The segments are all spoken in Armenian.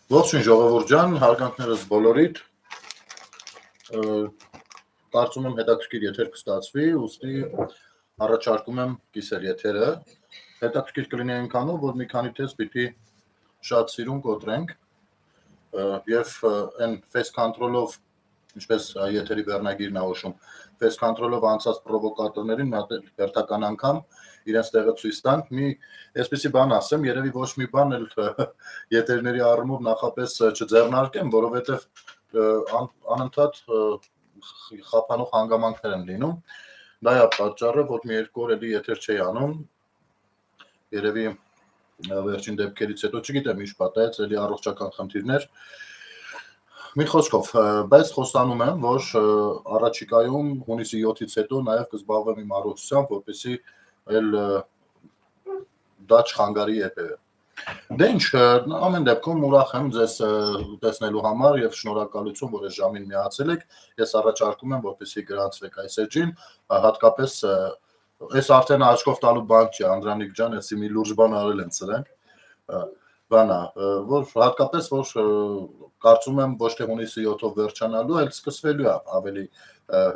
Ողջույն ժողովուրդ ջան, հարգանքներս բոլորիդ, կարծում եմ հետաքրքիր եթեր կստացվի, ուստի առաջարկում եմ կիսել եթերը, հետաքրքիր կլինի այնքանով, որ մի քանի թեզ պիտի շատ սիրուն կոտրենք և այն face control-ով, ինչպես եթերի վերնագիրն է հոշում, face control-ով անցած պրովոկատորներին հերթական անգամ իրենց տեղը ցույց տանք, մի այսպիսի բան ասեմ, երևի ոչ մի բան էլ եթերների առումով նախապես չձեռնարկեմ, որովհետև անընդհատ խափանող հանգամանքներ են լինում, դա է պատճառը, որ մի երկու օր էլի եթեր չէի անում, երևի վերջին դեպքերից հետո չգիտեմ ինչ պատահեց, էլի առողջական խնդիրներ, մի խոսքով, բայց խոստանում եմ, որ առաջիկայում հունիսի 7-ից հետո նաև կզբաղվեմ իմ առողջությամբ, որպեսզի էլ դա չխանգարի երբևէ։ Դե ինչ, ամեն դեպքում ուրախ եմ ձեզ տեսնելու համար եւ շնորհակալություն, որ այս ժամին միացել եք։ Ես առաջարկում եմ, որպեսզի գրանցվեք այս էջին, հատկապես այս արդեն աչքով տալու բան չի, Անդրանիկ ջան, էսի մի լուրջ բան արել են սրանք։ Բանա, որ հատկապես որ կարծում եմ ոչ թե հունիսի 7-ով վերջանալու, այլ սկսվելու է ավելի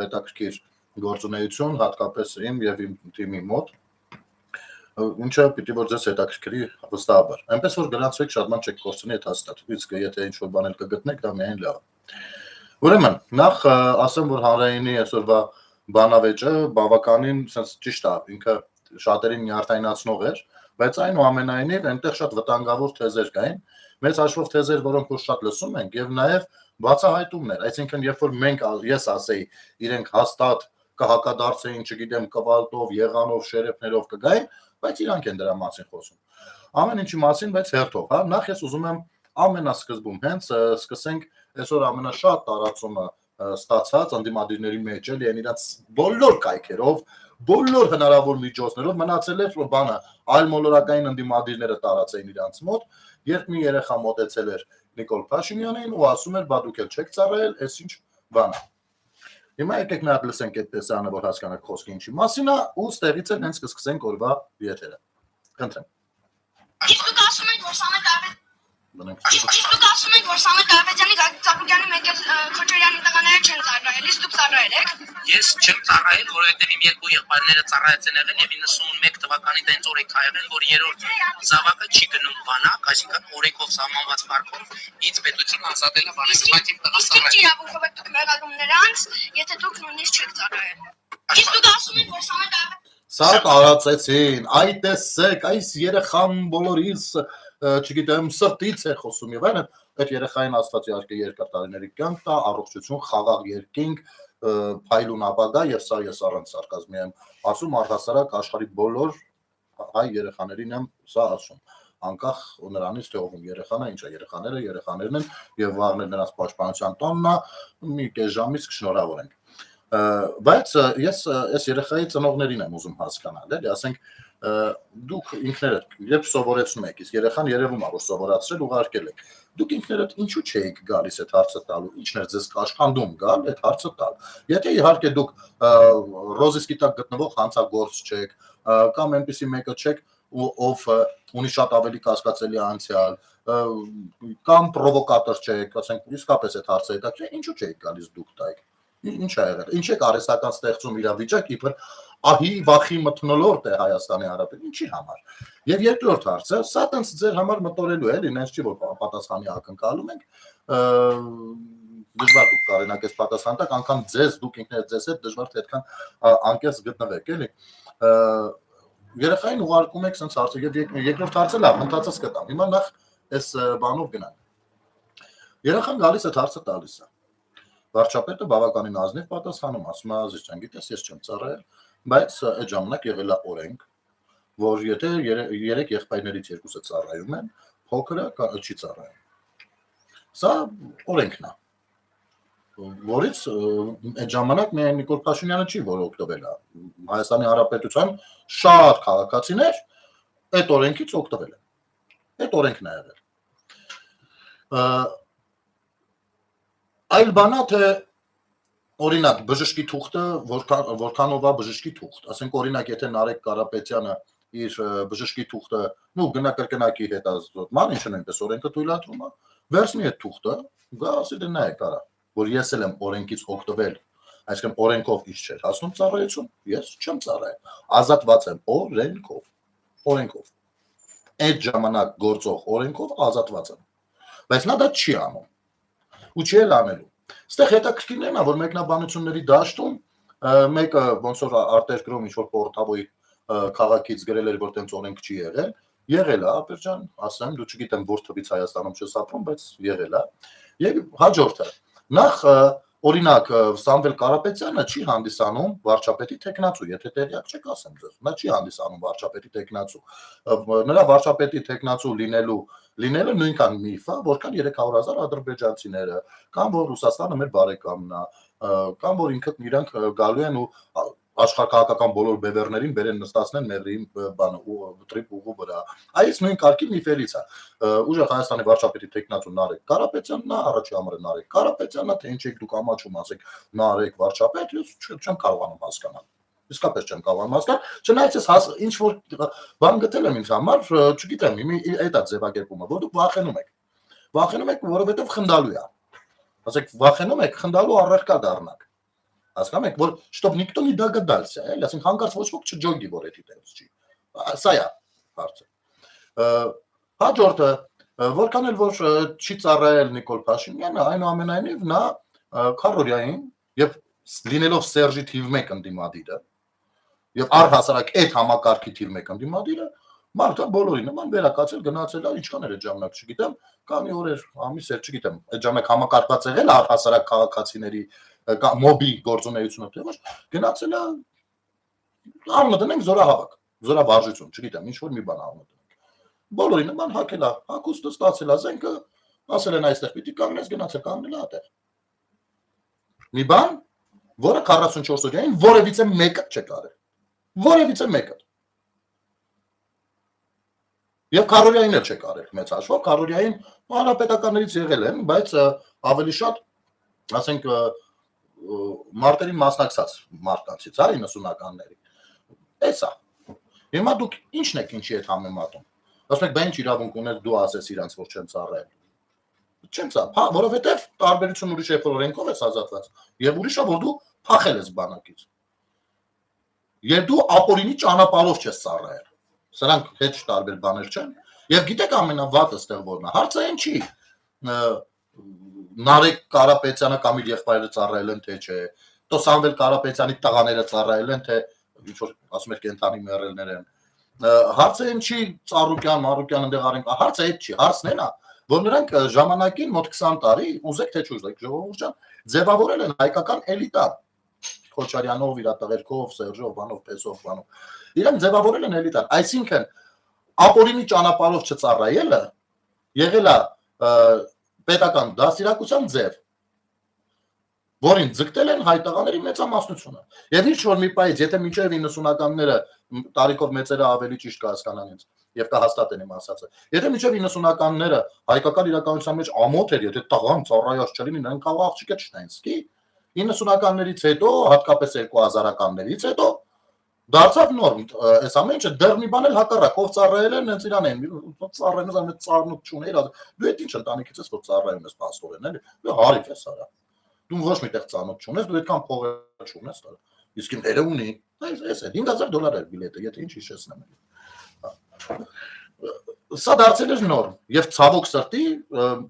հետաքրքիր գործունեություն, հատկապես իմ եւ իմ թիմի մոտ։ Ինչը պիտի որ ձեզ հետաքրքրի վստահաբար։ Այնպես որ գրանցվեք, շատ ման չեք կորցնի այդ հաստատ։ Իսկ եթե ինչ-որ բան էլ կգտնեք, դա միայն լավ է։ Ուրեմն, նախ ասեմ, որ հանրայինի այսօրվա բանավեճը բավականին sense ճիշտ է, ինքը շատերին նյարդայնացնող էր, բայց այնուամենայնիվ այնտեղ շատ վտանգավոր թեզեր կային, մեծ հաշվով թեզեր, որոնք որ շատ լսում ենք եւ նաեւ բացահայտումներ, այսինքն երբ որ մենք ես ասեի, իրենք հաստատ կհակադարձեին, չգիտեմ, կվալտով, եղանով, շերեփներով կգային, բայց իրանք են դրա մասին խոսում։ Ամեն ինչի մասին, բայց հերթով, հա, նախ ես ուզում եմ ամենասկզբում հենց սկսենք այսօր ամենաշատ տարածումը ստացած ընդդիմադիրների մեջ էլի են իրանց բոլոր կայքերով, բոլոր հնարավոր միջոցներով մնացել էր բանը այլ մոլորակային ընդդիմադիրները տարածեին իրանց մոտ, երբ մի երեխա մոտեցել էր Նիկոլ Փաշինյանին ու ասում էր՝ «Բա դուք էլ չեք ծառայել, այս ինչ բան է»։ Հիմա եկեք մի հատ լսենք այդ տեսանը, որ հասկանաք խոսքը ինչի մասին է, ու ստեղից էլ հենց կսկսենք օրվա եթերը։ Խնդրեմ։ Իսկ դուք ասում եք, որ Սամվել Դավեթյանի, Ծառուկյանի մեկ էլ Քոչարյանի տղաները չեն ծառայել, իսկ դուք ծառայել եք։ Ես չեմ ծառայել, որովհետև իմ երկու եղբայրները ծառայած են եղել եւ 91 թվականին դենց օրենք ա եղել, որ երրորդ զավակը չի գնում բանակ, այսինքն օրենքով սահմանված կարգով ինձ պետությունը ազատել է բանից, բայց իմ տղան ծառայել։ Իսկ իրավունքով եք դուք մեղադրում նրանց, եթե դուք նույնիսկ չեք ծառայել։ Իսկ դուք ասում եք, որ Սամվել Դավեթյանը Սա տարածեցին, այ տեսեք, այս երեխան բոլորիս, չգիտեմ, սրտից է խոսում եւ այլն, այդ երեխային Աստված իհարկե երկար տարիների կյանք տա, առողջություն, խաղաղ երկինք, փայլուն ապագա եւ սա ես առանց սարկազմի եմ ասում, առհասարակ աշխարհի բոլոր հայ երեխաներին եմ սա ասում, անկախ նրանից թե ով երեխան է, ինչ է երեխաներն են եւ վաղն էլ նրանց պաշտպանության տոնն է, մի կես ժամից կշնորհավոր ենք։ Բայց ես այս երեխայի ծնողներին եմ ուզում հասկանալ, էլի, ասենք դուք ինքներդ երբ սովորեցնում եք, իսկ երեխան երևում է որ սովորացրել ուղարկել եք, դուք ինքներդ ինչու չէիք գալիս այդ հարցը տալու, ինչն էր ձեզ կաշխանդում գալ այդ հարցը տալ։ Եթե իհարկե դուք ռոզիսկի տակ գտնվող հանցագործ չեք, կամ այնպիսի մեկը չեք, ով ունի շատ ավելի կասկածելի անցյալ, կամ պրովոկատոր չեք, ասենք իսկապես այդ հարցը հետաքրքիր, ինչու չէիք գալիս դուք տայք։ Ինչ է եղել։ Ինչ եք արհեստական ստեղծում իրավիճակ, իբր ահի վախի մթնոլորտ է Հայաստանի Հանրապետության, ինչի համար։ Եվ երկրորդ հարցը, սա տենց ձեր համար մտորելու է, էլի, նենց չի որ պատասխանի ակնկալում ենք, դժվար դուք կարենաք այս պատասխան տակ, անգամ ձեզ դուք ինքներդ ձեզ հետ դժվար թե այդքան անկեղծ գտնվեք, էլի։ Երեխային ուղարկում եք sense հարցը եւ երկրորդ հարցը լավ, ընդհանրած կտամ։ Հիմա նախ այս բանով գնանք։ Երեխան գալիս այդ հարցը տալիս է։ Վարչապետը բավականին ազնիվ պատասխանում, ասում է Ազիզ ջան, գիտես ես չեմ ծառայել, բայց այդ ժամանակ եղել է օրենք, որ եթե երեք եղբայրներից երկուսը ծառայում են, փոքրը չի ծառայում։ Սա օրենքն է, որից այդ ժամանակ միայն Նիկոլ Փաշինյանը չի, որ օգտվել է։ Հայաստանի Հանրապետության շատ քաղաքացիներ այդ օրենքից օգտվել են։ Այդ օրենքն է եղել։ Այլ բանա թե օրինակ բժշկի թուղթը որքանով է բժշկի թուղթ, ասենք օրինակ եթե Նարեկ Կարապետյանը իր բժշկի թուղթը, գնա կրկնակի հետազոտման, ինչը նույնպես օրենքը թույլատրում է, վերցնի այդ թուղթը, գա ասի դե նայեք արա, որ ես էլ եմ օրենքից օգտվել, այսինքն օրենքով ինչ չէր հասնում ծառայություն, ես չեմ ծառայել, ազատված եմ օրենքով, այդ ժամանակ գործող օրենքով ազատված եմ, բայց նա դա չի անում, ու չի էլ անելու, ստեղ հետաքրքիրն է նա, որ մեկնաբանությունների դաշտում մեկը ոնց որ արտերկրում ինչ որ պորտավոյի քաղաքից գրել էր, որ տենց օրենք չի եղել է, ապերջան, ասեմ, դու չգիտեմ որ թվից Հայաստանում չես ապրում, բայց եղել է, եւ հաջորդը, նախ օրինակ Սամվել Կարապետյանը չի հանդիսանում վարչապետի տեխնացու, եթե տեղյակ չեք ասեմ ձեզ, նա չի հանդիսանում վարչապետի տեխնացու, նրա վարչապետի տեխնացու լինելը նույնքան միֆ է, որքան 300,000 ադրբեջանցիները, կամ որ Ռուսաստանը մեր բարեկամն է, կամ որ ինքը իրանք գալու են ու աշխարհաքաղաքական բոլոր բևեռներին բերեն նստացնեն մեղրի տրիպ ուղու վրա։ Այս նույն կարգի միֆերից է։ Ուժեղ Հայաստանի վարչապետի տեխնացու Նարեկ Կարապետյանն է, առաջի համարը Նարեկ Կարապետյանն է, թե ինչ եք դուք ամաչում ասեք Նարեկ վարչապետ, ես չեմ կարողանում հասկանալ։ Իսկապես չեմ կարողանում հասկանալ, չնայած ես ինչ որ բան գտել եմ ինձ համար, չգիտեմ, այդ է ձևակերպումը, որ դուք վախենում եք, որովհետև խնդալու է։ Ասեք, վախենում եք խնդալու առարկա դառնաք։ Հասկանում եք, որ чтоб никто не догадался, էլի, ասենք հանկարծ ոչ ոք չջոգի, որ էդի տենց չի։ Սա է հարցը։ Հաջորդը, որքան էլ որ չի ծառայել Նիկոլ Փաշինյանը, այնուամենայնիվ նա քարորիային եւ լինելով Սերժի թիվ 1 ընդդիմադիրը եւ առհասարակ այդ համակարգի թիվ 1 ընդդիմադիրը մարդը բոլորի նման վերակացել գնացել է ինչքան էր այդ ժամանակ չգիտեմ, քանի օրեր, ամիս էր, չգիտեմ, այդ ժամանակ համակարգված եղել առհասարակ քաղաքացիների մոբի գործունեությունը թե ոչ, գնացել է անունը դնենք զորահավաք, զորավարժություն, չգիտեմ, ինչ որ մի բան անունը դնենք։ Բոլորի նման հակել է, հակուստը ստացել է զենքը, ասել են այստեղ պիտի կանգնես, գնացել կանգնել է այդտեղ։ Մի բան, որը 44 օրյային որևիցե մեկը չեք արել։ Որևիցե մեկը։ Եվ քարորիային էլ չեք արել, մեծ հաշվով, քարորիային հանրապետականներից եղել են, բայց ավելի շատ, ասենք, մարտերին մասնակցած մարդկանցից, 90-ականների։ Էս է։ Հիմա դուք ինչն եք ինչի հետ համեմատում։ Ասում եք, բա ինչ իրավունք ունես դու ասես իրանց, որ չեմ ծառայել։ Չեմ ծառայել, որովհետև տարբերություն ուրիշ է, որ օրենքով ես ազատված, եւ ուրիշը, որ դու փախել ես բանակից։ Եվ դու ապօրինի ճանապարհով չես ծառայել։ Սրանք հետ տարբեր բաներ չեն։ Եվ գիտեք ամենավատը ստեղ որն է։ Հարցը այն չի։ Նարեկ Կարապետյանը կամ իր եղբայրը ծառայել են թե չէ, տո Սամվել Կարապետյանի տղաները ծառայել են թե ինչ որ ասում եք կենթանի մեռելներ են։ Հարցը այն չի Ծառուկյան, Մարուկյան ընդեղ արենք, հարցը այդ չի, հարցն այն է, որ նրանք ժամանակին մոտ 20 տարի, ուզեք թե չուզեք, ժողովուրդ ջան, ձևավորել են հայկական էլիտան։ Քոչարյանով, իր տղերքով, Սերժով, բանով, Պեսով, բանով։ Իրանք ձևավորել են էլիտան, այսինքն ապօրինի ճանապարհով չծառայելը եղել է պետական դաստիարակության ձև, որին ձգտել են հայ տղաների մեծամասնությունը։ Եվ ինչ որ մի պայից, եթե մինչև 90-ականները տարիքով մեծերը ավելի ճիշտ կհասկանան ինձ եւ կհաստատեն իմ ասածը։ Եթե մինչև 90-ականները հայկական իրականության մեջ ամոթ էր, եթե տղան ծառայած չլինի, նրանք կարող աղջիկը չնային, սկի 90-ականներից հետո, հատկապես 2000-ականներից հետո դարձավ նորմ, այս ամեն ինչը դեռ մի բան էլ հակառակ, ով ծառայել են, հենց իրան են, ծառայում ես ամեն ծառնուկ չուներ, դու այդ ինչ ընտանիքից ես, որ ծառայում ես պաստորեն, էլի, դու հարիվ ես արա, դու ոչ միտեղ ծանոթ չունես, դու այդքան փող չունես, իսկ ինքերը ունի, այս է, $5,000 էր բիլետը, եթե ինչ հիշեցնեմ էլի։ Սա դարձել էր նորմ, եւ ցավոք սրտի,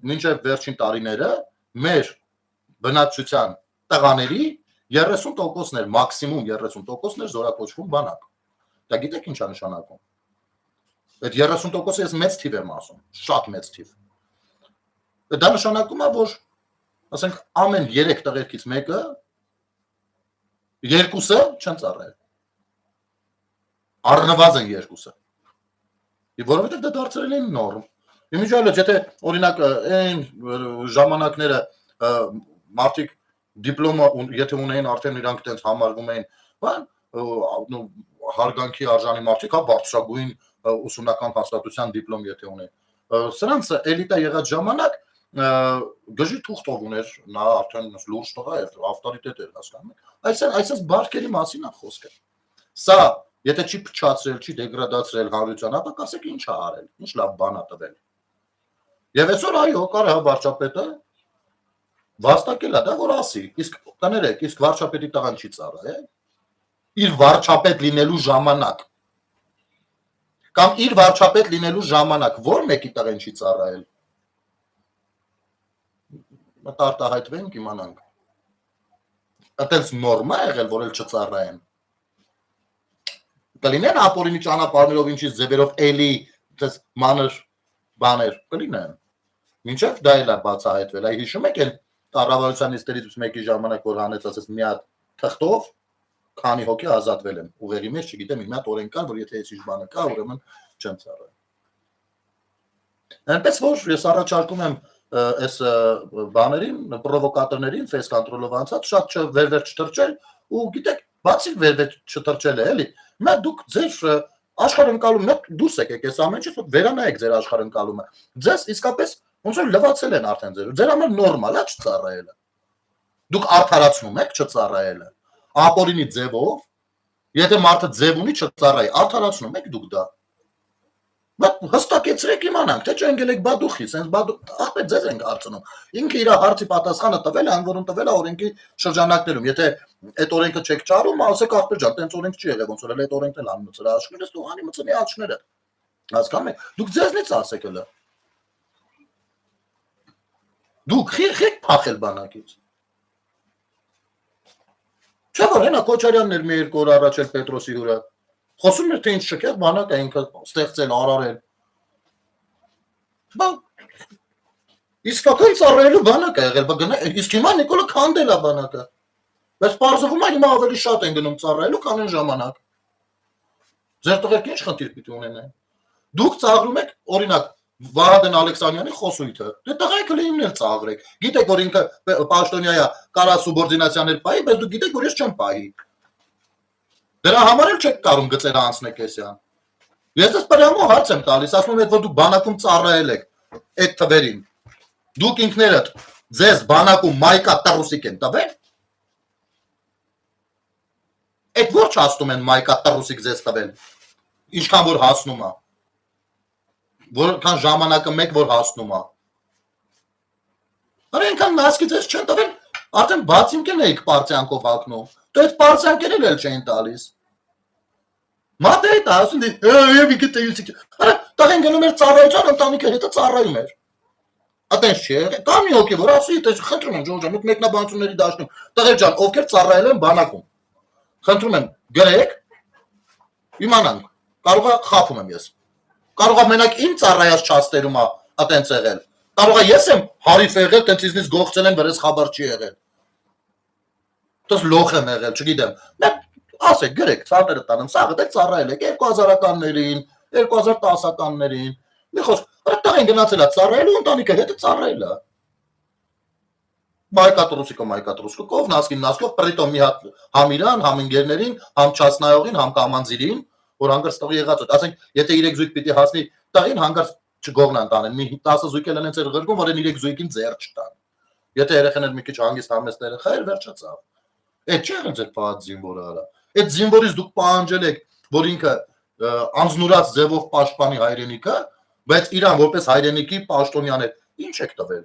մինչև վերջին տարիները մեր բնակչության տղաների 30%-ներ, մաքսիմում 30%-ներ զորակոչվում բանակ։ Դա գիտեք ինչ է նշանակում։ Այդ 30%-ը ես մեծ թիվ եմ ասում, շատ մեծ թիվ։ Դա նշանակում է, որ ասենք ամեն 3 տղերքից մեկը երկուսը չեն ծառայել։ Առնվազն երկուսը։ Եվ որովհետև դա դարձել են նորմ։ Իմիջիալից եթե օրինակ այն ժամանակները մարդիկ դիպլոմը եթե ունեին արդեն իրանք տենց համարվում էին, բան հարգանքի արժանի մարդիկ, հա բարձրագույն ուսումնական հաստատության դիպլոմ եթե ունեն։ Սրանց էլիտա եղած ժամանակ գժի թուղթով ուներ, նա արդեն լուրջ տղա էր, ավտորիտետ էր, հասկանում եք։ Այսպես բարքերի մասին է խոսքը։ Սա եթե չի փչացրել, չի դեգրադացրել հանրության ապա կասեք ինչ է արել, ինչ լավ բան է տվել։ Եվ այսօր այո, կարա վարչապետը վաստակել է դա որ ասի, իսկ կներեք, իսկ վարչապետի տղան չի ծառայել։ Իր վարչապետ լինելու ժամանակ կամ իր վարչապետ լինելու ժամանակ որ մեկի տղեն չի ծառայել։ Մտարտահայտվենք իմանանք։ Այդպես նորմա եղել, որ էլ չծառայեն։ Կլինեն ապօրինի ճանապարհներով ինչից ձևերով էլի դες մանր բաներ կլինեն։ Մինչև դա էլ է բացահայտվել։ Այ հիշում եք այն կառավարության նիստերից մեկի ժամանակ որ հանեց ասես մի հատ թղթով քանի հոգի ազատվել են։ Ուղեղի մեջ չգիտեմ մի հատ օրենք կար, որ եթե այսիշ բանը կա, ուրեմն չեմ ծառայել։ Այնպես որ ես առաջարկում եմ այս բաներին, պրովոկատորներին, face control-ով անցած շատ վեր-վեր չտրճել ու գիտեք, բացի վեր-վեր չտրճելը, էլի, նա դուք ձեր աշխարհընկալումը դուրս եկեք այս ամենից, որ վերանայեք ձեր աշխարհընկալումը։ Ձեզ իսկապես ոնց որ լվացել են արդեն ձեր համար նորմալ է չծառայելը։ Դուք արդարացնում եք չծառայելը։ Ապօրինի ձևով, եթե մարդը ձև ունի չծառայի, արդարացնում եք դուք դա։ Բայց հստակեցրեք իմանանք, թե չընկել եք բադուխի, sense բադուխ, ախպետ ձեզ ենք հարցնում։ Ինքը իր հարցի պատասխանը տվել է, անորոն տվել է օրենքի շրջանակներում։ Եթե այդ օրենքը չեք ճարում, ասեք ախպետ ջան, տենց օրենք չի եղել, ոնց որ այդ օրենքն էլ անմծել է աշխարհից, դու անի մծնի աչքները։ Հասկանում եք։ Դուք ձեզնից ասեք հələ։ Դուք խիղ փախել բանակից։ Չէ՞ որ հենա Քոչարյանն էր մի երկու օր առաջ էլ Պետրոսի հյուրը։ Խոսում էր թե ինչ շքեղ բանակ է ինքը ստեղծել, արարել։ Բա իսկական ծառայելու բանակ է եղել, բա գնա, իսկ հիմա Նիկոլը քանդել է բանակը։ Բայց պարզվում է հիմա ավելի շատ են գնում ծառայելու, քան այն ժամանակ։ Ձեր տղերք ինչ խնդիր պիտի ունենան։ Դուք ծաղրում եք, օրինակ, Վահագն Ալեքսանյանի խոսույթը։ Դե տղայք լինել ծաղրեք։ Գիտեք, որ ինքը պաշտոնյա է, կարա սուբորդինացիաներ պահի, բայց դուք գիտեք, որ ես չեմ պահի։ Դրա համար էլ չեք կարող գծերը անցնեք էսյան։ Ես դες պրամո հարց եմ տալիս, ասում եք, որ դուք բանակում ծառայել եք այդ թվերին։ Դուք ինքներդ ձեզ բանակում մայկա տռուսիկ են տվել։ Այդ ոչ հասնում են մայկա տռուսիկ ձեզ տվել։ Ինչքան որ հասնում է։ Որքան ժամանակը մեկ որ հասնում է։ Այնքան մասկի ձեզ չեն տվել, արդեն բացիմքեն էիք պարտիանքով հագնում։ Դե այդ պարտիանքերն էլ չեն տալիս։ Մատե դա ասում դի, եւ իգիտե յուսիկ։ Արա, տաղեն գնում էր ծառայության ընտանիքը հետը ծառայում էր։ Ատենց չի եղել։ Կա մի հոգի, որ ասի, թե խնդրում եմ Ջորջան, դուք մեկնաբանությունների դաշնում։ Տղեր ջան, ովքեր ծառայել են բանակում։ Խնդրում եմ, գրեք, իմանանք։ Կարող է խափում եմ ես։ Կարող է մենակ իմ ծառայած չաստերում է ատենց եղել։ Կարող է ես եմ հարիվ եղել, տենց իզնից գողցել են, վրես խաբար չի եղել։ Դες լոխ եմ եղել, չգիտեմ։ Մենք ասեք, գրեք, ծառները տանեմ, սաղը դե ծառայել եք 2000-ականներին, 2010-ականներին։ Մի խոսք, այդտեղ են գնացել է ծառայելու, ընտանիքը հետը ծառայել է։ Մայկատրուսիկը, կովնասկին նասկով, պրիտոմ մի հատ համ իրան, համ ընկերներին, համ չասնայողին, համ կամանձիրին, որ հանգարց տղի եղած է։ Ասենք, եթե 3 զույգ պիտի հասնի տղին, հանգարց չգողնան տանեն, մի 10 զույգ էլ են ծեր ղրգում, որ են 3 զույգին ձեր չտան։ Եթե երեխաներ մի քիչ հանգիստ համեստ երեխա էր, վերջացավ։ Այդ չի եղել ձեր պահած զինվորը արա։ Այդ զինվորից դուք պահանջել եք, որ ինքը անձնուրաց ձևով պաշտպանի հայրենիքը, բայց իրան որպես հայրենիքի պաշտոնյան է, ինչ եք տվել։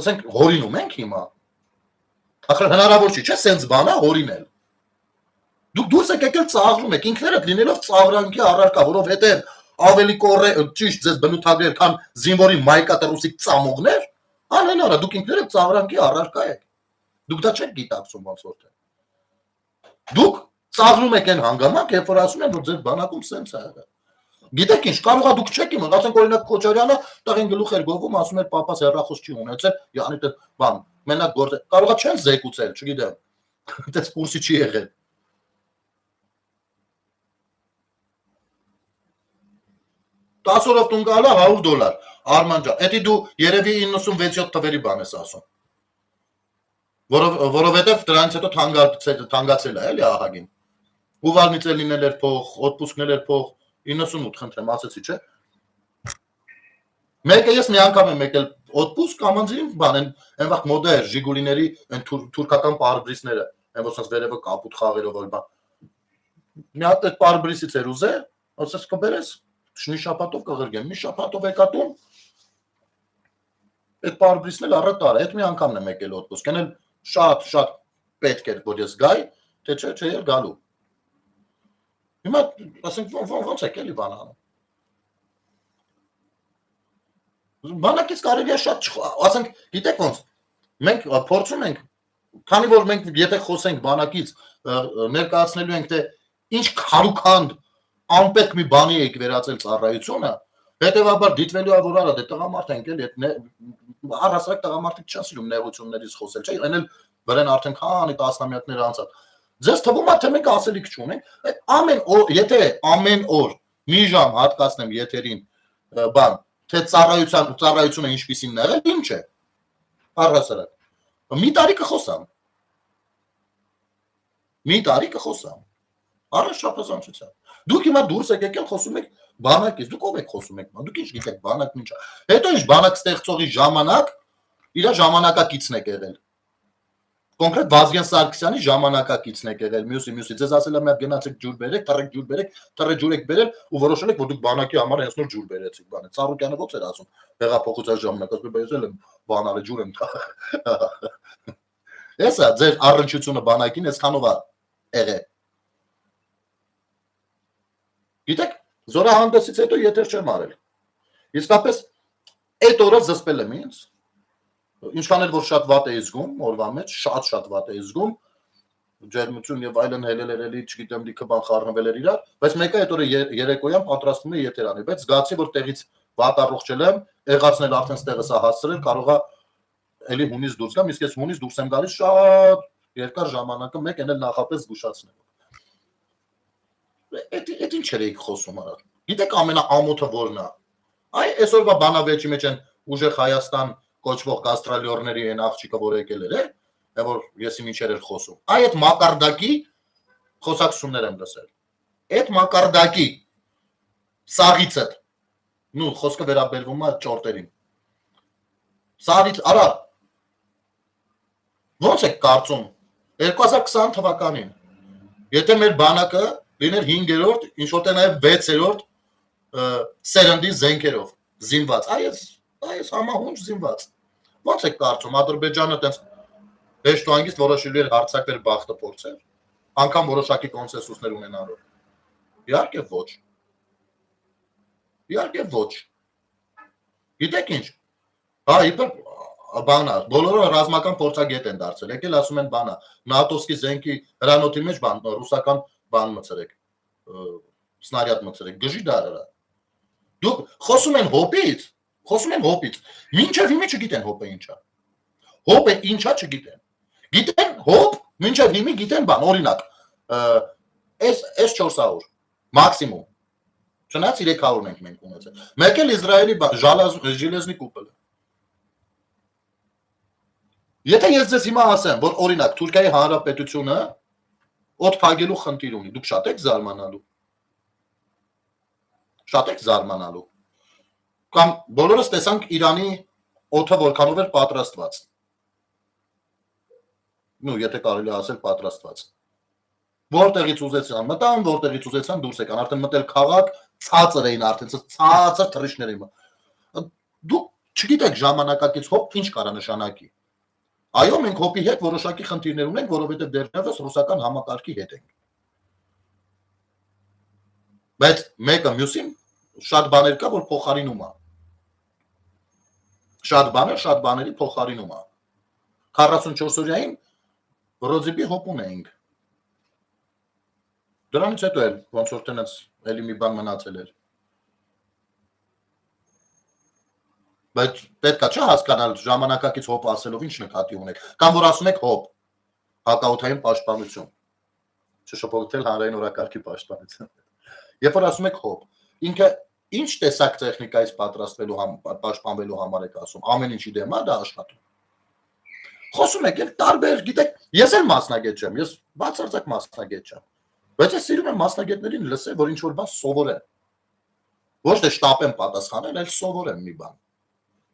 Ասենք հորինում ենք հիմա։ Ախր հնարավոր չի, չէ՞, սենց բանա հորինել։ Դուք դուրս եկել ծաղրում եք, ինքներդ լինելով ծաղրանքի առարկա, որովհետև ավելի ճիշտ ձեզ բնութագրել, քան զինվորի մայկատրուսիկ ծամողներ, անհնար է, դուք ինքներդ ծաղրանքի առարկա եք։ Դուք դա չեք գիտակցում ոնց որ թե։ Դուք ծաղրում եք այն հանգամանք, երբ որ ասում են, որ ձեր բանակում սենց է եղել։ Գիտեք ինչ, կարող է դուք չեք իմը, ասենք օրինակ Քոչարյանը տղին գլուխ էր գովում, ասում էր պապաս հեռախոս չի ունեցել, յանի դե բան, մենակ գործ, կարող է չեն զեկուցել, չգիտեմ։ Դες կուրսի չի եղել։ 10 օրով տուն գալա $100, Արման ջան, էդի դու երևի 96-7 թվերի բան ես ասում։ Որովհետև դրանից հետո թանկացել է, էլի ահագին։ Հուվալնից էլ լինել էր փող, օդպուսկնել էր փող, 98 խնդրեմ, ասեցի, չէ։ Մեկը ես մի անգամ եմ եկել օդպուսկ կամանձին բան, այն վաղ մոդա էր Ժիգուլիների այն թուրքական պարբրիսները, այն որ ասած վերևը կապուտ խաղերով որ բան։ Մի հատ այդ պարբրիսից էր ուզել, ասես կբերես, մի շաբաթով կղրգեմ, մի շաբաթով եկա տուն, Այդ պարբրիսն էլ առը տարը, այդ մի անգամն եմ եկել օդպուսկ, այն էլ շատ պետք էր, որ ես գայի, թե չէ էլ գալու։ Հիմա, ասենք, ոնց եք էլի բան անում։ Բանակից կարելի է շատ, ասենք, գիտեք ոնց, մենք փորձում ենք, քանի որ մենք եթե խոսենք բանակից, ներկայացնելու ենք, թե ինչ քարուքանդ անպետք մի բանի եք վերածել ծառայությունը, հետևաբար դիտվելու է, որ արա դե տղամարդ ենք էլի, առհասարակ տղամարդիկ չեն սիրում նեղություններից խոսել, չէ՞, այն էլ վրան արդեն քանի տասնամյակներ անցած։ Ձեզ թվում է, թե մենք ասելիք չունենք, եթե ամեն օր մի ժամ հատկացնեմ եթերին բան, թե ծառայությունը ինչպիսին եղել, ինչ է, առհասարակ։ Մի տարի կխոսամ, առանց շփոթվածության։ Դուք հիմա դուրս եք եկել խոսում եք բանակից, դուք ով եք խոսում եք, դուք ինչ գիտեք բանակն ինչ է։ Հետո ինչ բանակ ստեղծողի ժամանակ իր ժամանակակիցն եք եղել։ Կոնկրետ Վազգեն Սարգսյանի ժամանակակիցն եք եղել, մյուսի, ձեզ ասել եմ, գնացեք ջուր բերեք, թռեք ջուր եք բերել ու որոշել եք, որ դուք բանակի համար հենց նոր ջուր բերեցիք, բանը։ Ծառուկյանը ո՞ց էր ասում, հեղափոխության ժամանակ, ասում եմ, ես էլ եմ բանալը ջուր եմ տա։ Էսա ձեր առնչությունը բանակին այսքանով է եղել։ Գիտեք, զորահանդեսից հետո եթեր չեմ արել։ Իսկապես այդ օրը զսպել եմ ինձ, ինչքան էլ որ շատ վատ էի զգում, օրվա մեջ շատ վատ էի զգում, ջերմություն եւ այլն հելել էլի, չգիտեմ, լիքը բան խառնվել էր իրար, բայց մեկը այդ օրը երեկոյան պատրաստվում է եթեր անել, բայց զգացի, որ տեղից վատ առողջել եմ, եղածն էլ արդեն ստեղը սա հասցրել, կարողա էլի հունից դուրս գամ, իսկ ես հունից դուրս եմ գալիս շատ երկար ժամանակը մեկ են էլ նախապես զգուշացնելով։ Այդ ինչ էր եք խոսում արա։ Գիտեք ամենաամոթը որն է։ Այ այսօրվա բանավեճի մեջ են ուժեղ Հայաստան կոչվող գաստրոլյորների այն աղջիկը, որ եկել էր, որ եսի ինչեր էր խոսում։ Այ այդ մակարդակի խոսակցություններ եմ լսել։ Այդ մակարդակի սաղիցը, նու խոսքը վերաբերվում է ճորտերին։ Սաղից արա։ Ոնց եք կարծում 2020 թվականին, եթե մեր բանակը լիներ 5-րդ, ինչ որտեղ նաև 6-րդ սերնդի զենքերով զինված, այս համահունչ զինված։ Ոնց եք կարծում Ադրբեջանը տենց հեշտ ու հանգիստ որոշելու էր հարձակվել բախտը փորձել, անգամ որոշակի կոնսենսուսներ ունենալով։ Իհարկե ոչ։ Գիտեք ինչ։ Հա, իբր բանա, բոլորը ռազմական փորձագետ են դարձել, եկել ասում են բանա, նատովսկի զենքի հրանոթի մեջ բան, ռուսական բան մցրեք, սնարյադ մցրեք, գժի դարը։ Դուք խոսում են հոպից, մինչև հիմա չգիտեն հոպը ինչա։ Հոպը ինչա չգիտեն։ Գիտեն հոպ, մինչև հիմա գիտեն բան, օրինակ, S400 մաքսիմում։ Չնայած 300-ն ենք մենք ունեցել։ Մեկ էլ Իսրայելի ժելեզնի կուպելը։ Եթե ես ձեզ հիմա ասեմ, որ օրինակ Թուրքիայի Հանրապետությունը օդ փակելու խնդիր ունի, դուք շատ եք զարմանալու։ Կամ բոլորս տեսանք Իրանի օդը որքանով էր պատրաստված։ Նու, եթե կարելի ասել պատրաստված։ Որտեղից ուզեցան մտան, որտեղից ուզեցան դուրս եկան, արդեն մտել քաղաք, ցածր էին արդեն, ցածր թռիչքներ էին։ Դուք չգիտեք ժամանակակից հոպ ինչ կարա նշանակի։ Այո, մենք հոպի հետ որոշակի խնդիրներ ունենք, որովհետև դեռևս ռուսական համակարգի հետ ենք։ Բայց մեկը մյուսին շատ բաներ կա, որ փոխարինում է։ Շատ բաների փոխարինում է։ 44-օրյային ռոզիպի հոպ ունեինք։ Դրանից հետո էլ ոնց որ տենց էլի մի բան մնացել էր։ Բայց պետք է չէ հասկանալ ժամանակակից հոպ ասելով ինչ նկատի ունեք, կամ որ ասում եք հոպ, հակաօդային պաշտպանություն, չշփոթել հանրային օրակարգի պաշտպանություն։ Երբ որ ասում եք հոպ, ինքը ինչ տեսակ տեխնիկայից պաշտպանվելու համար եք ասում, ամեն ինչի դեմ է դա աշխատում։ Խոսում եք եւ տարբեր, գիտեք, ես էլ մասնագետ չեմ, ես բացարձակ մասնագետ չեմ, բայց ես սիրում եմ մասնագետներին լսել, որ ինչ որ բան սովորեն։ Ոչ թե շտապեմ պատասխանել, այլ սովորեմ մի բան։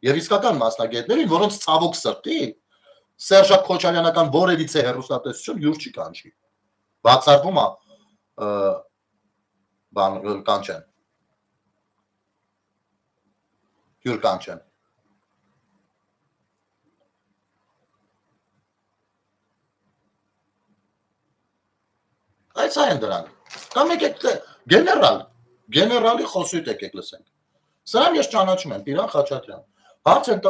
Եվ իսկական մասնագետներին, որոնց ցավոք սրտի Սերժակ Քոչարյանական որևիցե հեռուստատեսություն յուր չի կանչի։ Բացառվում է բան կանչեն։ Յուր կանչեն։ Բայց այն դրանք։ Կամ եկեք գեներալի խոսույթ եկեք լսենք։ Սրան ես ճանաչում եմ Տիրան Խաչատրյան։ Հարց են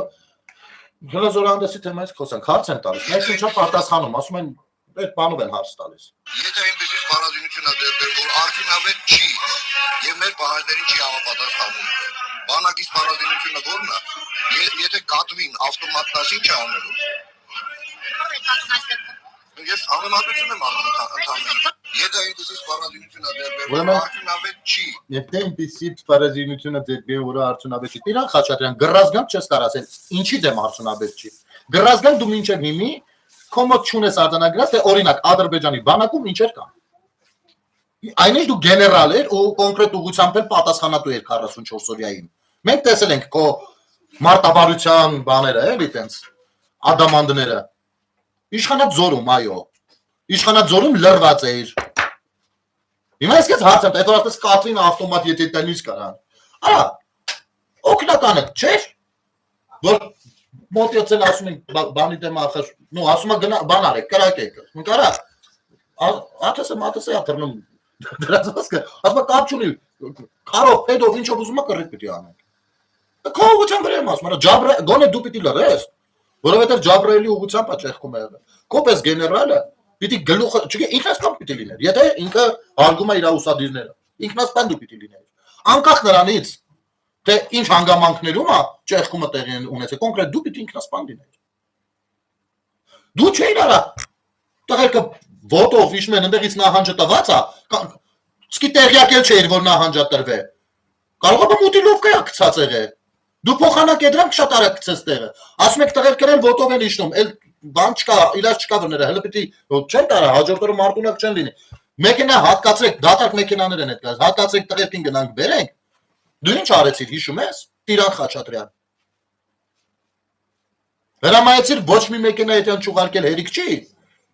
հրազորանդեսի թեմայից խոսանք, հարց են տալիս։ Մեկ ինչա պատասխանում, ասում են այդ բանով են հարց տալիս։ Եթե այնպեսի սպառազինություն է դերբեր, որ արդյունավետ չի եւ մեր պահանջներին չի համապատասխանում։ Բանակի սպառազինությունը ո՞րն է։ Եթե կատվին ավտոմատնասին չի անելու։ Ես համեմատություն եմ անում ընդհանրապես։ Եթե այնպեսի սպառազինություն է դերբեր, որ արդյունավետ չի։ Եթե այնպեսի սպառազինություն է դերբեր, որ արդյունավետ չի։ Տիրան Խաչատրյան, գրազգանք չես կարող ասել, ինչի դեմ արդյունավետ չի։ Գրազգանք դու մինչև հիմի կոմոդ չունես արձանագրած, թե օրինակ Ադրբեջանի բանակում ինչեր կան։ Այնինչ դու գեներալ էր ու կոնկրետ ուղղությամբ էլ պատասխանատու էր 44 օրյային։ Մենք տեսել ենք քո մարտավարության բաները, էլի տենց ադամանդները։ Իշխանաձորում, այո։ Իշխանաձորում լրված էր։ Հիմա ես քեզ հարց եմ տա, այդ որտես կատվին ավտոմատ եթե տնից կարան։ Արա, օգնական է, չէ՞։ Որ մոտեցել ասում են բանի դեմ ախր, նո ասում է գնա բան արեք, կրակեք։ Մենք արա աթսը աթռնում դրանց ասկա, ասում է կապ չունի, քարով, փեդով ինչով ուզում է կռիվ պիտի անենք։ Քո ուղղությամբ եմ ասում, արա ջաբրա գոնե դու պիտի լրես, որովհետև Ջաբրայելի ուղղությամբ է ճեղքում է եղել։ Կոպես գեներալը պիտի գլուխը, չգիտեմ, ինքնասպան պիտի լիներ, եթե ինքը հարգում է իր ուսադիրները, ինքնասպան դու պիտի լիներ։ Անկախ նրանից թե ինչ հանգամանքներում է ճեղքումը տեղի ունեցել, կոնկրետ դու պիտի ինքնասպան լիներ։ Դու չէիր արա, տղերքը ոտով իշում են ընդեղից նահանջը տված է, սկի տեղյակ էլ չէիր, որ նահանջա տրվե։ Կարող է մուտիլովկա է գցած եղել։ Դու փոխանակեդրանք շատ արագ գցես տեղը։ Ասում եք տղերքեր են ոտով են իշնում, էլ բան չկա, իրար չկա վրները, հələ պիտի չեն տարա, հաջորդ օրը մարտունակ չեն լինի։ Մեքենա հատկացրեք, դատարկ մեքենաներ են այդքան, հատկացրեք տղերքին գնանք բերենք։ Դու ինչ արեցիր, հիշում ես, Տիրան Խաչատրյան։ Հրամայեցիր ոչ մի մեքենա այդյան չուղարկել հերիք չի։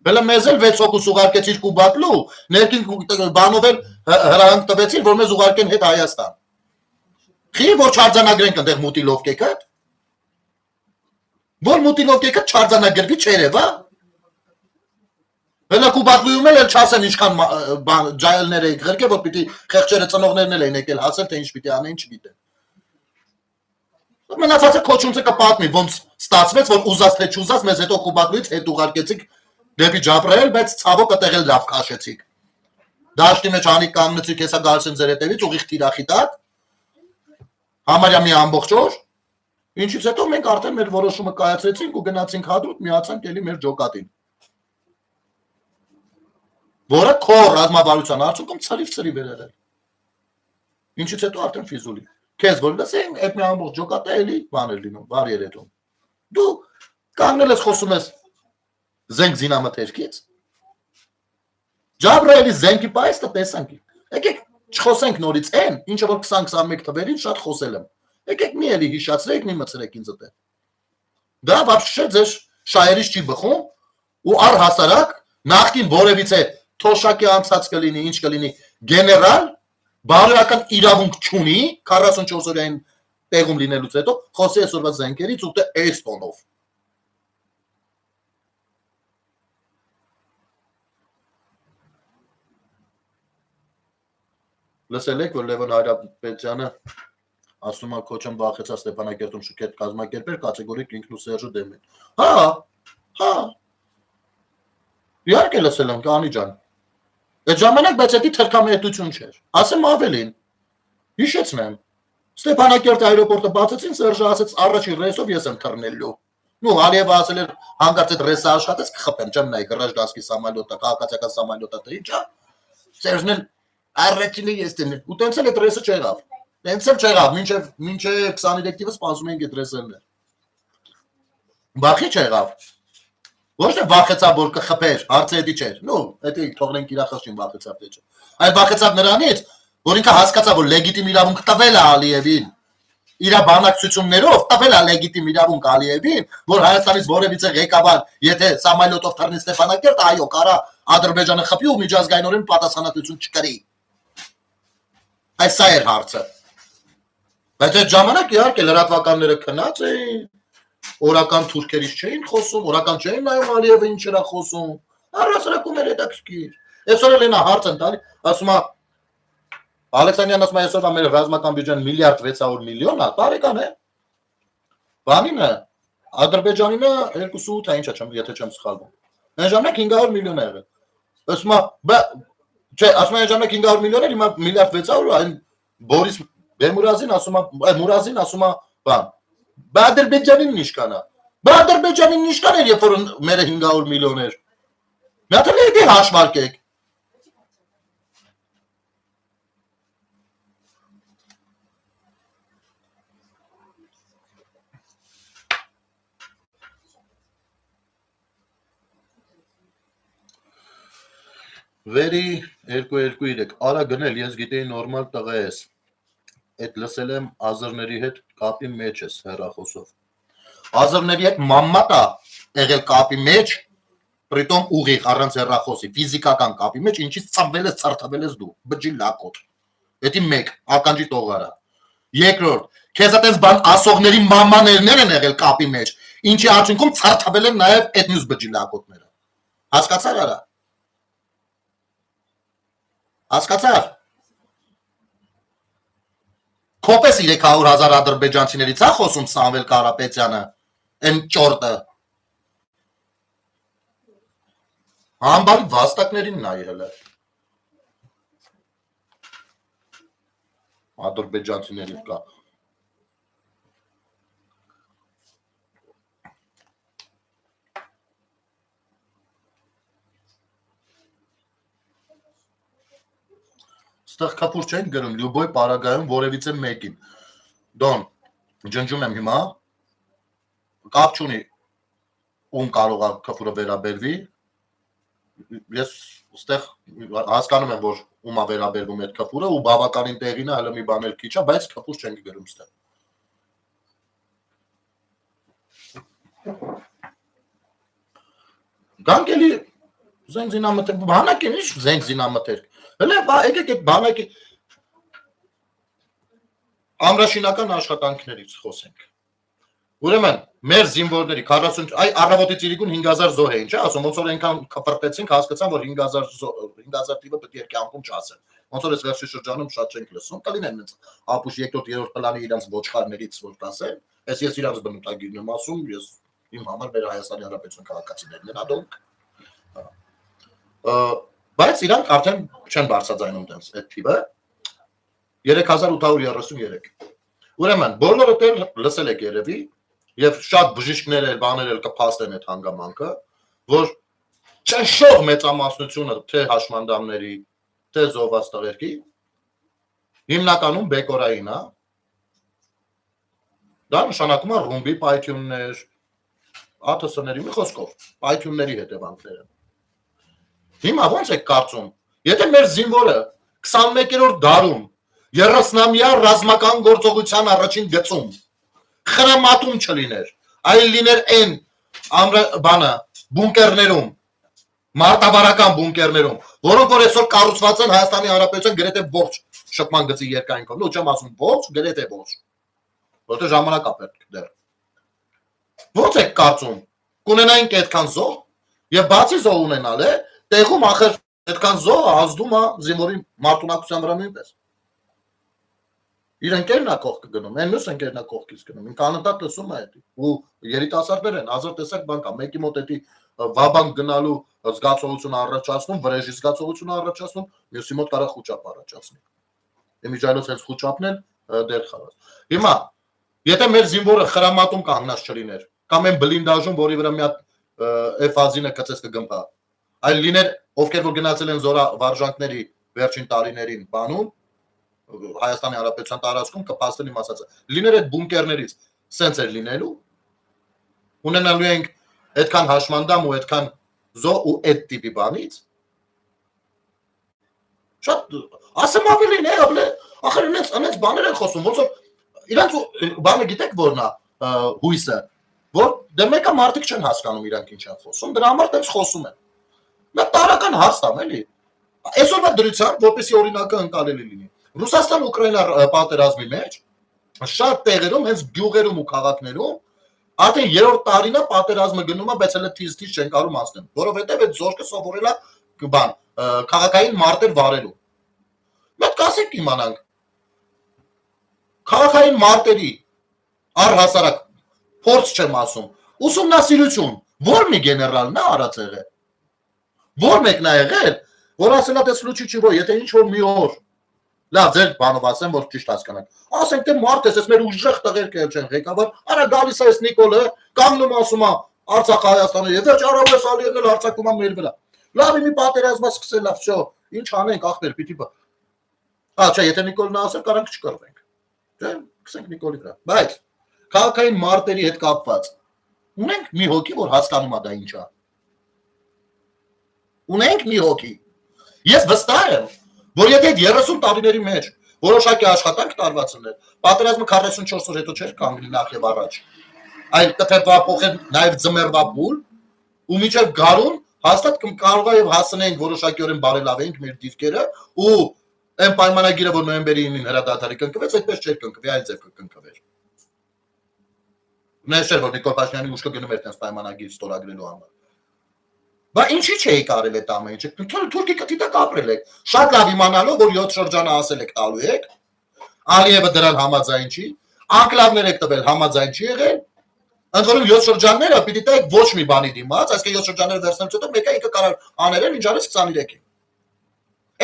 Բելը մեզ էլ 6 հոգուս ուղարկեցիր Կուբատլու, ներքին բանով էլ հրահանգ տվեցիր, որ մեզ ուղարկեն հետ Հայաստան։ Խի որ չարձանագրենք ընդեղ մուտիլովկեքը։ Որ մուտիլովկեքը չարձանագրվի չերևա։ Հələ Կուբատլույում էլ չասեն ինչքան ջայլներ եք ղրկել, որ պիտի խեղճերը ծնողներն էլ էին եկել հասել, թե ինչ պիտի անեն, չգիտեմ։ Մնացածը քոչունցը կպատմի, ոնց ստացվեց, որ ուզած թե չուզած մեզ հետո Կուբատլույից հետ ուղարկեցիք դեպի Ջաբրայել, բայց ցավոք այդտեղ լավ քաշեցիք։ Դաշտի մեջ անի կանգնեցիք, հեսա գալիս են ձեր հետևից ուղիղ թիրախի տակ։ Համարյա մի ամբողջ օր։ Ինչից հետո մենք արդեն մեր որոշումը կայացրեցինք ու գնացինք հադրուտ, միացանք էլի մեր ջոկատին։ Որը քո ռազմավարության արդյունքում ցրիվ էր եղել։ Ինչից հետո արդեն ֆիզուլի։ Քեզ որ լսեն, այդ մի ամբողջ ջոկատը էլի բան էր լինում, վար երեթում։ Դու կանգնել ես խոսում ես զենք զինամթերքից։ Ջաբրայելի զենքի պայստը տեսանք։ Եկեք չխոսենք նորից այն, ինչը որ 20-21 թվերին շատ խոսել եմ։ Եկեք մի էլի հիշացրեք, մի մցրեք ինձ դե։ Դա вообще ձեր շայերից չի բխում ու առհասարակ նախքին որևիցե թոշակի անցած կլինի, ինչ կլինի, գեներալ բարոյական իրավունք չունի 44 օրյային տեղում լինելուց հետո խոսի այսօրվա զենքերից ու թե այս տոնով։ Լսել եք, որ Լևոն Հայրապետյանը ասում է քոչեմ վախեցա Ստեփանակերտում շուկետ կազմակերպել, կատեգորիկ ինքն ու Սերժը դեմ են։ Հա։ Իհարկե լսել եմ, Կանի ջան։ Այդ ժամանակ բայց դա թրքամետություն չէր։ Ասեմ ավելին։ Հիշեցնեմ։ Ստեփանակերտ аэроպորտը բացեցին, Սերժը ասեց առաջին ռեյսով ես եմ թռնելու։ Նու Ալիևը ասել էր հանկարծ այդ ռեյսը աշխատեց, կխփեմ, չեմ նայ գրաժդասկի սամալյոտը, քաղաքացիական սամալյոտը, թե ինչա։ Սերժն էլ առաջինը ես դեմ։ Ու տենց էլ այդ ռեյսը չեղավ։ Տենց էլ չեղավ, մինչև 23 թիվը սպասում ենք այդ ռեյսերն։ Բախի չեղավ։ Ոչ թե վախեցավ որ կխփեր, հարցը էդի չէր։ Նու, էդի թողնենք իր խղճին վախեցավ թե չէ։ Այլ վախեցավ նրանից, որ ինքը հասկացավ որ լեգիտիմ իրավունք տվել է Ալիևին։ Իր բանակցություններով տվել է լեգիտիմ իրավունք Ալիևին, որ Հայաստանից որևիցե ղեկավար, եթե սամալյոտով թռնի Ստեփանակերտ, այո, կարա Ադրբեջանը խփի ու միջազգայինորեն պատասխանատվություն չկրի։ Այս սա էր հարցը։ Բայց այդ ժամանակ իհարկե լրատվականները քնած էին, օրական թուրքերից չէին խոսում, օրական չէին նայում Ալիևը ինչ էր խոսում։ Առհասարակում էր հետաքրքիր։ Այսօր էլ նա հարց են տալի, ասում է Ալեքսանդրյանն ասում է այսօր մեր ռազմական բյուջեն 1.6 միլիարդ է, տարեկան է։ Բանին է, Ադրբեջանինը 2.8 է, ինչա չեմ, եթե չեմ սխալվում։ Այն ժամանակ 500 միլիոն է եղել։ Ասում է, չէ, ասում է այն ժամանակ 500 միլիոն էր, հիմա 1.6 այն Բորիս Բեմուրազին ասում է, Մուրազին ասում է, բան։ Բա Ադրբեջանին ինչքան է։ Բա Ադրբեջանին ինչքան էր, երբ որ մերը 500 միլիոն էր։ Մի հատ էլ դե հաշվարկեք։ Վերի 223 արա գնել ես գիտեի նորմալ տղա ես այդ լսել եմ ազերների հետ կապի մեջ ես հեռախոսով ազերների հետ մամմատա եղել կապի մեջ պրիտոմ ուղիղ առանց հեռախոսի ֆիզիկական կապի մեջ ինչից ծամվել ես ցարթավել ես դու բջի լակոտ դա մեկ ականջի տողարա երկրորդ քեզ այդպես բան ասողների մամաներն են եղել կապի մեջ ինչի արդյունքում ցարթավել են նաև այդ մյուս բջի լակոտները հասկացար արա Հասկացար Քոպես 300,000 ադրբեջանցիներից է խոսում Սամվել Կարապետյանը այն ճորտը Համբարի վաստակներին նայել է ադրբեջանցիների կա Ստեղ կապուր չենք գրում, լյուբոյ պարագայում որևիցե մեկին։ Դոն, ջնջում եմ հիմա, կապ չունի, ում կարող է կապուրը վերաբերվի, ես ստեղ հասկանում եմ, որ ում է վերաբերվում այդ կապուրը, ու բավականին տեղին է, հələ մի բաներ քիչ է, բայց կապուր չենք գրում ստեղ։ Գանք էլի զենք զինամթերք, բանակ են ինչ զենք զինամթերք Հələ եկեք այդ բանակի ամրաշինական աշխատանքներից խոսենք։ Ուրեմն մեր զինվորների 40 այ առավոտից իրիկուն 5000 զոհ էին, չէ՞, ասում ոնց որ այնքան կփրտեցինք, հասկացան, որ 5000 տիպը պետք է երկամքում չասեն։ Ոնց որ այս վերջի շրջանում շատ չենք լսում, կլինեն ինձ ապուշ երկրորդ երրորդ պլանի իրանց ոչխարներից որ տասեն, ես իրանց բնութագիրն եմ ասում, ես իմ համար մեր Հայաստանի Հանրապետության քաղաքացիներն են ադոնք։ Բայց իրանք արդեն չեն բարձրաձայնում դենց այդ թիվը 3833 Ուրեմն բոլորը դեռ լսել եք երևի եւ շատ բժիշկներ էլ բաներ էլ կփաստեն այդ հանգամանքը որ ճնշող մեծամասնությունը թե հաշմանդամների թե զովաստղերքի հիմնականում բեկորային է դա նշանակում է ռումբի պայթյուններ ԱԹՍ-ների մի խոսքով պայթյունների հետևանքները Հիմա ոնց եք կարծում, եթե մեր զինվորը 21-րդ դարում 30-ամյա ռազմական գործողության առաջին գծում խրամատում չլիներ, այլ լիներ այն բանը բունկերներում, մարտավարական բունկերներում, որոնք որ այսօր կառուցված են Հայաստանի Հանրապետության գրեթե ողջ շփման գծի երկայնքով, ոչ եմ ասում ողջ, գրեթե ողջ, որտեղ ժամանակ է պետք դեռ։ Ոնց եք կարծում, կունենայինք այդքան զոհ եւ բացի զոհ ունենալ է Տեղում ախր այդքան զոհը ազդում է զինվորի մարտունակության վրա նույնպես։ Իր ընկերն է կողքը գնում, այն մյուս ընկերն է կողքից գնում, ինքը անընդհատ լսում է դա։ Ու երիտասարդներ են, հազար տեսակ բան կա, մեկի մոտ էդի վաբանկ գնալու զգացողություն առաջացնում, վրեժի զգացողություն առաջացնում, մյուսի մոտ կարող խոճապ առաջացնի։ Իմիջայլոց հենց խոճապն են դեր խաղաց։ Հիմա, եթե մեր զինվորը խրամատում կանգնած չլիներ, կամ այն բլինդաժում, որի վրա մի հատ F-ազինը կծես կգմփա Այլ լիներ, ովքեր որ գնացել են զորավարժանքների վերջին տարիներին բանում, Հայաստանի Հանրապետության տարածքում կփաստեն իմ ասածը։ Լիներ այդ բունկերներից, սենց էր լինելու, ունենալու ենք այդքան հաշմանդամ ու այդքան զոհ ու այդ տիպի բանից։ Շատ ասեմ ավելին է, ախր ինձ բաներ են խոսում, ոնց որ իրանց բանը գիտեք որն է հույսը, որ դե մեկը մարդիկ չեն հասկանում իրանք ինչ են խոսում, դրա համար դες խոսում են։ Նա տարական հարց տամ էլի։ Այսօրվա դրությամբ, որպեսզի օրինակը ընկալելի լինի։ Ռուսաստան-Ուկրաինա պատերազմի մեջ շատ տեղերում, հենց գյուղերում ու քաղաքներում արդեն երրորդ տարին է պատերազմը գնում է, բայց հələ թիզ չեն կարող անցնել, որովհետև այդ զորքը սովորել է բան, քաղաքային մարտեր վարելու։ Մենք կասենք իմանանք։ Քաղաքային մարտերի առհասարակ փորձ չեմ ասում, ուսումնասիրություն, որ մի գեներալն է արած եղել։ Որ մեկն է եղել, որ ասել է տեսլուչի ոչ, եթե ինչ որ մի օր լավ ձեր բանով ասեմ, որ ճիշտ հասկանանք։ Ասենք թե մարդ ես, մեր ուժեղ տղերք էլ չեն ղեկավար, արա գալիս է այս Նիկոլը, կանգնում ասում է Արցախ Հայաստանը, եւ վերջ Արավես Ալիևն էլ հարձակում է մեր վրա։ Լավ մի պատերազմա սկսել է, վсё, ինչ անենք ախպեր, պիտի բա։ Չէ, եթե Նիկոլն ասել, կարանք չկռվենք։ Չէ, գսենք Նիկոլի վրա։ Բայց քաղաքային մարտերի հետ կապված ունենք մի հոգի, որ հասկանում է դա ինչ է։ Ունենք մի հոգի։ Ես վստահ եմ, որ եթե 30 տարիների մեջ որոշակի աշխատանք տարվածներ, պատերազմը 44 օր հետո չէր կանգնի նախ եւ առաջ։ Այլ կթեփվա փոխեն նաեւ ձմեռվա փուլ, ու միջև գարուն հաստատ կարող է եւ հասնենք որոշակիորեն բարելավենք մեր դիրքերը ու այն պայմանագիրը, որ նոյեմբերի 9-ին հրադադարի կնքվեց, այդպես չէր կնքվի, այլ ձև կնքվեր։ Նշել որ Նիկոլ Փաշինյանի ուշքը գնում էր տես պայմանագիր ստորագրելու համար։ Բա ինչի՞ չէի կարել այդ ամեն ինչը։ Թուրքի կտիտակ ապրել եք։ Շատ լավ իմանալով, որ 7 շրջանը ասել եք տալու եք։ Ալիևը դրան համաձայն չի։ Անկլավներ եք տվել համաձայն չի եղել։ Ընդ որում 7 շրջանները պիտի տեք ոչ մի բանի դիմաց, այսինքն 7 շրջանները վերցնելուց հետո մեկը ինքը կարող անել ինչ արեց 23-ին։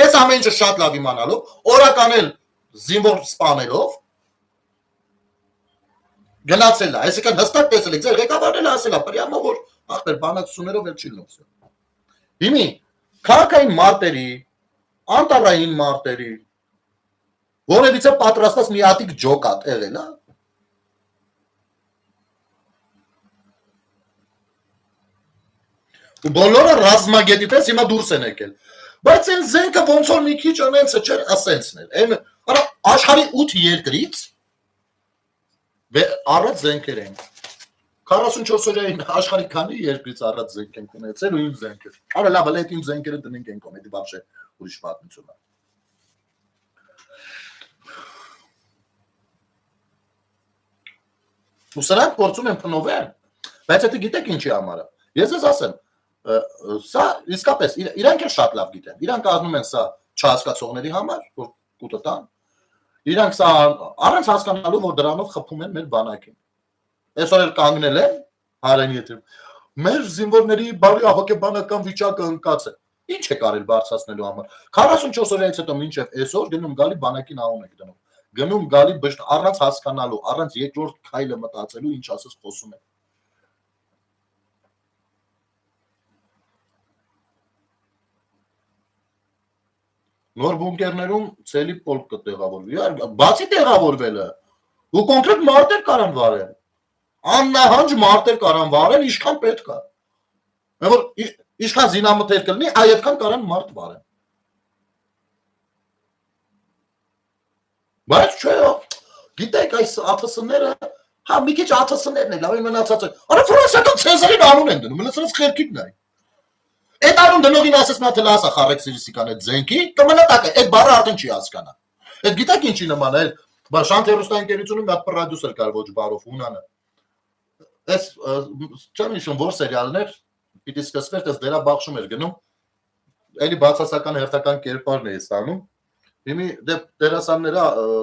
Այս ամեն ինչը շատ լավ իմանալով, օրականել զինվոր սպանելով գնացել է, այսինքն հստակ տեսել եք, ձեր ղեկավարն էլ ասել է, պրյամա որ ախպեր բանակցություններով էլ չի լուծվում։ Հիմի քաղաքային մարտերի, անտառային մարտերի որևիցե պատրաստված մի հատիկ ջոկատ եղել է։ Ու բոլորը ռազմագետի պես հիմա դուրս են եկել։ Բայց այն զենքը ոնց որ մի քիչ անենցը չէր, ասենցն էր։ Այն արա աշխարհի 8 երկրից առած զենքեր են։ 44 օրյա աշխարհի քանի երկրից առած զենք են ունեցել ու իմ զենքը։ Արա լավ, այդ իմ զենքերը դնենք են կոմեդի բաբշե ուրիշ պատմություն է։ Ու սրանք փորձում են փնովել, բայց եթե գիտեք ինչի համար է։ Ես ես ասեմ, սա իսկապես իրանք էլ շատ լավ գիտեն։ Իրանք կազմում են սա չհասկացողների համար, որ կուտը տան։ Իրանք սա առանց հասկանալու, որ դրանով խփում են մեր բանակին։ Այսօր էլ կանգնել են հարեն եթե մեր զինվորների բարի հոգեբանական վիճակը ընկած է։ Ինչ է կարել բարձրացնելու համար։ 44 օրից հետո մինչև այսօր գնում գալի բանակին աուն եք դնում։ Գնում գալի բշտ առանց հասկանալու, առանց երկրորդ քայլը մտածելու, ինչ ասես խոսում են։ Նոր բունկերներում ցելի պոլկ կտեղավորվի, բացի տեղավորվելը, ու կոնկրետ մարտեր կարան վարել, աննահանջ մարտեր կարան վարել, ինչքան պետք է, որ ինչքան զինամթեր կլինի, այդքան կարան մարտ վարեն, բայց չէ, գիտեք այս ԱԹՍ-ները, հա մի քիչ ԱԹՍ-ներն են, լավ մնացած են, արա ֆրանսիական Ցեզարին անուն են դնում, մնացած խերքիքն է։ Այդ անուն դնողին ասես նա թե լասա խարեք սիրիսիկան այդ զենքի, կմնա տակը, այդ բառը արդեն չի հասկանա։ Այդ գիտեք ինչի նման է, բա Շանթ հեռուստաընկերությունում մի հատ պրոդյուսեր կար ոչ բարով Հունանը։ Այս չեմ հիշում որ սերիալներ պիտի սկսվեր, դες դերաբաշխում էր գնում, էլի բացասական հերթական կերպարն է ստանում։ Հիմի դերասանները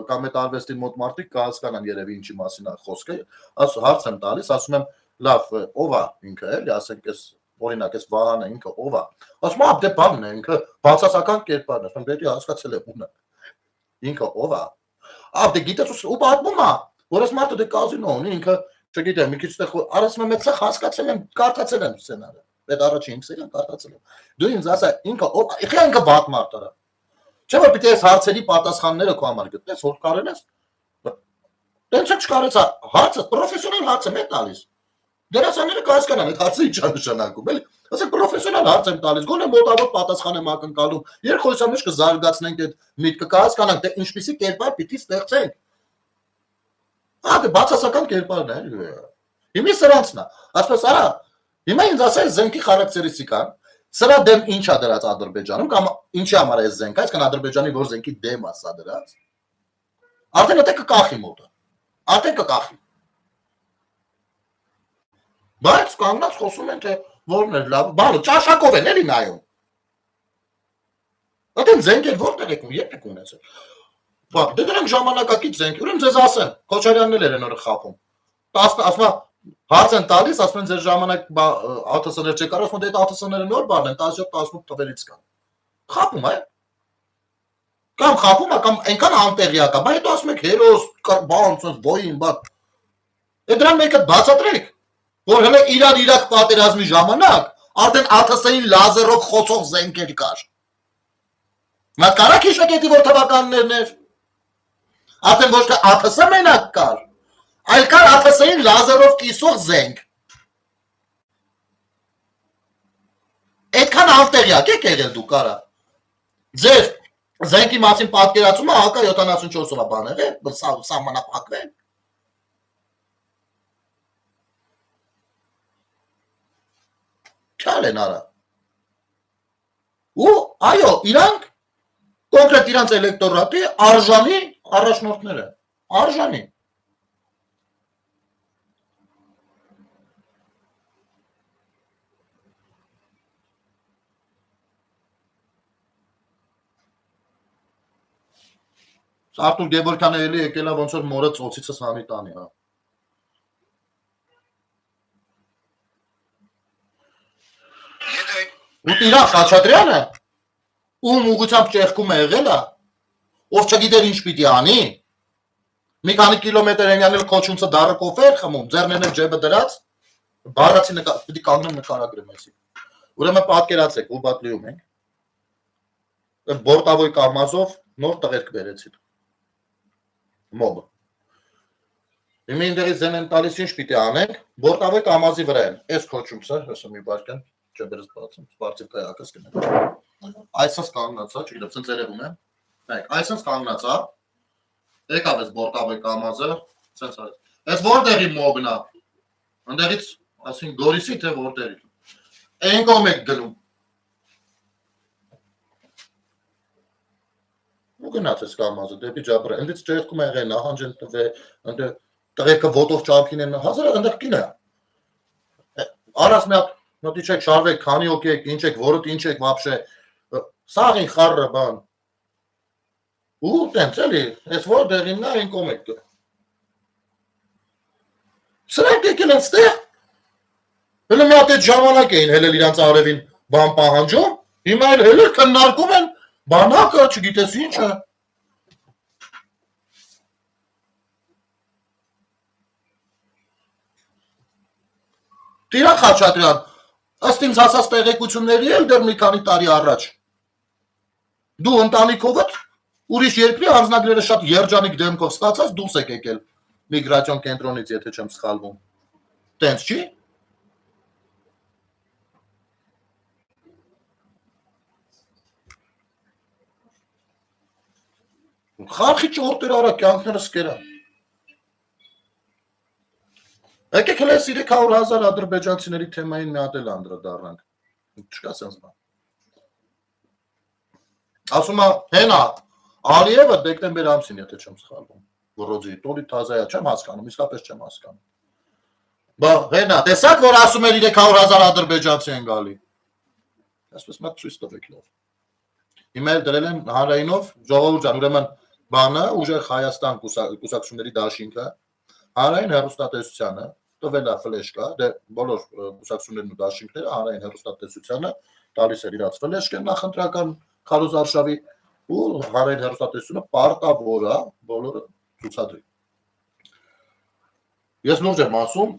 կամ այդ արվեստի մոտ մարդիկ կհասկանան երևի ինչի մասին է խոսքը, հարց եմ տալիս, ասում եմ, լավ, ով է ինքը էլի, ասենք այս օրինակ այս Վահանը ինքը ով է։ Ասում եմ, դե բանն է, ինքը բացասական կերպարն է, ասում դեպի հասկացել է ո՞ւն է։ Ինքը ով է։ Դե գիտես ու պատմում է, որ այս մարդը դե կազինո ունի, ինքը չգիտեմ, մի քիչ տեղ արածում եմ այդսա հասկացել եմ, կարդացել եմ սցենարը։ Այդ առաջին սերիան կարդացել եմ։ Դու ինձ ասա, ինքը ով է, ինքը վատ մարդ է։ Չէ՞ որ պիտի այս հարցերի պատասխանները քո համար գտնես, որ կարել ես։ Տենց չկարեցա, հարցը պրոֆեսիոնալ հարց եմ տալիս։ Դերասանները կհասկանան այդ հարցը ինչ է նշանակում, էլի։ Ասեք պրոֆեսիոնալ հարց եմ տալիս, գոնե մոտավոր պատասխան եմ ակնկալում։ Երկխոսության մեջ կզարգացնենք այդ միտքը, կհասկանանք, թե ինչպիսի կերպար պիտի ստեղծենք։ Դե բացասական կերպարն է, էլի։ Հիմա սրանցն է։ Ասես արա, հիմա ինձ ասել զենքի խարակտերիստիկան, սրա դեմ ինչ է դրած Ադրբեջանում կամ ինչի համար է զենքը, այսքան Ադրբեջանի որ զենքի դեմ է սա դրած։ Արդեն դա կկախի մոտը։ Արդեն կկախի։ Բայց կանգնած խոսում են թե որն է լավ, բանը ճաշակով են էլի նայում։ Այդեն զենք էր որտեղ եք երբ եք ունեցել։ Բա դե դրանք ժամանակակից զենք, ուրեմն ձեզ ասեմ, Քոչարյանն էր նորը խափում։ 10 ասма հարց են տալիս, ասում են ձեր ժամանակ ԱԹՍ-ներ չեք կարող, ասում դե ԱԹՍ-ները նոր բան են, 17-18 թվերից կան։ Խափում է։ Կամ խափում է, կամ այնքան անտեղյակ է, բա հետո ասում եք հերոս, բան, ոնց բոյին, բա։ Է դրան մեկը բացատրեք, որ հենց Իրան-Իրաք պատերազմի ժամանակ արդեն ԱԹՍ-ին լազերով խոցող զենքեր կար։ Նա կարա քիշակետի որ թվականներն էր։ Արդեն ոչ թե ԱԹՍ մենակ կար, այլ կար ԱԹՍ-ին լազերով կիսող զենք։ Այդքան անտեղյակ եք եղել դու կարա։ Ձեր զենքի մասին պատկերացումը հակա 74-ով է բաներ է, սահմանափակվել։ Քյալ են արա։ Ու այո, իրանք կոնկրետ իրանց էլեկտորատի արժանի առաջնորդները, արժանի։ Արտուր Գևորգյանը էլի եկել է ոնց որ մորը ծոցիցս հանի տանի, հա։ Ու Տիրան Խաչատրյանը ում ուղղությամբ ճեղքում է եղել է, ով չգիտեր ինչ պիտի անի, մի քանի կիլոմետր են յանել քոչունցը դառը կոֆե էր խմում, ձեռներն ջեբը դրած, բառացի պիտի կանգնեմ նկարագրեմ այսի։ Ուրեմն պատկերացեք, ու բատլիում ենք, բորտավոյ կամազով նոր տղերք բերեցին, մոբը։ Հիմա ինդեղից ձեն են տալիս ինչ պիտի անենք, բորտավոյ կամազի վրա են, ես քոչունցը, հեսը մի բարկեն, ջեբերս բացում, սպարտիվ կայակս կնեմ։ Այսպես կանգնացա, չգիտեմ, ցենց երևում է։ Նայեք, այսպես կանգնացա։ Եկավ էս բորտավոյ կամազը, ցենց արեց։ Էս որտեղի մոբն է։ Այնտեղից, ասին Գորիսի թե որտեղի։ Այն կողմ եք գնում։ Ու գնաց էս կամազը դեպի Ջաբրը։ Այնտեղից ճեղքում է եղել, նահանջ են տվել, այնտեղ տղեկը ոտով ճամփին են, հազար այնտեղ կին է։ Արած մի հատ Նոտի չեք շարվեք, քանի օքի եք, ինչ եք, որոտ ինչ եք վապշե, սաղին խարը բան, ու տենց էլի, ես որ դեղին նա են կոմ եք։ Սրանք եկել են ստեղ, հելը մի հատ էտ ժամանակ էին հելել իրանց արևին բան պահանջում, հիմա էլ հելել քննարկում են բանակը, չգիտես ինչը։ Տիրան Խաչատրյան, ըստ ինձ հասած տեղեկությունների էլ դեռ մի քանի տարի առաջ։ Դու ընտանիքովդ ուրիշ երկրի անձնագրերը շատ երջանիկ դեմքով ստացած դուրս եք եկել միգրացիոն կենտրոնից, եթե չեմ սխալվում։ Տենց չի։ Խարխի ճորտեր արա, կյանքներս կերա։ Եկեք հենց 300,000 ադրբեջանցիների թեմային մի հատ էլ անդրադառնանք։ Չկա սենց բան։ Ասում է, հենա, Ալիևը դեկտեմբեր ամսին, եթե չեմ սխալվում, Վռոձի, տոլի թազայա, չեմ հասկանում, իսկապես չեմ հասկանում։ Բա, հենա, տեսակ, որ ասում էր 300,000 ադրբեջանցի են գալի։ Այսպես մատ ցույց տվեք լավ։ Հիմա էլ դրել են հանրայինով, ժողովուրդ ջան, ուրեմն բանը, ուժեղ Հայաստան կուսակցությունների դաշինքը, հանրային հեռուստատեսությանը, տվել է ֆլեշկա, դե բոլոր կուսակցություններն ու դաշինքները հանրային հեռուստատեսությանը տալիս էր իրաց ֆլեշկը նախընտրական քարոզարշավի ու հանրային հեռուստատեսությունը պարտավոր է բոլորը ցուցադրի։ Ես լուրջ եմ ասում,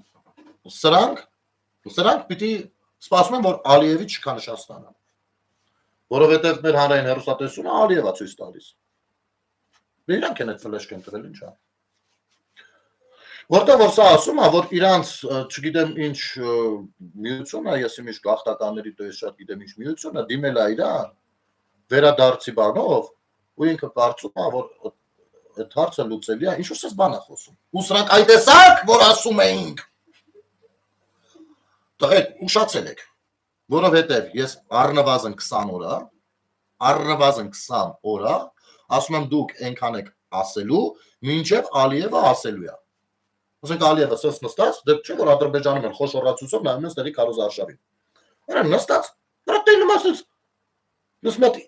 սրանք պիտի սպասում են, որ Ալիևի չքանշան ստանան, որովհետև մեր հանրային հեռուստատեսությունը Ալիևա ցույց տալիս։ Իրանք են այդ ֆլեշկեն տվել, ինչ է։ Որտեղ որ սա ասում է, որ իրանց, չգիտեմ ինչ միություն է, ես իմիշ գաղթականների տոյես շատ գիտեմ ինչ միություն է, դիմել է իրան, վերադարձի բանով, ու ինքը կարծում է, որ այդ հարցը լուծելի է, ինչ-որ սես բան է խոսում։ Ու սրանք այդ տեսակ, որ ասում էինք։ Տղեր, ուշացել եք, որովհետև ես առնվազն 20 օր ասում եմ դուք ենքան եք ասելու, մինչև Ալիևը ասելու է։ Ասենք Ալիևը սենց նստած, դեպ չէ, որ Ադրբեջանում են խոշորացուցով նայում են ստերի քարոզարշավին։ Նրան նստած, նրա տենում ասեց, նսմատ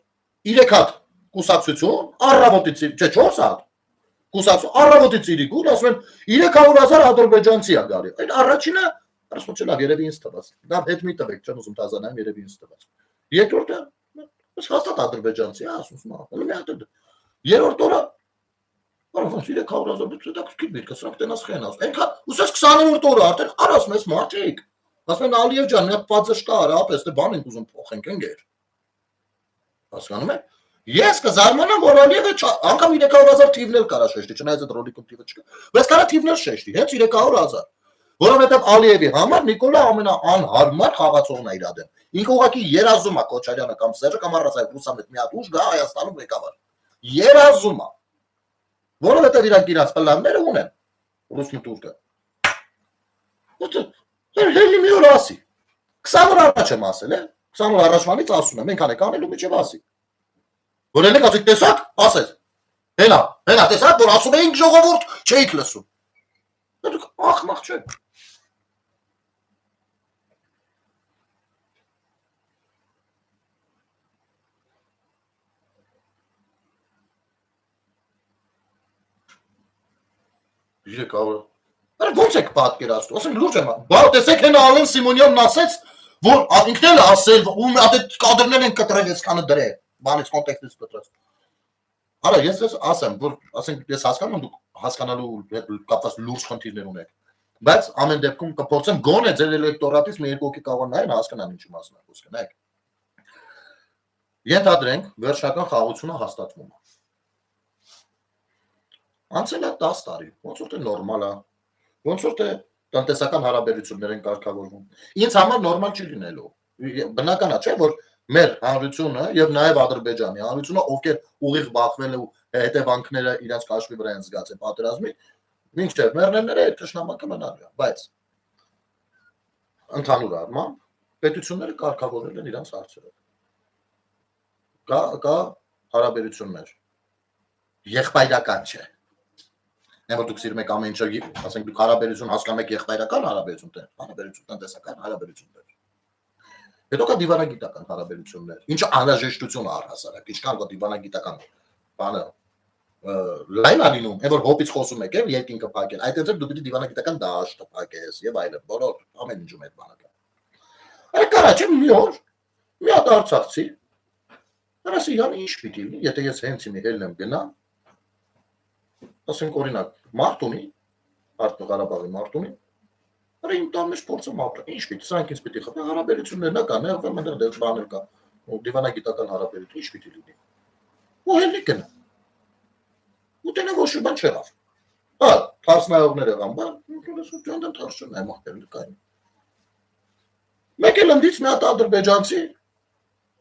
3 հատ կուսակցություն, առավոտից, չէ, 4 հատ կուսակցություն, առավոտից իրիկուն, ասում են 300,000 ադրբեջանցի է գալի։ Այդ առաջինը, ասում չլավ, երևի ինձ տված։ Դա հետ մի տվեք, չեմ ուզում տազանայեմ, երևի ինձ տված։ Երկրորդը, հաստատ ադրբեջանցի, ասում եմ, մի հատ։ Երրորդ օրը, ոնց 300,000 դա քիչ միտք, սրանք տենաս խեն ասում։ Այնքան, ուսես 20-րդ օրը արդեն արասում ես մարդիկ։ Ասում են Ալիև ջան, մի հատ պատժ կա, հարապես, դե բան ենք ուզում փոխենք, ընկեր։ Հասկանում եք։ Ես կզարմանամ, որ Ալիևը անգամ 300,000 թիվներ կարա շեշտի, չնայած այդ ռոլիկում թիվը չկա։ Բայց կարա թիվներ շեշտի, հենց 300,000։ Որովհետև Ալիևի համար Նիկոլա ամենաանհարմար խաղացողն է իր դեմ։ Ինքը ուղղակի երազում է Քոչարյանը կամ Սերժը կամ առասայ ռուսամետ մի հատ ուժ գա Հայաստանում ղեկավար։ Երազում է։ Որովհետև իրանք իրաց պլանները ունեն։ Ռուսն ու թուրքը։ Հելի մի օր ասի։ 20 օր առաջ եմ ասել, 20 օր առաջվանից ասում եմ, մենք անենք անելու միջև ասի։ Որ ելեք ասեք տեսակ, ասես։ Հենա տեսակ, որ ասում էինք ժողովուրդ, չէիք լսում։ Դուք ախմախ չեք։ Իրեք ավը։ Ոնց եք պատկերացնում, ասենք լուրջ եմ, բա տեսեք հենա Ալեն Սիմոնյանն ասեց, որ ինքն էլ ասել, ու այդ կադրներ են կտրել, այսքանը դրել, բանից կոնտեքստից կտրած։ Արա, ես ասեմ, որ ասենք ես հասկանում եմ, դուք հասկանալու հետ կապված լուրջ խնդիրներ ունեք, բայց ամեն դեպքում կփորձեմ գոնե ձեր էլեկտորատից մի երկու հոգի կարող նայեն հասկանան ինչի մասին է խոսքը, նայեք։ Ենթադրենք, վերջնական խաղաղությունը հաստատվում է։ Անցել է 10 տարի, ոնց որ թե նորմալ է, ոնց որ թե տնտեսական հարաբերություններ են կարգավորվում։ Ինձ համար նորմալ չի լինելու։ Բնական է, չէ՞, որ մեր հանրությունը եւ նաեւ Ադրբեջանի հանրությունը, ովքեր ուղիղ բախվել ու հետևանքները իրաց կաշվի վրա են զգացել պատերազմի, մինչդեռ մեռնելները այդ ճշնամակը մնալու է, բայց ընդհանուր առմամբ պետությունները կարգավորել են իրաց հարցերը։ Կա հարաբերություններ։ Եղբայրական չէ։ Որ դուք սիրում եք ամեն ինչը, ասենք դուք հարաբերություն հասկանում եք եղբայրական հարաբերություն, տնտեսական հարաբերություններ։ Հետո կա դիվանագիտական հարաբերություններ, ինչը անհրաժեշտություն է առհասարակ, ինչքան կա դիվանագիտական բանը լայն է լինում, որ հոպից խոսում եք, երկինքը փակել, այդ դեպքում դու պիտի դիվանագիտական դաշտը փակես եւ այլն, բոլոր ամեն ինչում այդ բանը կա։ Այլ կարա չէ մի օր մի հատ արցախցի, ասի յանի ինչ պիտի լինի, եթե ես հենց իմի ելնեմ գնամ, ասենք օրինակ Մարտունի, Ղարաբաղի Մարտունի, Արա իմ տան մեջ փորձում ապրել, ինչ պիտի, սրանք ինձ պիտի խփեն, հարաբերություններն կա, նեղվում են դեռ բաներ կա, դիվանագիտական հարաբերություն, ինչ պիտի լինի։ Ու հելի գնա։ Ու տենը ոչ մի բան չեղավ։ Հա, թարսնայողներ եղան, բան, ջանդան թարսն է մահտել կային։ Մեկ էլ ընդից մի հատ ադրբեջանցի,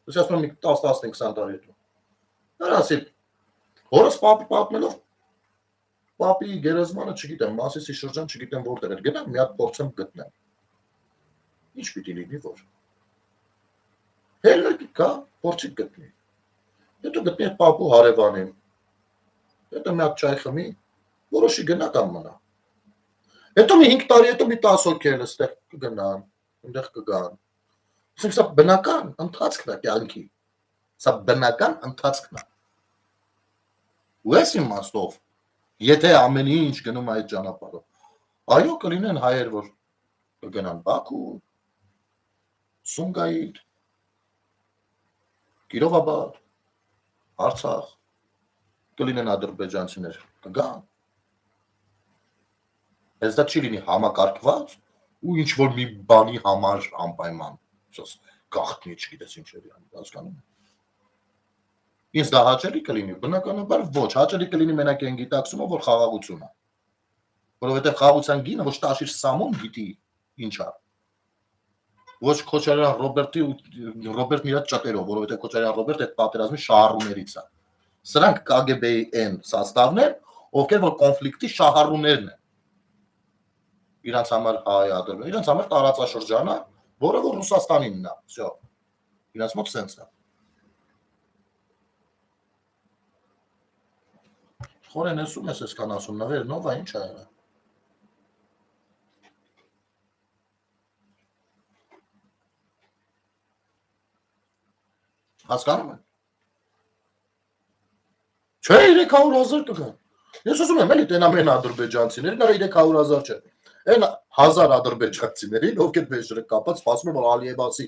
ասում եմ 10-15 տարի հետո։ Արա ասի, հորս պատմելով Պապի գերեզմանը չգիտեմ, Մասիսի շրջան չգիտեմ որտեղ էր, գնամ մի հատ փորձեմ գտնեմ։ Ինչ պիտի լինի որ։ Հելը կա, փորձի գտնի։ Հետո գտնի այդ պապու հարևանին։ Հետո մի հատ չայ խմի, որոշի գնա կամ մնա։ Հետո մի 5 տարի հետո մի 10 հոգի էլ այստեղ կգնան, այնտեղ կգան։ Ասենք սա բնական ընթացքն է կյանքի։ Սա բնական ընթացքն է։ Ու ես իմաստով Եթե ամեն ինչ գնում այդ ճանապարհով, այո կլինեն հայեր, որ կգնան Բաքու, Սումգայիթ, Կիրովաբադ, Արցախ, կլինեն ադրբեջանցիներ, կգան։ Բայց դա չի լինի համակարգված ու ինչ որ մի բանի համար անպայման, գաղտնի չգիտես ինչերի անի, հասկանում եք։ Ինձ դա հաճելի կլինի, բնականաբար ոչ, հաճելի կլինի մենակ այն գիտակցումը, որ խաղաղություն է։ Որովհետև խաղաղության գինը ոչ Տաշիր Սամոն գիտի ինչ է։ Ոչ Քոչարյան Ռոբերտն իր ճատերով, որովհետև Քոչարյան Ռոբերտը այդ պատերազմի շահառուներից է։ Սրանք KGB-ի են սաստավներ, ովքեր որ կոնֆլիկտի շահառուներն են։ Իրանց համար հայ ադրբեջան, իրանց համար տարածաշրջանը, որը որ Ռուսաստանինն է, всё։ Իրանց մոտ սենց է։ Խորեն ասում ես այսքան ասում նվեր, նովա ինչ է եղել։ Հասկանում եք։ Չէ, 300,000 կգան։ Ես ուզում եմ էլի տեն ամեն ադրբեջանցիներին, նրա 300,000 չէ։ Այն 1000 ադրբեջանցիներին, ովքեր մեջը կապած, սպասում եմ Ալիևասի։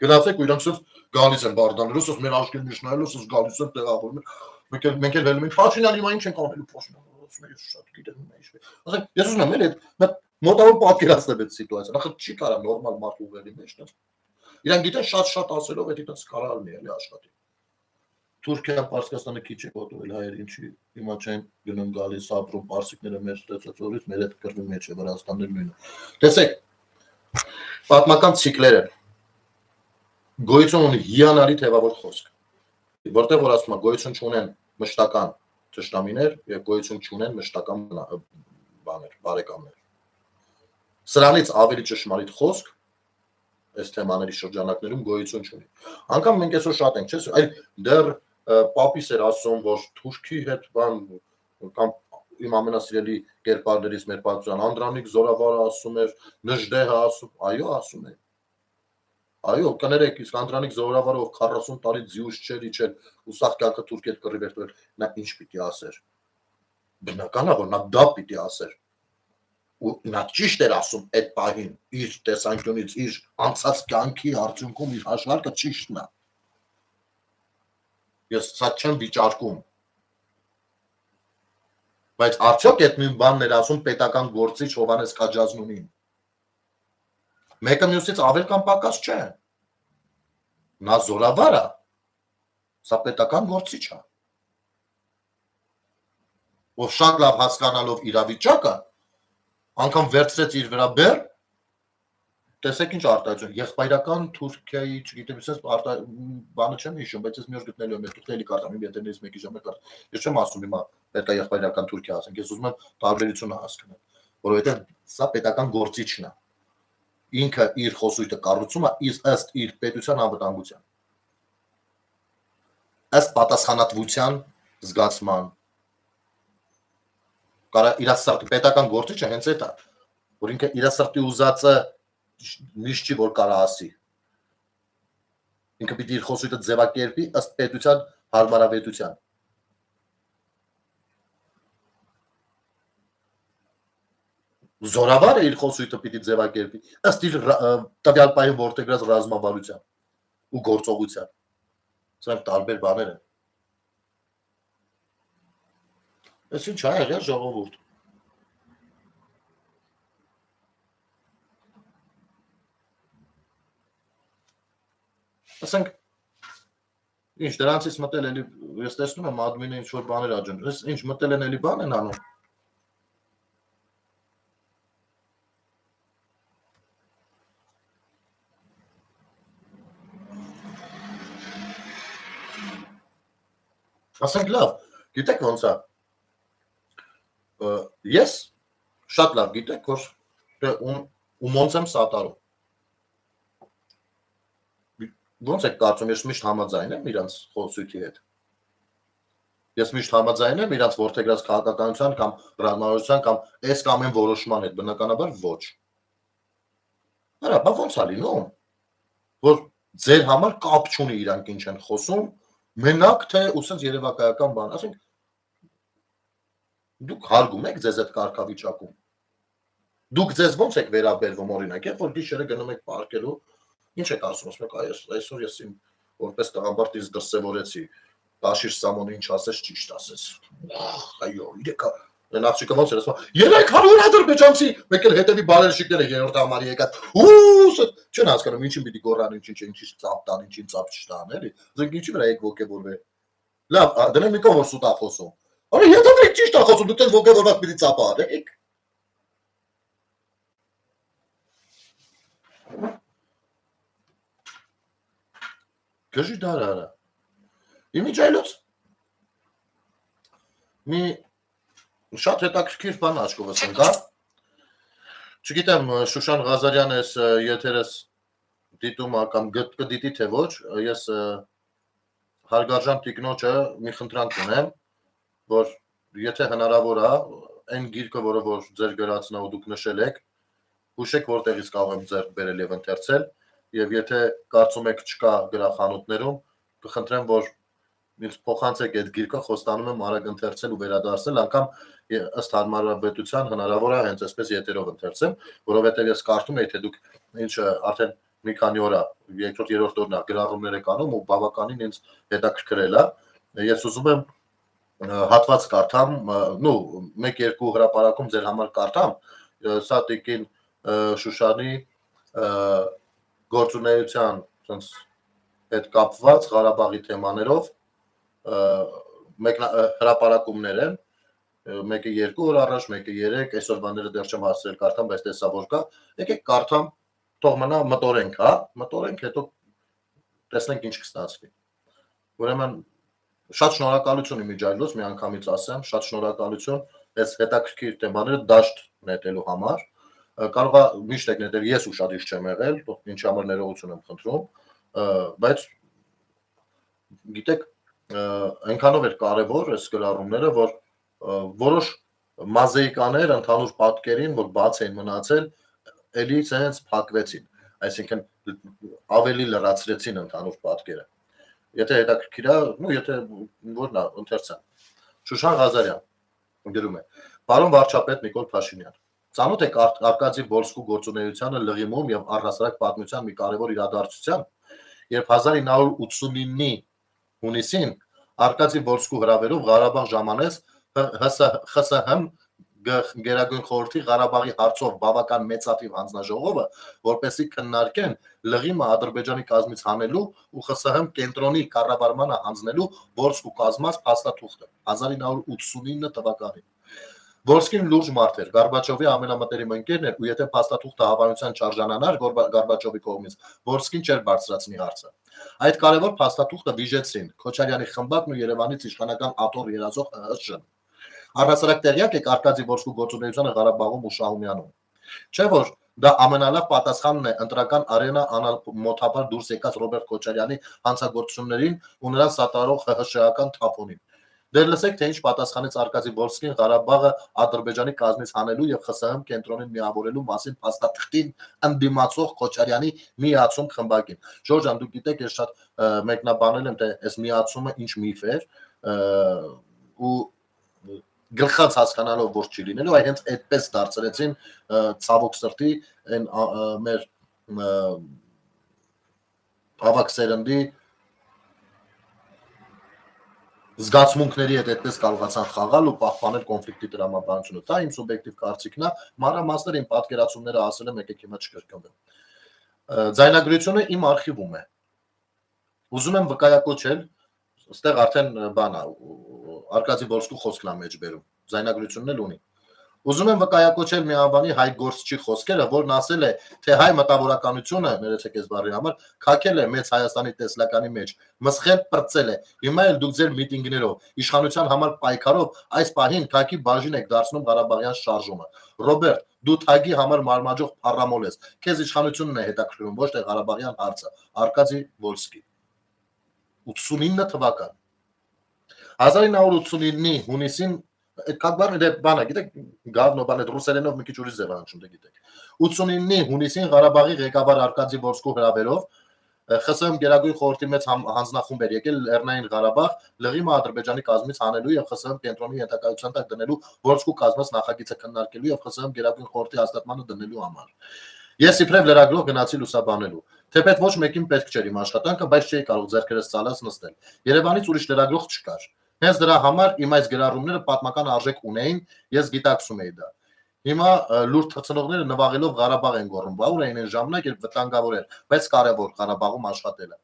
Գնացեք ու իրանք գալիս են Բարդաներով, սոս մեր աշկերտ միջնայելով, սոս գալիս են տեղավորում են։ Մենք էլ վելում ենք Փաշինյան հիմա ինչ ենք անելու Փաշինյանը, ես շատ գիտեմ ինչ։ Ասենք ես ուզում եմ էլի այդ մոտավոր պատկերացնել այդ սիտուացիան, ախր չի կարա նորմալ մարդ ուղղելի մեջ։ Իրանք գիտեն շատ ասելով էդի տես կարա լինի էլի աշխատի։ Թուրքիա, Պարսկաստանը քիչ է կոտորել հայեր ինչի հիմա չեն գնում գալիս ապրում պարսիկները մեր ստեցածորից մեր այդ կռվի մեջ է Վրաստանն նույնը։ Տեսեք, պատմական ցիկլերը գոյություն ունի հիանալի թևավոր խոսք, որտեղ որ ասում է գոյություն չունեն մշտական ճշտամիներ եւ գոյություն չունեն մշտական բաներ, բարեկամներ։ Սրանից ավելի ճշմարիտ խոսք այս թեմաների շրջանակներում գոյություն չունի։ Անկամ մենք այսօր շատ ենք, չէ՞, այլ դեռ Պապիս էր ասում, որ Թուրքի հետ բան կամ իմ ամենասիրելի կերպարներից մեր պատմության Անդրանիկ Զորավարը ասում էր, Նժդեհը ասում, այո, ասում է։ Այո, կներեք, իսկ Անդրանիկ Զորավարը ով 40 տարի ձյուշ չէր իջել, ու սաղ կյանքը Թուրքի հետ կռիվ էր տվել, նա ինչ պիտի ասեր։ Բնական է, որ նա դա պիտի ասեր։ Ու նա ճիշտ էր ասում այդ պահին, իր տեսանկյունից, իր անցած կյանքի արդյունքում իր հաշվարկը ճիշտն է։ Ես սա չեմ վիճարկում։ Բայց արդյոք այդ նույն բանն էր ասում պետական գործիչ Հովհաննես Քաջազնունին։ Մեկը մյուսից ավել կամ պակաս չէ։ Նա զորավար է, սա պետական գործիչ է։ Ով շատ լավ հասկանալով իրավիճակը, անգամ վերցրեց իր վրա բեռ, տեսեք ինչ արտահայտություն, եղբայրական Թուրքիայի, չգիտեմ, ես բանը չեմ հիշում, բայց ես մի օր գտնելու եմ, ես էլի կարդամ, իմ եթերներից մեկի ժամանակ կարդամ։ Ես չեմ ասում հիմա պետք է եղբայրական Թուրքիա ասենք, ես ուզում եմ տարբերությունը հասկանալ, որովհետև սա պետական գործիչն է։ Ինքը իր խոսույթը կառուցում է ըստ իր պետության անվտանգության։ Ըստ պատասխանատվության զգացման։ Կարա իր սրտի պետական գործիչը հենց այդ է, որ ինքը իր սրտի ուզածը միշտ չի որ կարա ասի։ Ինքը պիտի իր խոսույթը ձևակերպի ըստ պետության հարմարավետության։ Զորավարը իր խոսույթը պիտի ձևակերպի ըստ իր տվյալ պահին որդեգրած ռազմավարության ու գործողության։ Սրանք տարբեր բաներ են։ Այս ինչ է եղել ժողովուրդ։ Ասենք ինչ դրանցից մտել էլի ես տեսնում եմ ադմինը ինչ որ բաներ աջում։ Ես ինչ մտել են էլի բան են անում։ Ասենք լավ, գիտեք ոնց է։ Ես շատ լավ գիտեք, որ ոնց եմ սատարում։ Ոնց եք կարծում, ես միշտ համաձայն եմ իրանց խոսույթի հետ։ Ես միշտ համաձայն եմ իրանց որդեգրած քաղաքականության կամ ռազմավարության կամ այս կամ այն որոշման հետ, բնականաբար ոչ։ Արա, բա ոնց է լինում, որ ձեր համար կապ չունի իրանք ինչ են խոսում, մենակ թե ուսած երևակայական բան, ասենք դուք հարգում եք ձեզ այդ կարգավիճակում։ Դուք ձեզ ոնց եք վերաբերվում օրինակ, երբ որ գիշերը գնում եք պարկելու, ինչ եք ասում, ասում եք այսօր ես իմ որպես տղամարդ ինձ դրսևորեցի, Բաշիր Սամոնը ինչ ասես ճիշտ ասես։ Այո, 300 այն աղջիկը ոնց էր ասում, 300 ադրբեջանցի, մեկ էլ հետևի բարերշիկները երրորդ համարի եկան։ Չեն հասկանում ինչին պիտի գոռան, ինչի ծափ տան, ինչին ծափ չտան, էլի։ Ասենք ինչի վրա եք ոգևորվել։ Լավ, դրանք մի կողմ որ սուտ է խոսում։ Արա եթե դուք ճիշտ է խոսում, դուք էլ ոգևորված պիտի ծափ արեք։ Գժի դարարա։ Իմիջայլոց մի շատ հետաքրքիր բան աչքովս ընկա։ Չգիտեմ Շուշան Ղազարյանը այս եթերս դիտում է կամ կդիտի թե ոչ, ես հարգարժան տիկնոջը մի խնդրանք ունեմ, որ եթե հնարավոր է, այն գիրքը, որը որ ձեր գրածն է ու դուք նշել եք, հուշեք որտեղից կարող եմ ձեռք բերել եւ ընթերցել, եւ եթե կարծում եք չկա գրախանութներում, կխնդրեմ, որ ինձ փոխանցեք այդ գիրքը, խոստանում եմ արագ ընթերցել ու վերադարձնել, անգամ ըստ հարմարավետության հնարավոր է հենց այսպես եթերով ընթերցեմ, որովհետև ես կարծում եի, թե դուք ինչ արդեն մի քանի օր է, երկրորդ երրորդ օրն է գրառումներ եք անում ու բավականին ինձ հետաքրքրել է։ Ես ուզում եմ հատված կարդամ, նու 1-2 հրապարակում ձեր համար կարդամ, սա տիկին Շուշանի գործունեության հետ կապված Ղարաբաղի թեմաներով հրապարակումներ են, մեկը 2 օր առաջ, մեկը 3, այսօրվաները դեռ չեմ հասցրել կարդամ, բայց տեսա որ կա, եկեք կարդամ, թող մնա մտորենք, հա, մտորենք, հետո տեսնենք ինչ կստացվի։ Ուրեմն շատ շնորհակալություն իմիջայլոց, մի անգամից ասեմ, շատ շնորհակալություն այս հետաքրքիր թեմաները դաշտ նետելու համար։ Կարող է միշտ եք նետել, ես ուշադիր չեմ եղել, ինչի համար ներողություն եմ խնդրում, բայց գիտեք, այնքանով էր կարևոր այս գրառումները, որ որոշ մազեիկաներ ընդհանուր պատկերին, որ բաց էին մնացել, էլի ցենց փակվեցին, այսինքն ավելի լրացրեցին ընդհանուր պատկերը։ Եթե հետաքրքիր է, նո եթե որն է, ընթերցան։ Շուշան Ղազարյան գրում է. Պարոն վարչապետ Նիկոլ Փաշինյան, ծանոթ եք Արկադի Վոլսկու գործունեությանը լղիմում եւ առհասարակ պատմության մի կարևոր իրադարձության, երբ 1989-ի հունիսին Արկադի Վոլսկու հրավերով Ղարաբաղ ժամանեց ԽՍՀՄ Գերագույն խորհրդի Ղարաբաղի հարցով բավական մեծաթիվ հանձնաժողովը, որպեսզի քննարկեն լղիմը Ադրբեջանի կազմից հանելու ու ԽՍՀՄ կենտրոնի կառավարմանը հանձնելու Վոլսկու կազմած փաստաթուղթը 1989 թվականին։ Վոլսկին լուրջ մարդ էր, Գորբաչովի ամենամտերիմ ընկերն էր, ու եթե փաստաթուղթը հավանության չարժանանար Գորբաչովի կողմից, Վոլսկին չէր բարձրացնի հարցը։ Այդ կարևոր փաստաթուղթը վիժեցրին Քոչարյանի խմբակն ու Երևանից իշխանական աթոռ երազող ՀՀՇ-ն։ Առհասարակ տեղյակ եք Արկադի Վոլսկու գործունեությանը Ղարաբաղում ու Շահումյանում։ Չէ՞ որ դա ամենալավ պատասխանն է ընտրական արենա անամոթաբար դուրս եկած Ռոբերտ Քոչարյանի հանցագործություններին ու նրան սատարող ՀՀՇ-ական թափոնին։ Դեր լսեք, թե ինչ պատասխանեց Արկադի Վոլսկին Ղարաբաղը Ադրբեջանի կազմից հանելու եւ ԽՍՀՄ կենտրոնին միավորելու մասին փաստաթղթին ընդդիմացող Քոչարյանի միացում խմբակին։ Ժորժ ջան, դուք գիտեք, ես շատ մեկնաբանել եմ, թե այս միացումը ինչ միֆ էր ու գլխած հասկանալով որ չի լինելու, այ հենց այդպես դարձրեցին ցավոք սրտի այն մեր ավակ սերնդի զգացմունքների հետ այդպես կարողացան խաղալ ու պահպանել կոնֆլիկտի տրամաբանությունը։ Դա իմ սուբյեկտիվ կարծիքն է, մանրամասները իմ պատկերացումները ասել եմ, եկեք հիմա չկրկնվեմ։ Ձայնագրությունը իմ արխիվում է։ Ուզում եմ վկայակոչել, այստեղ արդեն բան է, Արկադի Վոլսկու խոսքն է մեջ բերում, ձայնագրությունն էլ ունի։ Ուզում եմ վկայակոչել մի անվանի հայ գործչի խոսքերը, որն ասել է, թե հայ մտավորականությունը, ներեցեք այս բառի համար, քակել է մեծ Հայաստանի տեսլականի մեջ, մսխել պրծել է։ Հիմա էլ դուք ձեր միտինգներով, իշխանության համար պայքարով այս պահին քակի բաժին եք դարձնում Ղարաբաղյան շարժումը։ Ռոբերտ, դու թագի համար մարմաճող փառամոլ ես։ Քեզ իշխանությունն է հետաքրքրում, ոչ թե Ղարաբաղյան հարցը։ Արկադի Վոլսկի 89 թվական 1989-ի հունիսին как բանը դե բանը գիտեք գավնո բանը ռուսերենով մի քիչ ուրիշ ձև անցնում դե գիտեք 89-ի հունիսին Ղարաբաղի ղեկավար Արկադի Վոլսկու հրավերով ԽՍՀՄ Գերագույն խորհրդի մեծ հանձնախումբ էր եկել Լեռնային Ղարաբաղ լղիմը Ադրբեջանի կազմից հանելու եւ ԽՍՀՄ կենտրոնի ենթակայության տակ դնելու Վոլսկու կազմած նախագիծը քննարկելու եւ ԽՍՀՄ Գերագույն խորհրդի հաստատմանը դնելու համար։ Ես իբրև լրագրող գնացի լուսաբանելու։ Թեպետ ոչ մեկին պետք չէր իմ աշխատանքը, բայց չէի կարող ձեռքերս ցալած նստել։ Երևանից ուրիշ լրագրող չկար։ Հենց դրա համար իմ այս գրառումները պատմական արժեք ունեին, ես գիտակցում էի դա։ Հիմա լուրջ թռցնողները նվաղելով Ղարաբաղ են գոռում, բա ուր էին այն ժամանակ, երբ վտանգավոր էր, բայց կարևոր Ղարաբաղում աշխատելը։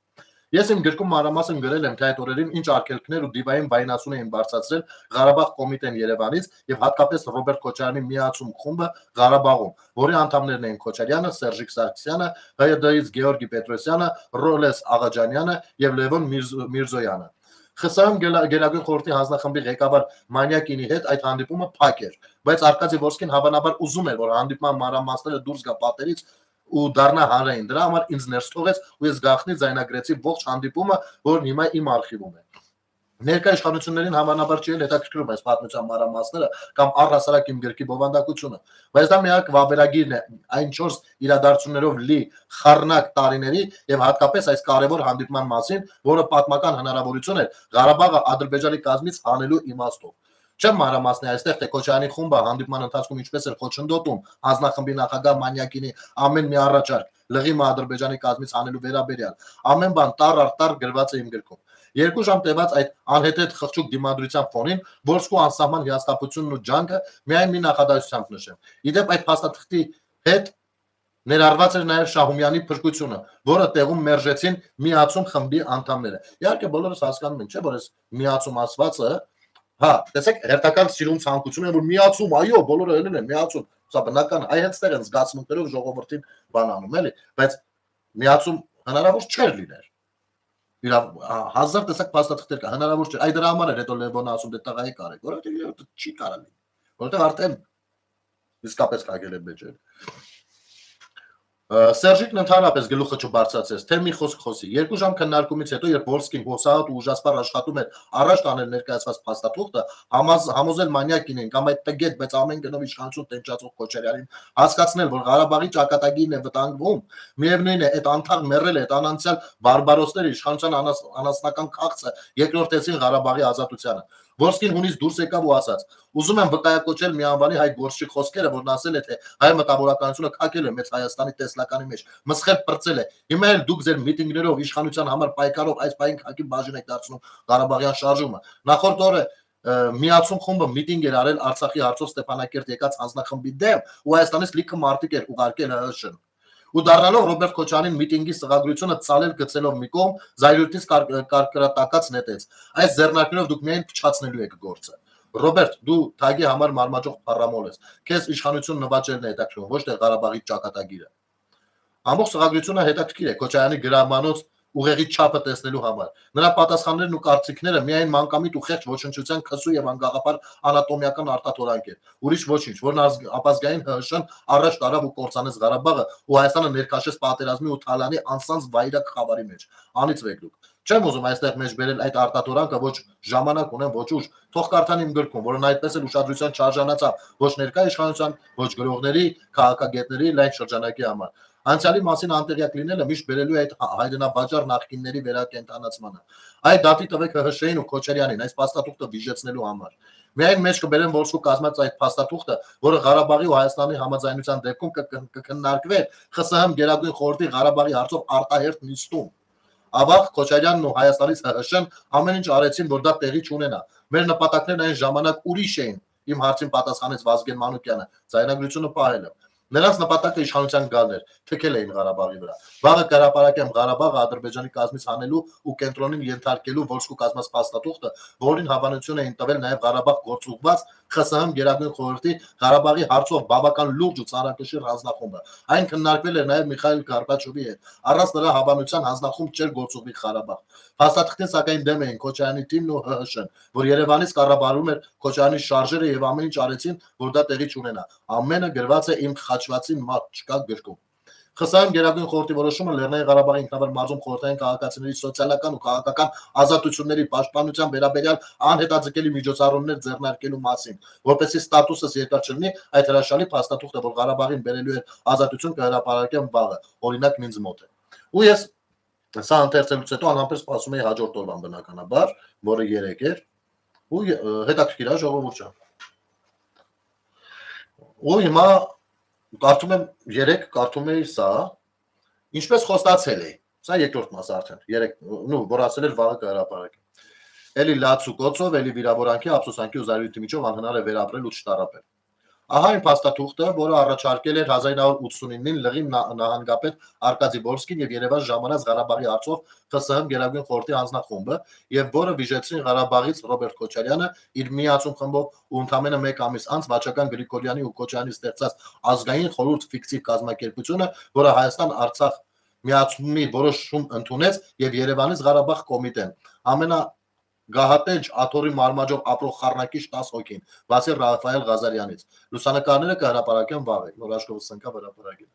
Ես իմ գրքում մանրամասն գրել եմ, թե այդ օրերին ինչ արգելքներ ու դիվային վայնասուն էին բարձրացրել Ղարաբաղ կոմիտեն Երևանից եւ հատկապես Ռոբերտ Քոչարյանի միացում խումբը Ղարաբաղում, որի անդամներն էին Քոչարյանը, Սերժիկ Սարգսյանը, ՀՅԴ-ից Գեորգի Պետրոսյանը, Ռոլես Աղաջանյանը եւ Լևոն Միրզոյանը։ ԽՍՀՄ Գերագույն խորհրդի հանձնախմբի ղեկավար Մանյակինի հետ այդ հանդիպումը փակ էր, բայց Արկադի Վոլսկին հավանաբար ուզում էր, որ հանդիպման մանրամասները դուրս գա պատերից ու դառնա հանրային։ Դրա համար ինձ ներս թողեց ու ես գաղտնի ձայնագրեցի ողջ հանդիպումը, որն հիմա իմ արխիվում է։ Ներկա իշխանություններին հավանաբար չի հետաքրքրում այս պատմության մանրամասները կամ առհասարակ իմ գրքի բովանդակությունը, բայց դա միակ վավերագիրն է այն 4 իրադարձություններով լի խառնակ տարիների եւ հատկապես այս կարևոր հանդիպման մասին, որը պատմական հնարավորություն էր Ղարաբաղը Ադրբեջանի կազմից հանելու իմաստով։ Չեմ մանրամասնի այստեղ, թե Քոչարյանի խումբը հանդիպման ընթացքում ինչպես էր խոչընդոտում հանձնախմբի նախագահ Մանյակինի ամեն մի առաջարկ լղիմը Ադրբեջանի կազմից հանելու վերաբերյալ, ամեն բան տառ առ տառ գրված է իմ գրքում։ 2 ժամ տևած այդ անհետեթ խղճուկ դիմադրության ֆոնին Որսկու անսահման հիասթափությունն ու ջանքը միայն մի նախադասությամբ նշեմ։ Իդեպ այդ փաստաթղթի հետ ներառված էր նաև Շահումյանի փրկությունը, որը տեղում մերժեցին միացում խմբի անդամները։ Իհարկե բոլորս հասկանում ենք, չէ՞ որ այս միացում ասվածը, հա, տեսեք, հերթական սիրուն ցանկություն է, որ միացում, այո, բոլորը ելել են միացում, սա բնական, այ հենց տեղ են զգացմունքներով ժողովրդին բան անում, էլի, բայց միացում հնարավոր չէր լիներ։ Հազար տեսակ փաստաթղթեր կա, հնարավոր չէ։ Այ դրա համար էր հետո Լևոնը ասում դե տղայի կարեք, որովհետև չի կարա լինի, որովհետև արդեն իսկապես կագել է մեջը։ Սերժիկն ընդհանրապես գլուխը չբարձրացրեց, թե մի խոսք խոսի։ 2 ժամ քննարկումից հետո, երբ Որսկին հուսահատ ու ուժասպառ աշխատում էր առաջ տանել ներկայացված փաստաթուղթը, համոզել Մանյակինին կամ այդ տգետ, բայց ամեն գնով իշխանություն տենչացող Քոչարյանին հասկացնել, որ Ղարաբաղի ճակատագիրն է վտանգվում, միևնույն է, այդ անթաղ մեռել է, այդ անանցյալ բարբարոսները իշխանության անասնական քաղցը երկրորդեցին Ղարաբաղի ազատությանը։ Որսկին հունից դուրս եկավ ու ասաց. ուզում եմ վկայակոչել մի անվանի Հայկ Գորշչի խոսքերը, որն ասել է, թե հայ մտավորականությունը քակել է մեծ Հայաստանի տեսլականի մեջ, մսխել պրծել է։ Հիմա էլ դուք ձեր միտինգներով իշխանության համար պայքարով այս պահին քակի բաժին եք դարձնում Ղարաբաղյան շարժումը։ Նախորդ օրը միացում խումբը միտինգ էր արել Արցախի հարցով Ստեփանակերտ եկած հանձնախմբի դեմ ու Հայաստանից լիքը մարդիկ էր ուղարկել ՀՀՇ-ն։ Ու դառնալով Ռոբերտ Քոչարյանին միտինգի սղագրությունը ցալել գցելով մի կողմ, զայրույթից կարկրատակած նետեց։ Այս ձեռնարկներով դուք միայն փչացնելու եք գործը։ Ռոբերտ, դու թագի համար մարմաճող փառամոլ ես։ Քեզ իշխանություն նվաճելն է հետաքրքրում, ոչ թե Ղարաբաղի ճակատագիրը։ Ամբողջ սղագրությունը հետաքրքիր է Քոչարյանի գրամանոց ուղեղի չափը տեսնելու համար։ Նրա պատասխաններն ու կարծիքները միայն մանկամիտ ու խեղճ ոչնչության քսու եւ անգաղապար անատոմիական արտաթորանք էր։ Ուրիշ ոչինչ, որն ապազգային ՀՀՇ-ն առաջ տարավ ու կործանեց Ղարաբաղը ու Հայաստանը ներքաշեց պատերազմի ու Թալանի անսանձ վայրակ խավարի մեջ։ Անիծվեք դուք։ Չեմ ուզում այստեղ մեջ բերել այդ արտաթորանքը, ոչ ժամանակ ունեմ, ոչ ուժ։ Թող կարդան իմ գրքում, որն այդպես էլ ուշադրության չարժանացավ ոչ ներկա իշխանության, ոչ գրողների, քաղաքագետների լայն շրջանակի համար։ Անցյալի մասին անտեղյակ լինելը միշտ բերելու է այդ հայրենաբաճար նախկինների վերակենդանացմանը։ Այդ դատի տվեք ՀՀՇ-ին ու Քոչարյանին այս փաստաթուղթը վիժեցնելու համար։ Միայն մեջ կբերեն Որսկու կազմած այդ փաստաթուղթը, որը Ղարաբաղի ու Հայաստանի համաձայնության դեպքում կքննարկվեր ԽՍՀՄ Գերագույն խորհրդի Ղարաբաղի հարցով արտահերթ նիստում։ Ավաղ Քոչարյանն ու Հայաստանից ՀՀՇ-ն ամեն ինչ արեցին, որ դա տեղի չունենա։ Մեր նպատակներն այն ժամանակ ուրիշ էին, իմ հարցին պատասխանեց Վազգեն Մանուկյանը, ձայնագրությունը պահել եմ։ Նրանց նպատակը իշխանության գալն էր, թքել էին Ղարաբաղի վրա։ Վաղը կհրապարակեմ Ղարաբաղը Ադրբեջանի կազմից հանելու ու կենտրոնին ենթարկելու Որսկու կազմած փաստաթուղթը, որին հավանություն էին տվել նաև Ղարաբաղ գործուղված ԽՍՀՄ Գերագույն խորհրդի Ղարաբաղի հարցով բավական լուրջ ու ծանրակշիռ հանձնախումբը։ Այն քննարկվել էր նաև Միխայիլ Գորբաչովի հետ։ Առանց նրա հավանության հանձնախումբ չէր գործուղվի Ղարաբաղ։ Փաստաթղթին սակայն դեմ էին Քոչարյանի թիմն ու ՀՀՇ-ն, որ Երևանից կառավարում էր Քոչարյանի շարժերը եւ ամեն ինչ արեցին, որ դա տեղի չունենա։ Ամենը գրված է իմ խաչվածի մատ չկա գրքում։ ԽՍՀՄ Գերագույն խորհրդի որոշումը Լեռնային Ղարաբաղի ինքնավար մարզում խորհրդային քաղաքացիների սոցիալական ու քաղաքական ազատությունների պաշտպանության վերաբերյալ անհետաձգելի միջոցառումներ ձեռնարկելու մասին, որպեսզի ստատուսս երկար չլինի, այդ հրաշալի փաստաթուղթը, որ Ղարաբաղին բերելու էր ազատություն, կհրապարակեմ վաղը, օրինակն ինձ մոտ է։ Ու ես սա ընթերցելուց հետո անհամբեր սպասում էի հաջորդ օրվան բնականաբար, որը 3 էր, ու հետաքրքիր է ժողովուրդ ջան։ Ու հիմա կարդում եմ 3, կարդում էի սա, ինչպես խոստացել էի, սա երկրորդ մասը արդեն, 3, որ ասել էր վաղը կհրապարակեմ։ Էլի լաց ու կոծով, էլի վիրավորանքի, ափսոսանքի ու զայրույթի միջով անհնար է վերապրել ու չտարապել։ Ահա այն փաստաթուղթը, որը առաջարկել էր 1989-ին Լղիմ նահանգապետ Արկադի Բոլսկին եւ Երևան ժամանած Ղարաբաղի հարցով ԽՍՀՄ Գերագույն խորհրդի հանձնախումբը եւ որը վիժեցրին Ղարաբաղից Ռոբերտ Քոչարյանը իր միացում խմբով ու ընդամենը 1 ամիս անց Վաչական Գրիգորյանի ու Քոչարյանի ստեղծած ազգային խորհուրդ ֆիկտիվ կազմակերպությունը, որը Հայաստան-Արցախ միացումի որոշում ընդունեց եւ Երևանից Ղարաբաղ կոմիտեն։ Գահատեջ աթոռի մարմաճով ապրող խառնակիչ 10 հոգին, բացի Ռաֆայել Ղազարյանից։ Լուսանկարները կհրապարակեն վաղը, նոր աշխովս ընկավ հրապարակել։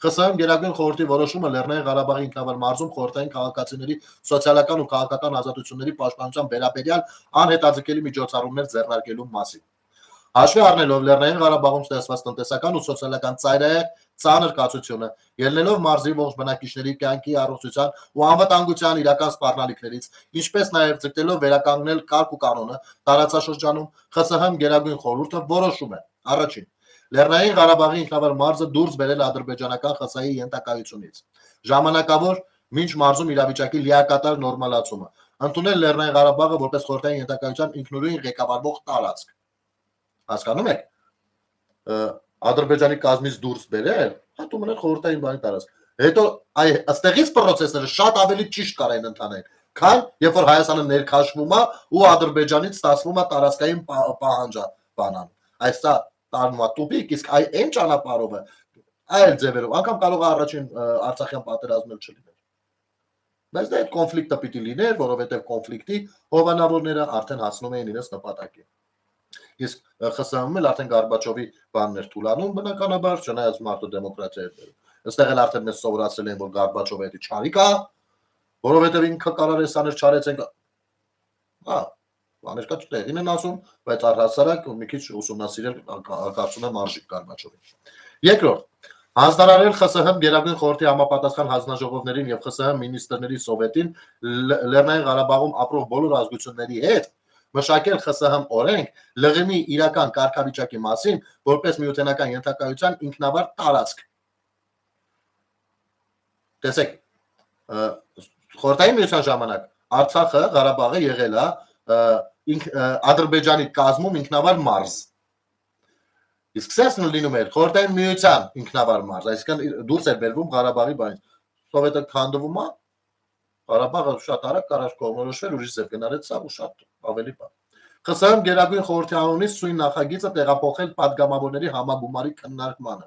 ԽՍՀՄ Գերագույն խորհրդի որոշումը Լեռնային Ղարաբաղի ինքնավար մարզում խորհրդային քաղաքացիների սոցիալական ու քաղաքական ազատությունների պաշտպանության վերաբերյալ անհետաձգելի միջոցառումներ ձեռնարկելու մասին։ Հաշվի առնելով Լեռնային Ղարաբաղում ստեղծված տնտեսական ու սոցիալական ծանր կացությունը, ելնելով մարզի ողջ բնակիչների կյանքի, առողջության ու անվտանգության իրական սպառնալիքներից, ինչպես նաև ձգտելով վերականգնել կարգ ու կանոնը տարածաշրջանում, ԽՍՀՄ Գերագույն խորհուրդը որոշում է. Առաջին. Լեռնային Ղարաբաղի ինքնավար մարզը դուրս բերել ադրբեջանական ԽՍՀՄ-ի ենթակայությունից։ Ժամանակավոր մինչ մարզում իրավիճակի լիակատար նորմալացումը, ընդունել Լեռնային Ղարաբաղը որպես խորհրդային ենթակայության ինքնուրույն ղեկավարվող տարածք։ Հասկանում եք, Ադրբեջանի կազմից դուրս բերել, հատում են խորհրդային բանի տարածք։ Հետո այստեղից process-ները շատ ավելի ճիշտ կարեն ընթանեն, քան երբ որ Հայաստանը ներքաշվում է ու Ադրբեջանից ստացվում է տարածքային պահանջաբանան։ Այսա տանում է տուփիկ, իսկ այն ճանապարհով է այլ ձևերով, անգամ կարող է առաջին Արցախյան պատերազմը չլիներ։ Բայց դա այդ կոնֆլիկտը պիտի լիներ, որովհետև կոնֆլիկտի հովանավորները արդեն հասնում էին իրենց նպատակին։ Իսկ ԽՍՀՄ-ում էլ արդեն Գորբաչովի բանն էր թուլանում, բնականաբար, չնայած մարդու դեմոկրատիա էր։ Այստեղ էլ արդեն մեզ սովորացրել են, որ Գորբաչովը դա չարիք է, որովհետև ինքը կարար էսաներ չարեցեն։ Բաներ կա տեղին են ասում, բայց առհասարակ մի քիչ ուսումնասիրել կարծում եմ արժի Գորբաչովին։ Երկրորդ, հանձնարարել ԽՍՀՄ Գերագույն խորհրդի համապատասխան հանձնաժողովներին եւ ԽՍՀՄ մինիստրների սովետին Լեռնային Ղարաբաղում ապրող բոլոր ազգությունների հետ մշակել ԽՍՀՄ օրենք ԼՂՄ-ի իրական կարգավիճակի մասին, որպես միութենական ենթակայության ինքնավար տարածք։ Տեսեք, խորհրդային միության ժամանակ Արցախը, Ղարաբաղը եղել է Ադրբեջանի կազմում ինքնավար մարզ։ Իսկ սեսն լինում էր խորհրդային միության ինքնավար մարզ, այսինքն դուրս էր բերվում Ղարաբաղի բանից։ Սովետը քանդվում է, Ղարաբաղը շատ արագ կարար կողմնորոշվել, ուրիշ ձև գնարեց սա ու շատ ավելի բան։ ԽՍՀՄ Գերագույն խորհրդի անունից սույն նախագիծը տեղափոխել падգամավորների համագումարի քննարկմանը։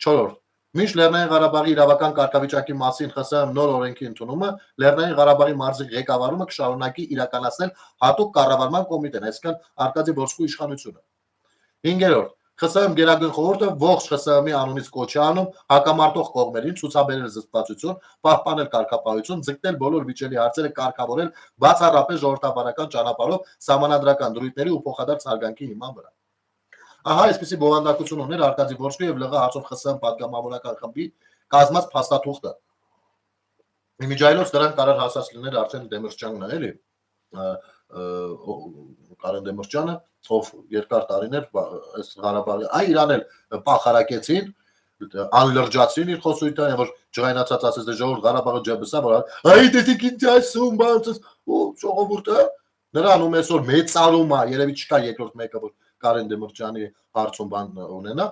4. Մինչ Լեռնային Ղարաբաղի իրավական կարգավիճակի մասին ԽՍՀՄ նոր օրենքի ընդունումը, Լեռնային Ղարաբաղի մարզի ղեկավարումը կշարունակի իրականացնել հատուկ կառավարման կոմիտեն, այսինքն Արկադի Վոլսկու իշխանությունը։ 5. ԽՍՀՄ Գերագույն խորհուրդը ողջ ԽՍՀՄ-ի անունից կոչ է անում հակամարտող կողմերին ցուցաբերել զսպվածություն, պահպանել կարգապահություն, ձգտել բոլոր վիճելի հարցերը կարգավորել բացառապես ժողովրդավարական ճանապարհով սահմանադրական դրույթների ու փոխադարձ հարգանքի հիման վրա։ Ահա այսպիսի բովանդակություն ուներ Արկադի Վոլսկու եւ ԼՂ հարցով ԽՍՀՄ падգամավորական խմբի կազմած փաստաթուղթը։ Իմիջայլոց դրան կարար հասած լիներ արդեն Դեմիրճյանն է, էլի։ Կարեն Դեմիրճյանը, ով երկար տարիներ այս Ղարաբաղի, իրան էլ փախարակեցին, անլրջացրին իր խոսույթը, որ ջղայնացած ասես դե ժողովուրդ Ղարաբաղը ջեբսա, որ տեսեք ինչ ասում, բանց ու ժողովուրդը նրան ում այսօր մեծարում է, երևի չկա երկրորդ մեկը, որ Կարեն Դեմիրճյանի հարցում բան ունենա,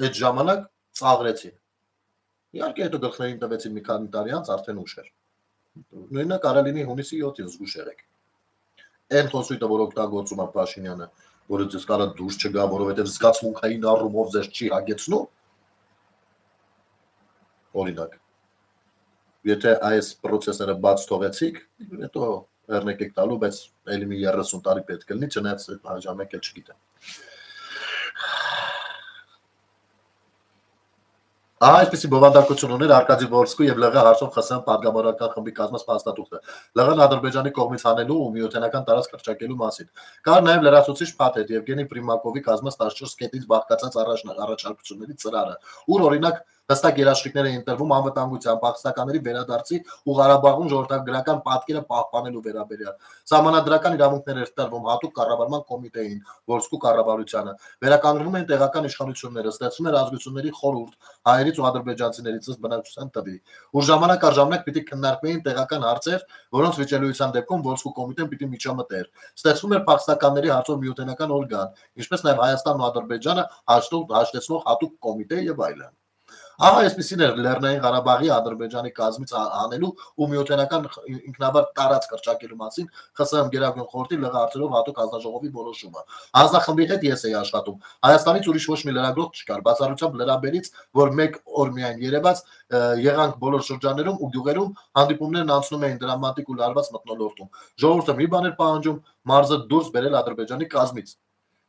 այդ ժամանակ ծաղրեցին։ Իհարկե հետո գլխներին տվեցին մի քանի տարի անց արդեն ուշ էր։ Նույնը կարող լինի հունիսի 7-ին զգուշ եղեք։ Այն խոսույթը, որ օգտագործում է Փաշինյանը, որը ձեզ կարա դուրս չգա, որովհետև զգացմունքային առումով ձեզ չի հագեցնում։ Օրինակ, եթե այս process-ները բաց թողեցիք, հետո երնեք եք տալու, բայց ելի մի 30 տարի պետք է լինի, չնայած ժամանակ էլ չգիտեմ։ Այսպիսի բովանդակություն ուներ Արկադի Վոլսկու եւ ԼՂ հարցով ԽՍՀՄ падգամավորական խմբի կազմած փաստաթուղթը ԼՂ-ն Ադրբեջանի կողմից հանելու ու միութենական տարածք հռչակելու մասին։ Կար նաեւ լրացուցիչ փաթեթ Եվգենի Պրիմակովի կազմած 14 կետից բաղկացած առաջարկությունների ծրարը, ուր օրինակ հստակ երաշխիքներ էին տրվում անվտանգության, փախստականների վերադարձի ու Ղարաբաղում ժողովրդագրական պատկերը պահպանելու վերաբերյալ։ Սահմանադրական իրավունքներ էր տրվում հատուկ կառավարման կոմիտեին, Վոլսկու կառավարությանը, վերականգնվում են տեղական իշխանությունները, ստեղծվում էր ազգությունների խորհուրդ, հայերից ու ադրբեջանցիներից բնակչության տվի, ուր ժամանակ առ ժամանակ պիտի քննարկվեին տեղական հարցեր, որոնց վիճելիության դեպքում Վոլսկու կոմիտեն պիտի միջամտեր։ Ստեղծվում էր փախստականների հարցով միութենական օրգան, ինչպես նաև Հայաստանն ու Ադրբեջանը հաշտեցնող հատուկ կոմիտե եւ այլն։ Ահա այսպեսին էր Լեռնային Ղարաբաղի Ադրբեջանի կազմից անելու ու միութենական ինքնավար տարածք հռչակելու մասին ԽՍՀՄ Գերագույն խորհրդի ԼՂ հարցերով հատուկ հանձնաժողովի որոշումը։ Հանձնախմբի հետ ես էի աշխատում։ Հայաստանից ուրիշ ոչ մի լրագրող չկար, բացառությամբ լրաբերից, որ մեկ օր միայն երևաց, եղանք բոլոր շրջաններում ու գյուղերում, հանդիպումներն անցնում էին դրամատիկ ու լարված մթնոլորտում։ Ժողովուրդը մի բան էր պահանջում, մարզը դուրս բերել Ադրբեջանի կազմից։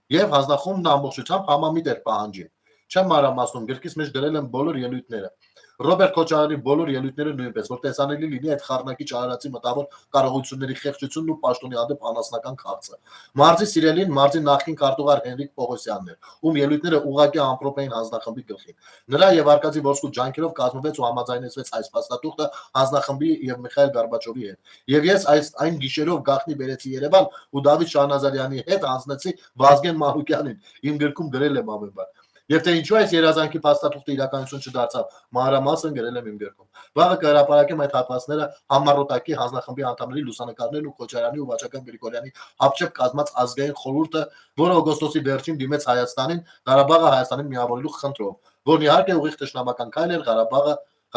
Եվ հանձնախումբն ամբողջությամբ համամիտ էր պահանջին։ Չեմ մանրամասնում, գրքից մեջ գրել եմ բոլոր ելույթները։ Ռոբերտ Քոչարյանի բոլոր ելույթները նույնպես, որ տեսանելի լինի այդ խառնակի ճարարացի մտավոր կարողությունների խեղճությունն ու պաշտոնի հանդեպ անասնական քաղցը։ Մարզի սիրելին մարզի նախկին քարտուղար Հենրիկ Պողոսյանն էր, ում ելույթները ուղղակի ամպրոպ էին հանձնախմբի գլխին։ Նրա եւ Արկադի Ոսկու ջանքերով կազմվեց ու համաձայնեցվեց այս փաստաթուղթը հանձնախմբի եւ Միխայել Գորբաչովի հետ։ Եվ ես այն գիշերով գախնի բերեցի Երևան ու Դավիթ Շահնազարյանի հետ հանձնեցի Վազգեն Մանուկյանին։ Իմ գրքում գրել եմ ամեն բան։ Եվ թե ինչու այս երազանքի փաստաթուղթը իրականություն չդարձավ, մանրամասն գրել եմ իմ գրքում։ Վաղը կհրապարակեմ այդ հատվածները համառոտակի հանձնախմբի անդամների լուսանկարներն ու Քոչարյանի ու Վաչական Գրիգորյանի հապճեպ կազմած ազգային խորհուրդը, որը օգոստոսի վերջին դիմեց Հայաստանին, Ղարաբաղը Հայաստանին միավորելու խնդրով, որն իհարկե ուղիղ ճշնամական քայլ էր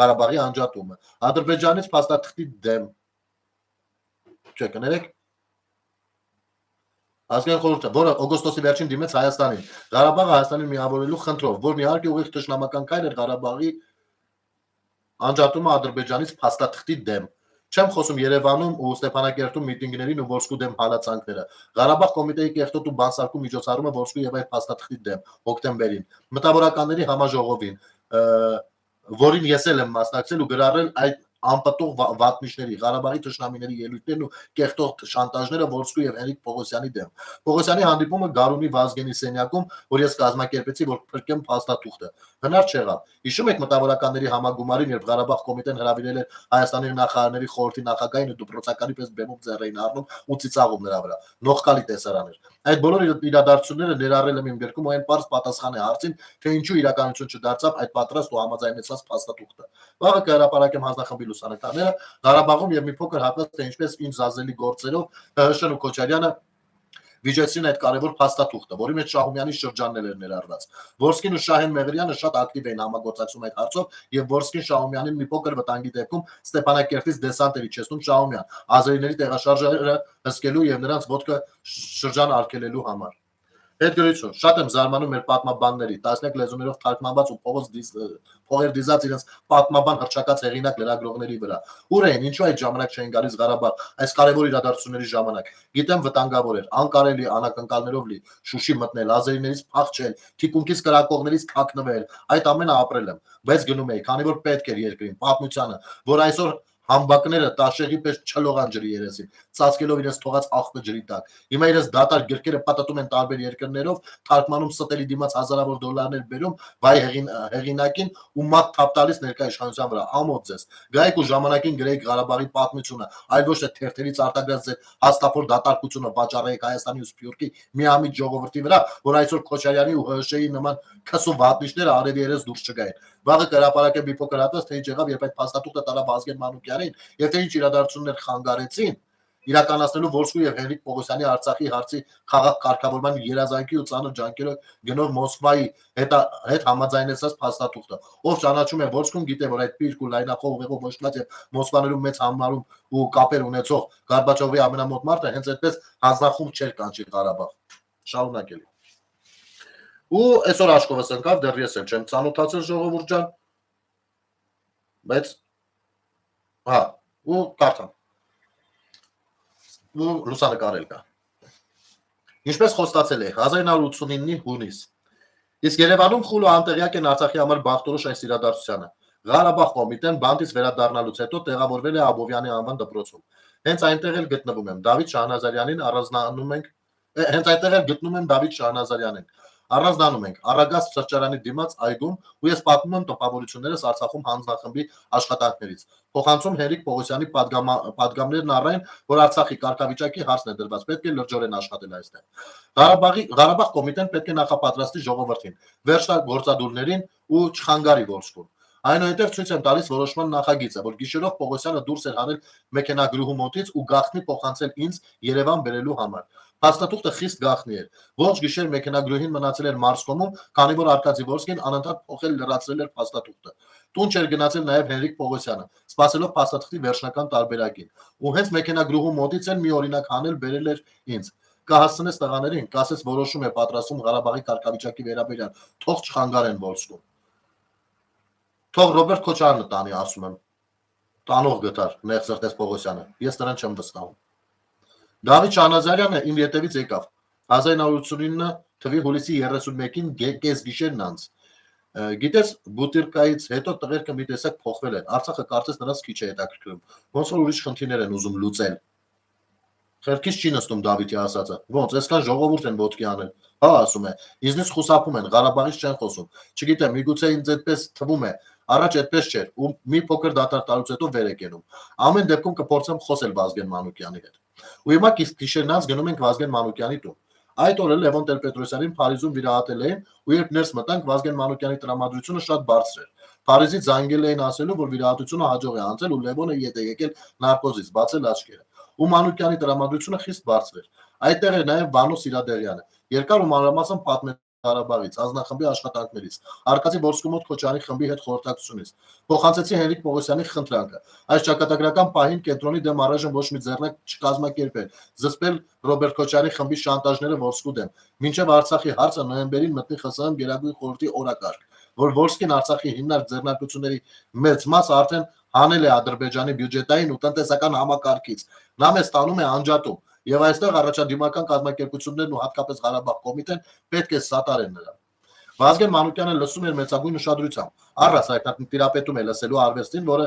Ղարաբաղի անջատումը։ Ադրբեջանից փաստաթղթի դեմ կներեք ազգային խորհուրդը, որը օգոստոսի վերջին դիմեց Հայաստանին, Ղարաբաղը Հայաստանին միավորելու խնդրով, որն իհարկե ուղիղ ճշնամական քայլ էր Ղարաբաղի անջատումը Ադրբեջանից փաստաթղթի դեմ։ Չեմ խոսում Երևանում ու Ստեփանակերտում միտինգներին ու Ոսկու դեմ հալածանքները։ Ղարաբաղ կոմիտեի կեղտոտ ու բանսարկու միջոցառումը Ոսկու եւ այդ փաստաթղթի դեմ հոկտեմբերին, մտավորականների համաժողովին, որին ես էլ եմ մասնակցել ու գրառել այդ անպտուղ վատնիչների, Ղարաբաղի թշնամիների ելույթներն ու կեղտող շանտաժները Ոսկու եւ Հենրիկ Պողոսյանի դեմ։ Պողոսյանի հանդիպումը Գարունի Վազգենի սենյակում, որ ես կազմակերպեցի, որ փրկեմ փաստաթուղթը, հնար չեղավ։ Հիշում եք մտավորականների համագումարին, երբ Ղարաբաղ կոմիտեն հրավիրել էր Հայաստանի նախարարների խորհրդի նախագահին ու դպրոցականի պես բեմում ձեռ էին առնում ու ծիծաղում նրա վրա։ Նողկալի տեսարան էր։ Այդ բոլոր իրադարձությունները ներառել եմ իմ գրքում ու այն պարզ պատասխան է հարցին, թե ինչու իրականություն չդարձավ այդ պատրաստ ու համաձայնեցված փաստաթուղթը։ Վաղը կհրապարակեմ հանձնախմբի լուսանկարները Ղարաբաղում եւ մի փոքր հատված, թե ինչպես ինչ զազելի գործերով ՀՀՇ-ն ու Քոչարյանը վիճեցրին այդ կարևոր փաստաթուղթը, որի մեջ Շահումյանի շրջաններ էր ներառված։ Որսկին ու Շահեն Մեղրյանը շատ ակտիվ էին համագործակցում այդ հարցով եւ Որսկին Շահումյանին մի փոքր վտանգի դեպքում Ստեփանակերտից դեսանտ էր իջեցնում Շահումյան, ազերիների տեղաշարժերը հսկելու եւ նրանց ոտքը շրջան արգելելու համար։ Հետգրություն, շատ եմ զարմանում մեր պատմաբանների, տասնյակ լեզուներով թարգմանված ու փողեր դիզած իրենց պատմաբան հռչակած հեղինակ լրագրողների վրա։ Ուր էին, ինչու այդ ժամանակ չէին գալիս Ղարաբաղ, այս կարևոր իրադարձությունների ժամանակ։ Գիտեմ վտանգավոր էր, անկարելի անակնկալներով լի, Շուշի մտնել, ազերիներից փախչել, թիկունքից կրակողներից թաքնվել, այդ ամենը ապրել եմ, բայց գնում էի, քանի որ պետք էր երկրին, պատմությանը, որ այսօր համբակները տաշեղի պես չլողան ջրի երեսին, ծածկելով իրենց թողած աղբը ջրի տակ։ Հիմա իրենց դատարկ գրքերը պատտում են տարբեր երկրներով, թարգմանում ստելի դիմաց հազարավոր դոլարներ բերում, վայ հեղինակին ու մատ թափ տալիս ներկա իշխանության վրա։ Ամոթ ձեզ։ Գայեք ու ժամանակին գրեիք Ղարաբաղի պատմությունը, այլ ոչ թե թերթերից արտագրած ձեր հաստափոր դատարկությունը վաճառեք Հայաստանի ու Սփյուռքի միամիտ ժողովրդի վրա, որ այսօր Քոչարյանի ու ՀՀՇ-ի նման քսու վատնիչները արևի երես դուրս չգային։ Վաղը կհրապարակեմ մի փոքր հատված, թե ինչ եղավ, երբ այդ փաստաթուղթը տարավ Վազգեն Մանուկյանին, եւ թե ինչ իրադարձություններ խանգարեցին իրականացնելու Ոսկու եւ Հենրիկ Պողոսյանի Արցախի հարցի խաղաղ կարգավորման երազանքի ու ծանր ջանքերով գնով Մոսկվայի հետ համաձայնեցած փաստաթուղթը։ Ով ճանաչում է Ոսկուն, գիտե, որ այդ պիրկ ու լայնախոհ ուղեղով ոչնած եւ Մոսկվաներում մեծ համարում ու կապեր ունեցող Գորբաչովի ամենամոտ մարդը հենց այդպես հանձնախումբ չէր կանչի Ղարաբաղ։ Շարունակելի։ Ու այսօր Աշկովս ընկավ, դեռ ես էլ չեմ ծանոթացել ժողովուրդ ջան, բայց հա, ու կարդամ։ Ու լուսանկարել կա։ Ինչպես խոստացել է 1989-ի հունիս։ Իսկ Երևանում խուլ ու անտեղյակ են Արցախի համար բախտորոշ այս իրադարձությանը։ Ղարաբաղ կոմիտեն բանտից վերադառնալուց հետո տեղավորվել է Աբովյանի անվան դպրոցում։ Հենց այնտեղ էլ գտնվում եմ Դավիթ Շահնազարյանին առանձնանում ենք, հենց այնտեղ էլ գտնում եմ Դավիթ Շահնազարյանին։ Առանձնանում ենք Արագած սրճարանի դիմաց այգում ու ես պատմում եմ տպավորություններս Արցախում հանձնախմբի աշխատանքներից։ Փոխանցում Հենրիկ Պողոսյանի պատգամներն առայն, որ Արցախի կարգավիճակի հարցն է դրված, պետք է լրջորեն աշխատել այստեղ։ Ղարաբաղ կոմիտեն պետք է նախապատրաստի ժողովրդին, վերջնագործադուլներին ու չխանգարի Ոսկուն։ Այնուհետև ցույց եմ տալիս որոշման նախագիծը, որ գիշերով Պողոսյանը դուրս էր հանել մեքենագրուհու մոտից ու գաղտնի փոխանցել ինձ Երևան բերելու համար։ Փաստաթուղթը խիստ գաղտնի էր։ Ողջ գիշեր մեքենագրուհին մնացել էր Մարսկոմում, քանի որ Արկադի Ոսկին անընդհատ փոխել լրացրել էր փաստաթուղթը։ Տուն չէր գնացել նաև Հենրիկ Պողոսյանը, սպասելով փաստաթղթի վերջնական տարբերակին։ Ու հենց մեքենագրուհու մոտից էլ մի օրինակ հանել բերել էր ինձ։ Կհասցնես տղաներին, կասես որոշում է պատրաստում Ղարաբաղի կարգավիճակի վերաբերյալ, թող չխանգարեն Ոսկուն։ Թող Ռոբերտ Քոչարյանը տանի, ասում եմ։ Տանող գտար, Նեղսրտես Պողոսյանը։ Ես նրան չեմ վստահում։ Դավիթ Շահնազարյանը իմ ետևից եկավ 1989 թվականի հուլիսի 31-ին կես գիշերն անց։ Գիտես, Բուտիրկայից հետո տղերքը մի տեսակ փոխվել են։ Արցախը կարծես նրանց քիչ է հետաքրքրում։ Ոնց որ ուրիշ խնդիրներ են ուզում լուծել։ Խելքից չի նստում Դավիթի ասածը։ Ոնց, այսքան ժողովուրդ են ոտքի անել։ Հա, ասում է, իզնից խուսափում են, Ղարաբաղից չեն խոսում։ Չգիտեմ, միգուցե ինձ այդպես թվում է, առաջ այդպես չէր, ու մի փոքր դատարկալուց հետո վեր է կենում։ Ամեն դեպքում կփորձեմ խոսել Վազգեն Մանուկյանի հետ։ Ու հիմա գիշերնած գնում ենք Վազգեն Մանուկյանի տուն։ Այդ օրը Լևոն Տեր-Պետրոսյանին Փարիզում վիրահատել էին, ու երբ ներս մտանք, Վազգեն Մանուկյանի տրամադրությունը շատ բարձր էր։ Փարիզից զանգել էին ասելու, որ վիրահատությունը հաջող է անցել ու Լևոնը ետ է եկել նարկոզից, բացել աչքերը։ Ու Մանուկյանի տրամադրությունը խիստ բարձր էր։ Այդտեղ էր նաև Վանո Սիրադեղյանը։ Երկար ու մանրամասն պատմեց Ղարաբաղից, ազնախմբի աշխատանքներից, Արկադի Ոսկումոտ Քոչարի խմբի հետ խորհրդակցությունից։ Փոխանցեցի Հենրիկ Պողոսյանի խնդրանքը։ Այս ճակատագրական պահին կենտրոնի դեմ առայժմ ոչ մի ձեռնակ չկազմակերպել, զսպել Ռոբերտ Քոչարի խմբի շանտաժները Ոսկու դեմ, մինչև Արցախի հարցը նոյեմբերին մտնի ԽՍՀՄ Գերագույն խորհրդի օրակարգ, որ Որսկին Արցախի հիմնարկ ձեռնարկությունների մեծ մասը արդեն հանել է Ադրբեջանի բյուջետային ու տնտեսական համակարգից։ Նա մեզ տանում է անջատում, եւ այստեղ առաջադիմական կազմակերպություններն ու հատկապես Ղարաբաղ կոմիտեն պետք է սատարեն նրան։ Վազգեն Մանուկյանը լսում էր մեծագույն ուշադրությամբ, առանց հայտնատիրապետում է լսելու արվեստին, որը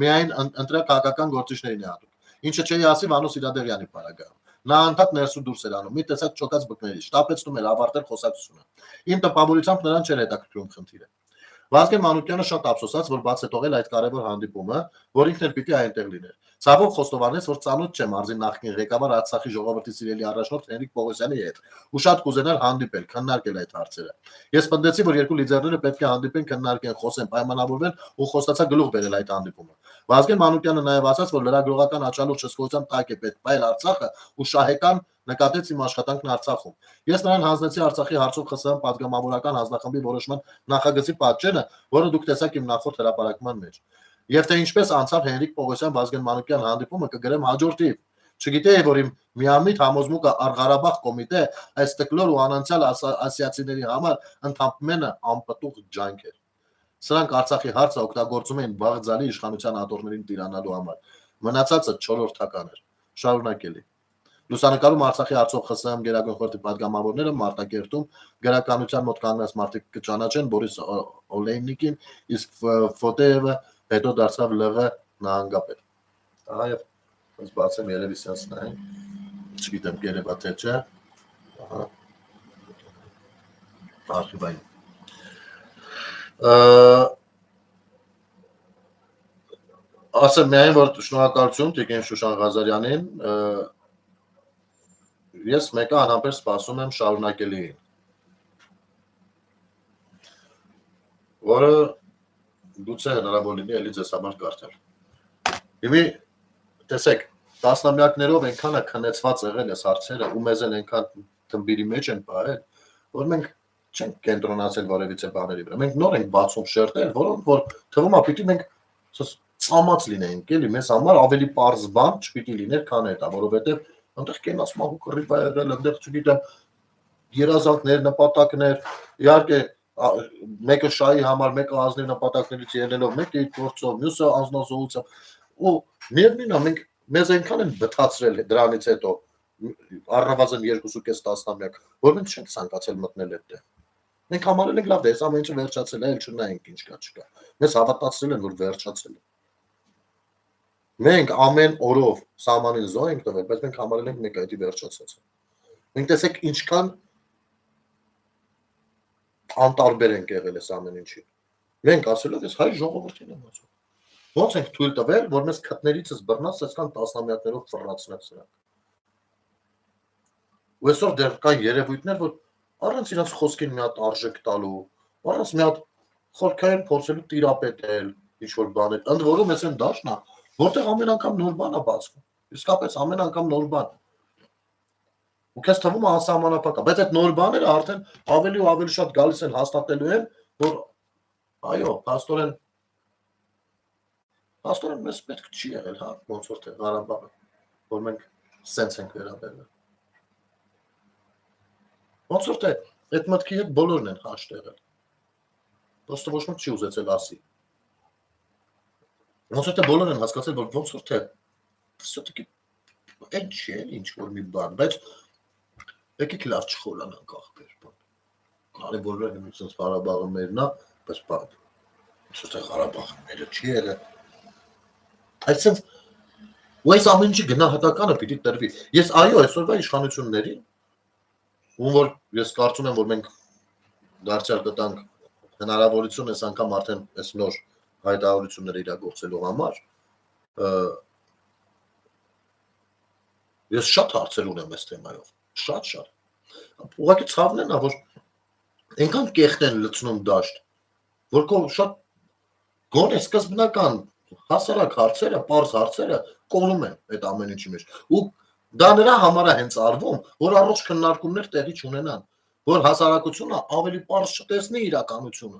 միայն ընտրյալ քաղաքական գործիչներին է հատուկ։ Ինչը չի ասի Վանո Սիրադեղյանի պարագայում։ Նա անդադ ներս ու դուրս էր անում, մի տեսակ չոքած բկների, շտապեցնում էր ավարտել խոսակցությունը։ Իմ տպավորությամբ նրան չէր հետաքրքրում խնդիրը։ Վազգեն Մանուկյանը շատ ափսոսաց, որ բաց է թողել այդ կարևոր հանդիպումը, որ ինքն էլ պիտի այնտեղ լիներ։ Ցավոք խոստովանեց, որ ծանոթ չեմ մարզի նախկին ղեկավար Արցախի ժողովրդի սիրելի առաջնորդ Հենրիկ Պողոսյանի հետ, ու շատ կուզենար հանդիպել, քննարկել այդ հարցերը։ Ես պնդեցի, որ երկու լիդերները պետք է հանդիպեն, քննարկեն, խոսեն, պայմանավորվեն ու խոստացա գլուխ բերել այդ հանդիպումը։ Վազգեն Մանուկյանը նաև ասաց, որ լրագրողական աչալուր չսկողության տակ է պետք բայել Արցախը ու շահեկան նկատեց իմ աշխատանքն Արցախում։ Ես նրան հանձնեցի Արցախի հարցով ԽՍՀՄ պատգամավորական հանձնախմբի որոշման նախագծի պատճենը, որը դուք տեսաք իմ նախորդ հրապարակման մեջ։ Եվ թե ինչպես անցավ Հենրիկ Պողոսյան Վազգեն Մանուկյան հանդիպումը կգրեմ հաջորդիվ։ Չգիտեի, որ իմ միամիտ համոզմունքը Ղարաբաղ կոմիտե այս տկլոր ու անանցյալ ասիացիների համար ընդամենը անպտուղ ջանք էր։ Սրանք Արցախի հարցը օգտագործում էին Բաղձալի իշխանության ատորներին տիրանալու համար։ Մնացածը չորրորդական էր։ Շարունակելի։ Լուսանկարում Արցախի հարցով ԽՍՀՄ Գերագույն խորհրդի պատգամավորները Մարտակերտում գրականության մոտ կանգնած մարդիկ կճանաչեն Բորիս Օլեյնիկին, իսկ Ֆոտեևը հետո դարձավ ԼՂ նահանգապետ։ Ահա եւ ոնց բացեմ երևի sense նայեն։ Չգիտեմ երևա թե չէ։ Ահա։ Արխիվային։ Ասեմ միայն որ շնորհակալություն Տիկին Շուշան Ղազարյանին, ես մեկը անհամբեր սպասում եմ շարունակելիին, որը գուցե հնարավոր լինի էլի ձեզ համար կարդալ։ Հիմի տեսեք, տասնամյակներով այնքան է քնեցված եղել այս հարցերը ու մեզ են այնքան թմբիրի մեջ են պահել, որ մենք չենք կենտրոնացել որևիցե բաների վրա։ Մենք նոր ենք բացում շերտեր, որոնք որ թվում է պիտի մենք ծամած լինենք, էլի մեզ համար ավելի པարզ բան չպիտի լիներ, քան դա, որովհետև այնտեղ կենաց մահու կռիվ է եղել, այնտեղ չգիտեմ երազանքներ, նպատակներ, իհարկե մեկը շահի համար, մեկը ազնիվ նպատակներից ելնելով, մեկը իր գործով, մյուսը անznազողությամբ, ու միևնույնն է, մենք մեզ այնքան են բթացրել դրանից հետո առնվազն 2.5 տասնամյակ, որ մենք չենք ցանկացել մտնել այդտեղ։ Մենք համարել ենք լավ, դա այս ամեն ինչը վերջացել է, այլ չնայենք ինչ կա, չկա։ Մեզ հավատացրել են, որ վերջացել է։ Մենք ամեն օրով սահմանին զոհ ենք տվել, բայց մենք համարել ենք մեկ այդի վերջացած է։ Մենք տեսեք ինչքան անտարբեր ենք եղել այս ամեն ինչին։ Մենք ասելով ես հայ ժողովրդին եմ ասում։ Ոնց ենք թույլ տվել, որ մեզ քթներիցս բռնած այսքան տասնամյակներով ֆռնացնեն սրանք։ Ու այսօր դեռ կան երևույթներ, որ առանց իրաց խոսքին մի հատ արժեք տալու, առանց մի հատ խորքային փորձելու տիրապետել, ինչ որ բաներ, ընդ որում ես այն դաշնա, որտեղ ամեն անգամ նոր բան է բացվում։ Իսկապես ամեն անգամ նոր բան։ Ու քեզ թվում է անսահմանափակ է, բայց այդ նոր բաները արդեն ավելի ու ավելի շատ գալիս են հաստատելու են, որ այո, փաստորեն մեզ պետք չի եղել, հա, ոնց որ թե Ղարաբաղը, որ մենք սենց ենք վերաբերվել։ Ոնց որ թե այդ մտքի հետ բոլորն են հաշտեղել։ Պրոստը ոչ ոք չի ուզեցել ասի։ Ոնց որ թե բոլորն են հասկացել, որ ոնց որ թե все-таки այն չի, ինչ որ մի բան, բայց եկեք լավ չխորանանք ախպեր, կարևորը ինձ Ղարաբաղը մերն է, բայց ցույց Ղարաբաղը մերը չի եղել։ Այսինքն ու այս ամեն ինչի գնահատականը պիտի տրվի։ Ես այո, այսօրվա իշխանություններին, ում որ ես կարծում եմ, որ մենք դարձյալ կտանք հնարավորություն այս անգամ արդեն այս նոր հայտարարությունները իրագործելու համար, ես շատ հարցեր ունեմ այս թեմայով, շատ։ Ուղղակի ցավն է նա, որ այնքան կեղտ են լցնում դաշտ, որ քո շատ գոնե սկզբնական հասարակ հարցերը, պարզ հարցերը կորում են այդ ամեն ինչի մեջ։ Ու դա նրա համար է հենց արվում, որ առողջ քննարկումներ տեղի չունենան, որ հասարակությունը ավելի պարզ չտեսնի իրականությունը։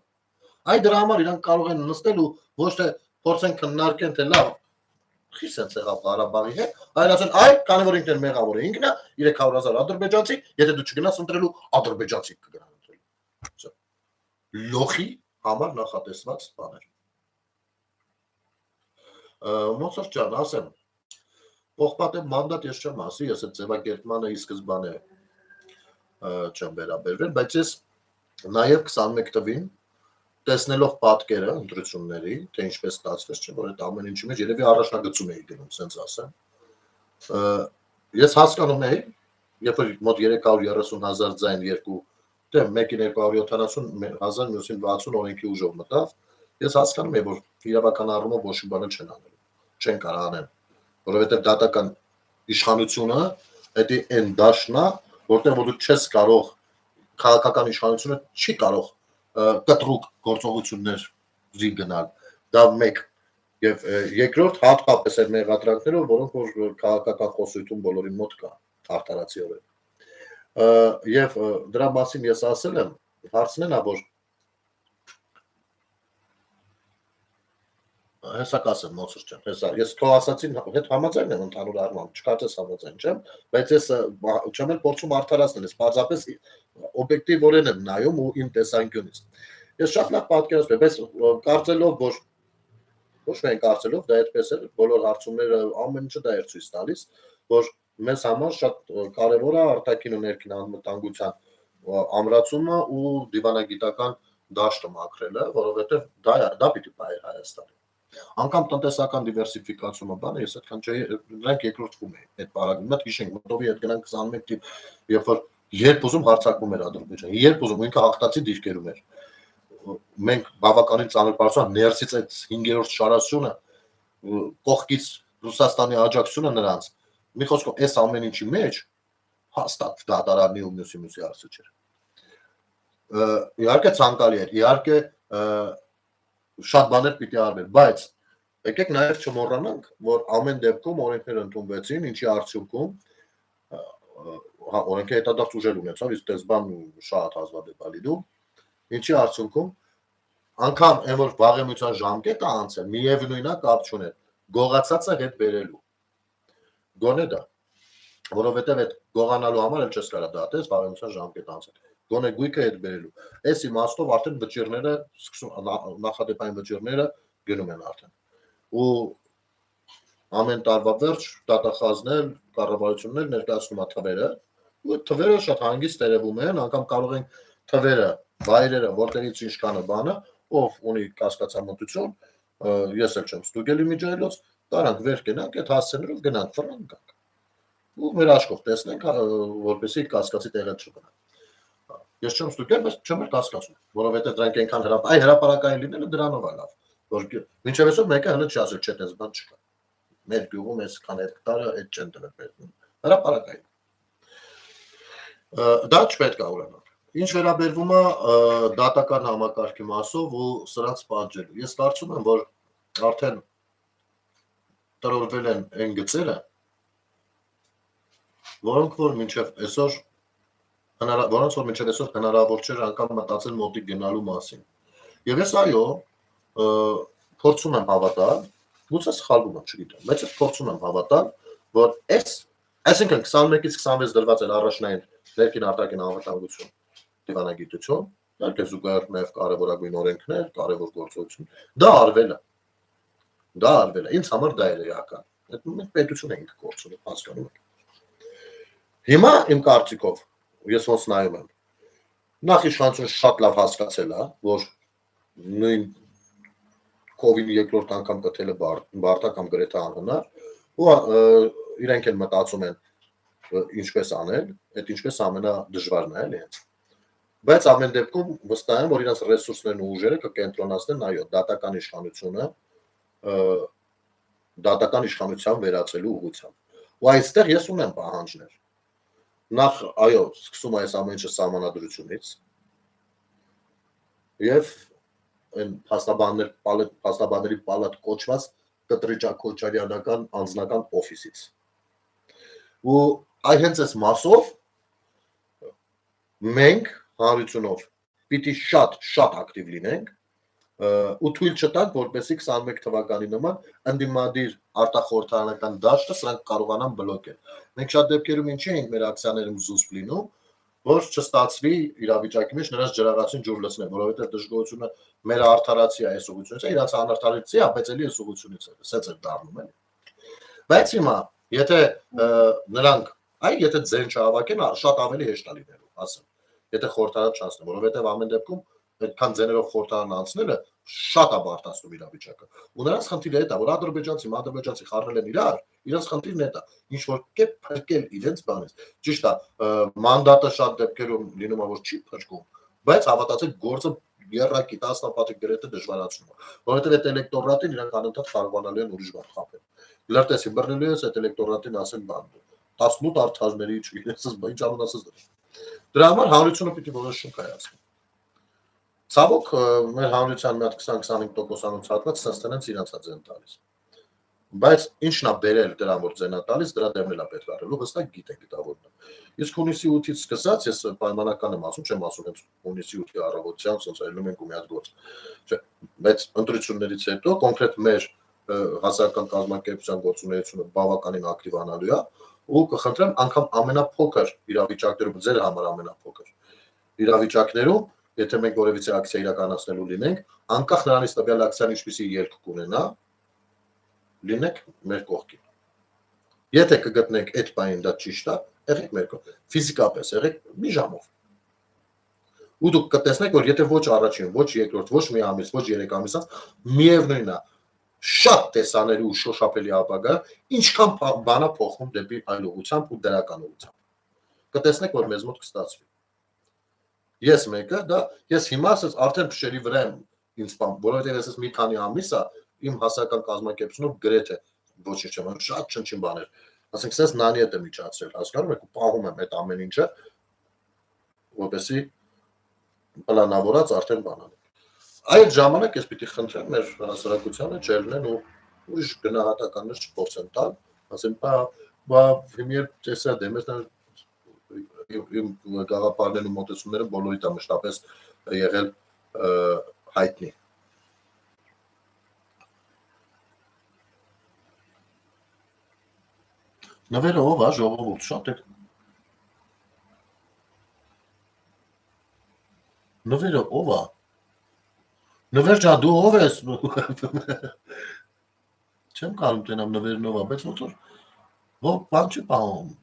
Այ դրա համար իրանք կարող են նստել ու ոչ թե փորձեն քննարկեն, թե լավ խի սենց եղավ Ղարաբաղի հետ, այլ ասեն, այ քանի որ ինքն մեղավոր է, ինքն է 300,000 ադրբեջանցի, եթե դու չգնաս ընտրելու, ադրբեջանցի կգնան ընտրելու։ Լոխի համար նախատեսված բաներ։ Մոցարտ ջան, ասեմ, Պողպատե մանդատ ես չեմ ասի, ես այդ ձևակերպմանը ի սկզբանե չեմ վերաբերվել, բայց ես նաև 21 թվին տեսնելով պատկերը ընտրությունների, թե ինչպես ստացվեց, չէ՞ որ այդ ամեն ինչի մեջ երևի առաջնագծում էի գնում, սենց ասեմ։ Ես հասկանում էի, երբ որ մոտ 330,000 ձայն երկու, դե մեկին 270,000, մյուսին 60 օրենքի ուժով մտավ, ես հասկանում էի, որ իրավական առումով ոչ մի բան չեն անելու, չեն կարող անեն, որովհետև դատական իշխանությունը դա այն դաշտն է, որտեղ որ դու չես կարող, քաղաքական իշխանությունը չի կարող կտրուկ գործողություններ զի գնալ, դա մեկ, և երկրորդ հատկապես այդ մեղադրանքներով, որոնք որ քաղաքական խոսույթում բոլորին մոտ կա, արդարացիորեն։ Եվ դրա մասին ես ասել եմ, հարցն է, որ հեսա կասեմ, Մոցարտ ջան, հեսա, ես քո ասացին հետ համաձայն եմ ընդհանուր առմամբ, չկարծես համաձայն չեմ, բայց ես չեմ էլ փորձում արդարացնել, ես պարզապես օբյեկտիվորեն եմ նայում ու իմ տեսանկյունից։ Ես շատ լավ պատկերացնում եմ, բայց կարծելով, որ ոչ միայն կարծելով, դա այդպես է, բոլոր հարցումները ամեն ինչը դա էր ցույց տալիս, որ մեզ համար շատ կարևոր է արտաքին ու ներքին անվտանգության ամրացումը ու դիվանագիտական դաշտը մաքրելը, որովհետև դա պիտի բայեր Հայաստանի։ Անկամ տնտեսական դիվերսիֆիկացումը բանը, ես այդքան չէի, նրանք երկրորդվում էին այդ պարագայում, մոտ հիշենք, մոտովի հետ գնանք 21 թիվ, երբ ուզում հարձակվում էր Ադրբեջանը, երբ ուզում ինքը հաղթացի դիրքերում էր։ Մենք բավականին ծանր բարձրացան ներսից այդ 5-րդ շարասյունը, կողքից Ռուսաստանի աջակցությունը նրանց, մի խոսքով այս ամեն ինչի մեջ հաստատ դատարանի ու մյուսի հարցը չէր։ Իհարկե ցանկալի էր, իհարկե շատ բաներ պիտի արվեր, բայց եկեք նաև չմոռանանք, որ ամեն դեպքում օրենքներ ընդունվեցին, ինչի արդյունքում օրենքի հետադարձ ուժեր ունեցավ, իսկ տեսբան շատ հազվադեպ է լինում, ինչի արդյունքում անգամ այն որ վաղեմիության ժամկետը անցել, միևնույնն է կապ չուներ, գողացածը հետ բերելու։ Գոնե դա, որովհետև այդ գողանալու համար էլ չես կարա դատես վաղեմիության ժամկետ անցել։ Գոնե գույքը հետ բերելու։ Այս իմաստով արդեն վճիռները, նախադեպային վճիռները գնում են արդեն։ Ու ամեն տարվա վերջ դատախազներ, կառավարություններ ներկայացնում է թվերը, ու թվերը շատ հանգիստ երևում են, անգամ կարող են թվերը, վայրերը, որտեղից ինչքանը բանը, ով ունի կասկածամտություն, ես էլ չեմ ստուգել իմիջայլոց, կարանք վեր գնանք, այդ հասցեներով գնանք, ֆրանկ գանք։ Ու մեր աշխով տեսնենք, որպեսզի կասկածի տեղը չգնա։ Ես չեմ ստուգել, բայց չեմ էլ կասկածում, որովհետև դրանք այնքան հրապարակային լինելը դրանով է լավ, որ մինչև այսօր մեկը հենց չի ասել, չէ, դες բան չկա։ Մեր գյուղում այսքան այդ տարը այդ չեն տվել, հրապարակային։ Դա չպետք է ուրանալ։ Ինչ վերաբերվում է դատական համակարգի մասով ու սրանց պատժելու։ Ես կարծում եմ, որ արդեն տրորվել են այն գծերը, որոնք որ մինչև այսօր հնարավոր չէր անգամ մտածել մոտիկ գնալու մասին։ Եվ ես այո, փորձում եմ հավատալ, գուցե սխալվում եմ, չգիտեմ, բայց ես փորձում եմ հավատալ, որ այսինքն 21-ից 26 դրված էր առաջնային ներքին արտաքին անվտանգություն, դիվանագիտություն, իհարկե զուգահեռ նաև կարևորագույն օրենքներ, կարևոր գործողություն, դա արվել է, ինձ համար դա էր էական, մենք պետություն էինք գործում, հասկանում եք։ Հիմա իմ կարծիքով, ես ոնց նայում եմ, նախ իշխանությունը շատ լավ հասկացել է, որ նույն COVID երկրորդ անգամ կթելը բարդ կամ գրեթե անհնար, ու իրենք են մտածում են ինչպես անել, այդ ինչպես ամենադժվարն է, էլի։ Բայց ամեն դեպքում վստահ եմ, որ իրենց ռեսուրսներն ու ուժերը կկենտրոնացնեն այո, դատական իշխանությունը դատական իշխանության վերածելու ուղղությամբ։ Ու այստեղ ես ունեմ պահանջներ։ Նախ այո, սկսում է այս ամեն ինչը սահմանադրությունից եւ այն փաստաբանների պալատ կոչված կտրիճակոչարյանական անձնական օֆիսից։ Ու այ հենց այս մասով մենք հանրությունով պիտի շատ ակտիվ լինենք ու թույլ չտանք, որպեսզի 21 թվականի նման ընդդիմադիր արտախորհրդարանական դաշտը սրանք կարողանան բլոկել։ Մենք շատ դեպքերում ինչի ենք մեր ակցիաներում զուսպ լինում, որ չստացվի իրավիճակի մեջ նրանց ջրաղացին ջուր լցնել, որովհետև դժգոհությունը մեր արդարացի է այս ուղղությունից է, իրանց անարդարացի է, բայց էլի այս ուղղությունից է, սենց է դառնում էլի։ Բայց հիմա, եթե նրանք, եթե ձեն չհավաքեն, շատ ավելի հեշտ է լինելու, ասեմ, եթե խորհրդարան չանցնեն, որովհետև ամեն դեպքում այդքան ձեներով խորհրդարան անցնելը շատ է բարդացնում իրավիճակը։ Ու նրանց խնդիրը դա է, որ ադրբեջանցի խառնել են իրար, իրենց խնդիրն է դա, ինչ որ կերպ փրկել իրենց բանից։ Ճիշտ է, մանդատը շատ դեպքերում լինում է, որ չի փրկում, բայց հավատացեք, գործը երրակի տասնապատիկ գրեթե դժվարացնում է, որովհետև այդ էլեկտորատին իրանք անընդհատ կարողանալու են ուրիշ բան խաբել։ Լրտեսի բռնելու ես այդ էլեկտորատին ասեն բան 18 արդարների չգիտես, ինչ անունացած դրա։ Դրա համար հանրությունը պիտի որոշում կայացնի։ Ցավոք մեր հանրության մի հատ 20-25%-անոց հատված ստացնենց իրանց է ձեն տալիս։ Բայց ինչն է բերել դրան, որ ձենա տալիս, դրա դեմն էլ է պետք առնելու, հստակ գիտենք դա որն է։ Իսկ հունիսի 8-ից սկսած ես պայմանական եմ ասում, չեմ ասում հենց հունիսի 8-ի առավոտյան, ոնց այլում ենք ու մի հատ գործ։ Չէ, բայց ընտրություններից հետո կոնկրետ մեր հասարակական կազմակերպության գործունեությունը բավականին ակտիվանալու է, ու կխնդրեմ անգամ ամենափոքր իրավիճակներում, ձեր համար ամենափոքր իրավիճակներում, եթե մենք որևիցե ակցիա իրականացնելու լինենք, անկախ նրանից տվյալ ակցիան ինչպիսի ելք կունենա, լինեք մեր կողքին։ Եթե կգտնենք այդ բանին դա ճիշտ է, եղեք մեր կողքին, ֆիզիկապես եղեք մի ժամով։ Ու դուք կտեսնեք, որ եթե ոչ առաջին, ոչ երկրորդ, ոչ մի ամիս, ոչ 3 ամիս անց, միևնույնն է, շատ տեսանելի ու շոշափելի ապագա, ինչքան բանա փոխվում դեպի այլ ուղղությամբ ու դրական ուղղությամբ։ Կտեսնեք, որ մեզ մոտ կստացվի։ Ես մեկը, դա ես հիմա ասած արդեն փշերի վրա եմ ինձ բան, որովհետև ես մի քանի ամիս է իմ հասարակական կազմակերպությունով գրեթե ոչինչ չեմ անում, շատ չնչին բաներ։ Ասենք սենց նանի հետ եմ իջացրել, հասկանում եք, ու պահում եմ այդ ամեն ինչը, որպեսզի պլանավորած արդեն բան անեմ։ Այդ ժամանակ ես պիտի խնդրեմ մեր հասարակությանը չելնեն ու ուրիշ գնահատականներ չփորձեն տալ, ասեմ, բա հիմա տեսա դեմես իմ գաղափարներն ու մոտեցումները բոլորիդ է մշտապես եղել հայտնի։ Նվերը ով է, ժողովուրդ, շատ եք։ Նվերը ով է։ Նվեր ջան, դու ով ես։ Չեմ կարում տենամ նվերն ով է, բայց ոնց որ բան չի պահում։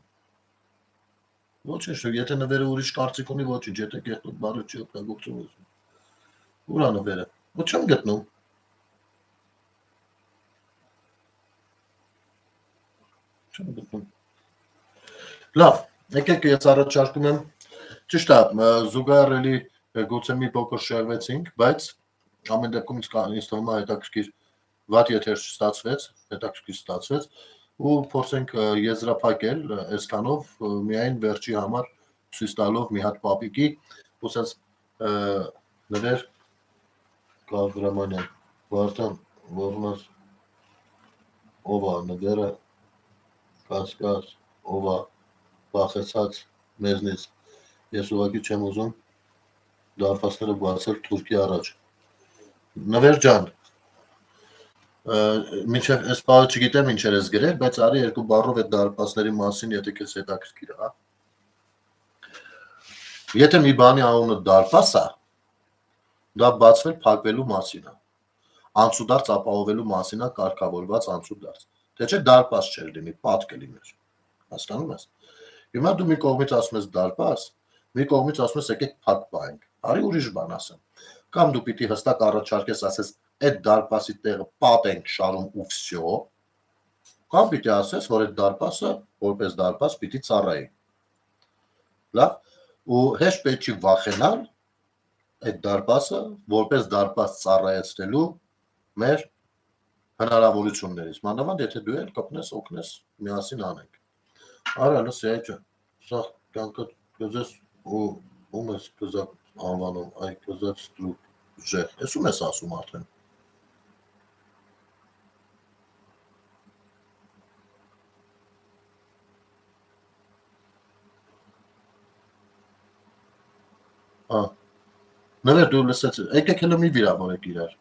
Ոչինչ, եթե նվերը ուրիշ կարծիք ունի, ոչինչ, եթե կեղտոտ բառը չի օգտագործում։ Ուր է նվերը։ Ոչ չեմ գտնում։ Չեմ գտնում։ Լավ, եկեք ես առաջարկում եմ, ճիշտ է, զուգահեռելի գուցե մի փոքր շեղվեցինք, բայց ամեն դեպքում ինձ թվում է հետաքրքիր վատ եթեր չստացվեց, հետաքրքիր ստացվեց ու փորձենք եզրափակել այսքանով միայն վերջի համար ցույց տալով մի հատ պապիկի ու ասած նվեր Գավրամանյան, Վարդան, ողնաս ով է նվերը կասկած, ով է վախեցած մեզնից, ես ուղղակի չեմ ուզում դարպասները բացել Թուրքի առաջ։ Նվեր ջան, մինչև այս պահը չգիտեմ ինչեր ես գրել, բայց արի երկու բառով այդ դարպասների մասին, եթե քեզ հետաքրքիր է, հա։ Եթե մի բանի անունը դարպաս է, դա բացվել փակվելու մասին է։ Անցուդարձ ապահովելու մասին է կարգավորված անցուդարձ։ Թե չէ դարպաս չէր լինի, պատ կլիներ։ Հասկանում ես։ Հիմա դու մի կողմից ասում ես դարպաս, մի կողմից ասում ես եկեք փակ պահենք, արի ուրիշ բան ասեմ, կամ դու պիտի հստակ առաջարկես ասես այդ դարպասի տեղը պատենք շարում ու վсё, կամ պիտի ասես, որ այդ դարպասը որպես դարպաս պիտի ծառայի, լավ, ու հեշտ պետք չի վախենալ այդ դարպասը որպես դարպաս ծառայեցնելու մեր հնարավորություններից, մանավանդ եթե դու էլ կպնես, օգնես, միասին անենք, արա լսի այջը, սա կյանքը կզես ում ես կզակ անվանում, այ կզակ ստրուկ ժեղ, ես ում ես ասում արդեն, նվեր դու լսեց, եկեք հլը մի վիրավորեք իրար,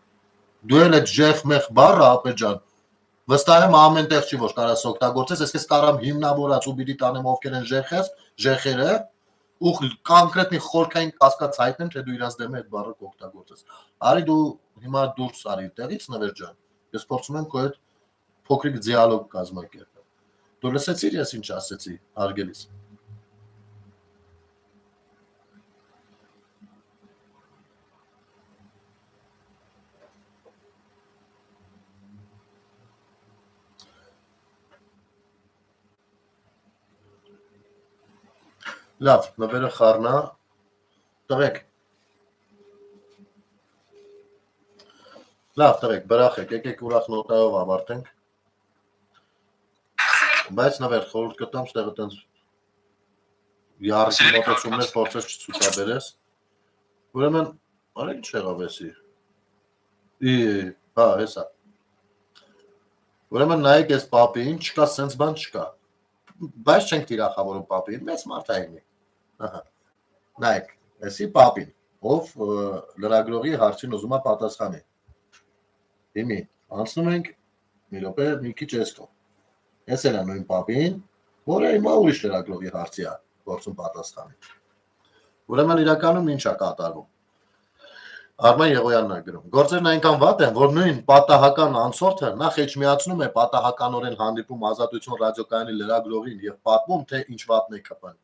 դու էլ այդ ժեղ մեղ բարը ապե ջան, վստահ եմ ամեն տեղ չի որ կարաս օգտագործես, ես քեզ կարամ հիմնավորած ու պիտի տանեմ ովքեր են ժեղերը, ու կոնկրետ մի խորքային կասկած հայտնեմ, թե դու իրաց դեմ այդ բառը կօգտագործես։ Արի դու հիմա դուրս արի տեղից նվեր ջան։ Ես փորձում եմ քո հետ փոքրիկ դիալոգ կազմակերպել։ Դու լսեցիր ես ինչ ասեցի, հարգելիս։ Լավ, նվերը խառնա, տղեկ, լավ տղեկ, բրախեք, եկեք ուրախ նոտայով ավարտենք, բայց նվեր խորհուրդ կտամ ստեղը տենց յարիքի մոտեցումներ փորձես չցուցաբերես, ուրեմն, արեք ինչ եղավ էսի, հա, հեսա, ուրեմն նայեք ես պապին, չկա սենց բան չկա, բայց չենք տիրախավորում պապին, մեծ մարդ այնի, նայեք, էսի պապին, ով լրագրողի հարցին ուզում է պատասխանի, հիմի, անցնում ենք մի րոպե մի քիչ էսքով, ես էլ նույն պապին, որը հիմա ուրիշ լրագրողի հարցի է գործում պատասխանի, ուրեմն իրականում ինչ է կատարվում, Արման Եղոյանն է գրում, գործերն այնքան վատ են, որ նույն պատահական անցորդը նախ էջմիացնում է պատահականորեն հանդիպում Ազատություն ռադիոկայանի լրագրողին եւ պատմում, թե ինչ վատն է կպան,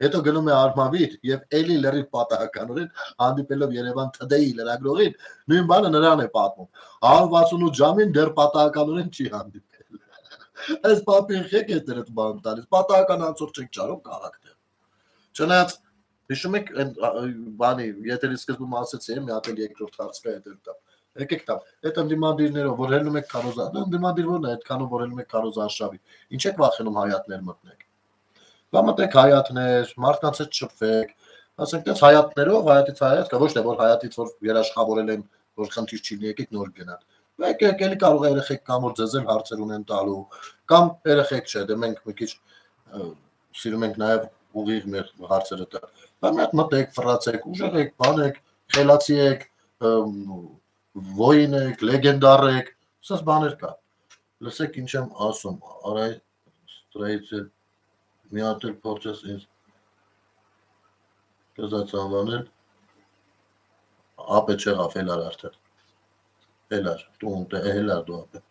հետո գնում է Արմավիր եւ էլի լրիվ պատահականորեն հանդիպելով Երևան TD-ի լրագրողին, նույն բանը նրան է պատմում, 168 ժամին դեռ պատահականորեն չի հանդիպել, այս պապին խեք է դրդ բան տալիս, պատահական անցորդ չեք ճարում քաղաքներ, չնայած Հիշում եք բանի, եթերի սկզբում ասեցի, մի հատ էլ երկրորդ հարց կա հետ տամ, եկեք տամ, այդ ընդդիմադիրներով, որ հելնում եք քարոզան, ընդդիմադիր որն է այդքանով, որ հելնում եք քարոզ Արշավի, ինչ եք վախենում հայատներ մտնեք, կամ մտեք հայատներ, մարդկանց հետ շփվեք, ասենք տենց հայատներով, հայատից հայատ կա, ոչ թե որ հայատից որ երաշխավորել են, որ խնդիր չի լինի, եկեք նոր գնան, եկեք էլի կարող է երեխեք կամ որ ձեզ էլ հարցեր ունեն տալու, կամ երեխեք չէ, դե մենք մի քիչ սիրում ենք նաև ուղիղ մեր հարցերը տալ, բայց մի հատ մտեք, ֆրացեք, ուժեղեք, բանեք, խելացի եք, ոյին եք, լեգենդար եք, սաս բաներ կա, լսեք ինչ եմ ասում, արայ ստրայից էլ մի հատ էլ փորձես ինձ կզած անվանել, ապե չեղավ, հելար արդեն, հելար, դու ունտ է, հելար դու ապե,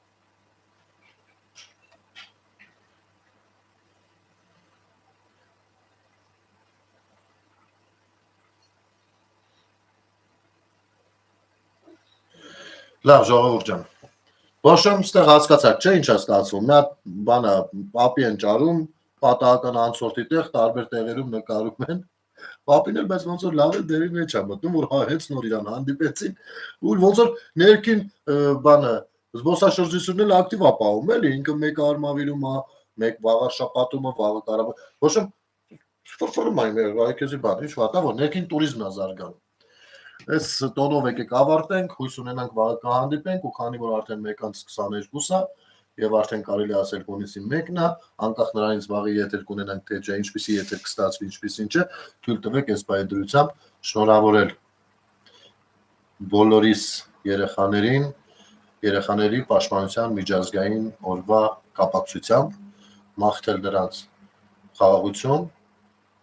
Լավ ժողովուրդ ջան, Բոշում ստեղ հասկացակ, չէ ինչ է ստացվում, մի հատ բանա պապի են ճարում, պատահական անցորդի տեղ, տարբեր տեղերում նկարում են, պապին էլ բայց ոնց որ լավ էլ դերի մեջ է մտնում, որ հենց նոր իրան հանդիպեցին, ու ոնց որ ներքին բանը զբոսաշրջությունն էլ ակտիվ է պահում, էլի, ինքը մեկը Արմավիրում է, մեկ վաղը շապատում է, վաղը Ղարաբաղ, Բոշում ֆրֆրում այն այքեզի բան, ինչ վատ է, որ ներքին տուրիզմն է զարգանում Այս տոնով եկեք ավարտենք, հույս ունենանք վաղը կհանդիպենք ու քանի որ արդեն 1:22 է եւ արդեն կարելի ասել հունիսի 1-ն է, անկախ նրանից վաղի եթեր կունենանք թե չէ, ինչպիսի եթեր կստացվի, ինչպիսին չէ, թույլ տվեք այս բայդրությամբ շնորհավորել բոլորիս երեխաների պաշտպանության միջազգային օրվա կապակցությամբ մաղթել նրանց խաղաղություն,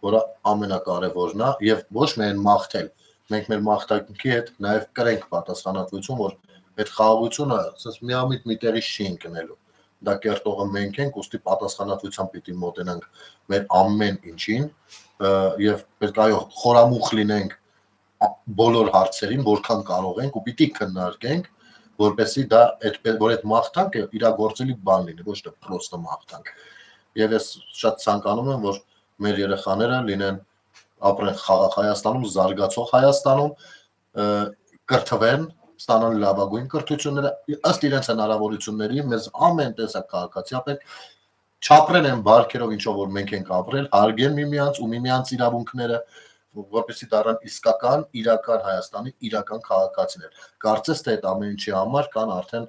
որը ամենակարևորն է եւ ոչ միայն մաղթել մենք մեր մաղթանքի հետ նաև կրենք պատասխանատվություն, որ այդ խաղաղությունը ասես միամիտ մի տեղից չի ընկնելու։ դա կերտողը մենք ենք, ուստի պատասխանատվությամբ պիտի մոտենանք մեր ամեն ինչին եւ պետք է այո խորամուխ լինենք բոլոր հարցերին, որքան կարող ենք ու պիտի քննարկենք, որպեսզի դա որ այդ մաղթանքը իրագործելի բան լինի, ոչ թե պրոստը մաղթանք։ Եվ ես շատ ցանկանում եմ, որ մեր երեխաները լինեն ապրեն խաղաղ Հայաստանում, զարգացող Հայաստանում, կրթվեն, ստանան լավագույն կրթությունները, ըստ իրենց հնարավորությունների, մեզ ամեն տեսակ քաղաքացիապետ չապրեն են բարքերով, ինչով որ մենք ենք ապրել, հարգեն միմյանց ու միմյանց իրավունքները, որպեսզի դառնան իսկական, իրական Հայաստանի իրական քաղաքացիներ։ Կարծես թե այդ ամեն ինչի համար կան արդեն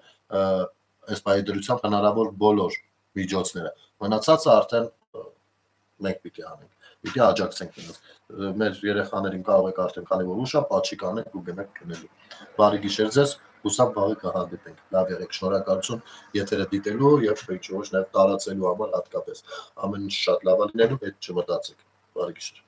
այս բայդրությամբ հնարավոր բոլոր միջոցները։ Մնացածը արդեն մենք պիտի անենք, պիտի աջակցենք նրանց։ Մեր երեխաներին կարող եք արդեն քանի որ ուշ է, պատշի կանենք ու գնանք քնելու։ Բարի գիշեր ձեզ, հուսամ վաղը կհանդիպենք։ Լավ եղեք, շնորհակալություն եթերը դիտելու եւ ինչ որ նաեւ տարածելու համար հատկապես։ Ամեն ինչ շատ լավ է լինելու, հետ չմտածեք։ Բարի գիշեր։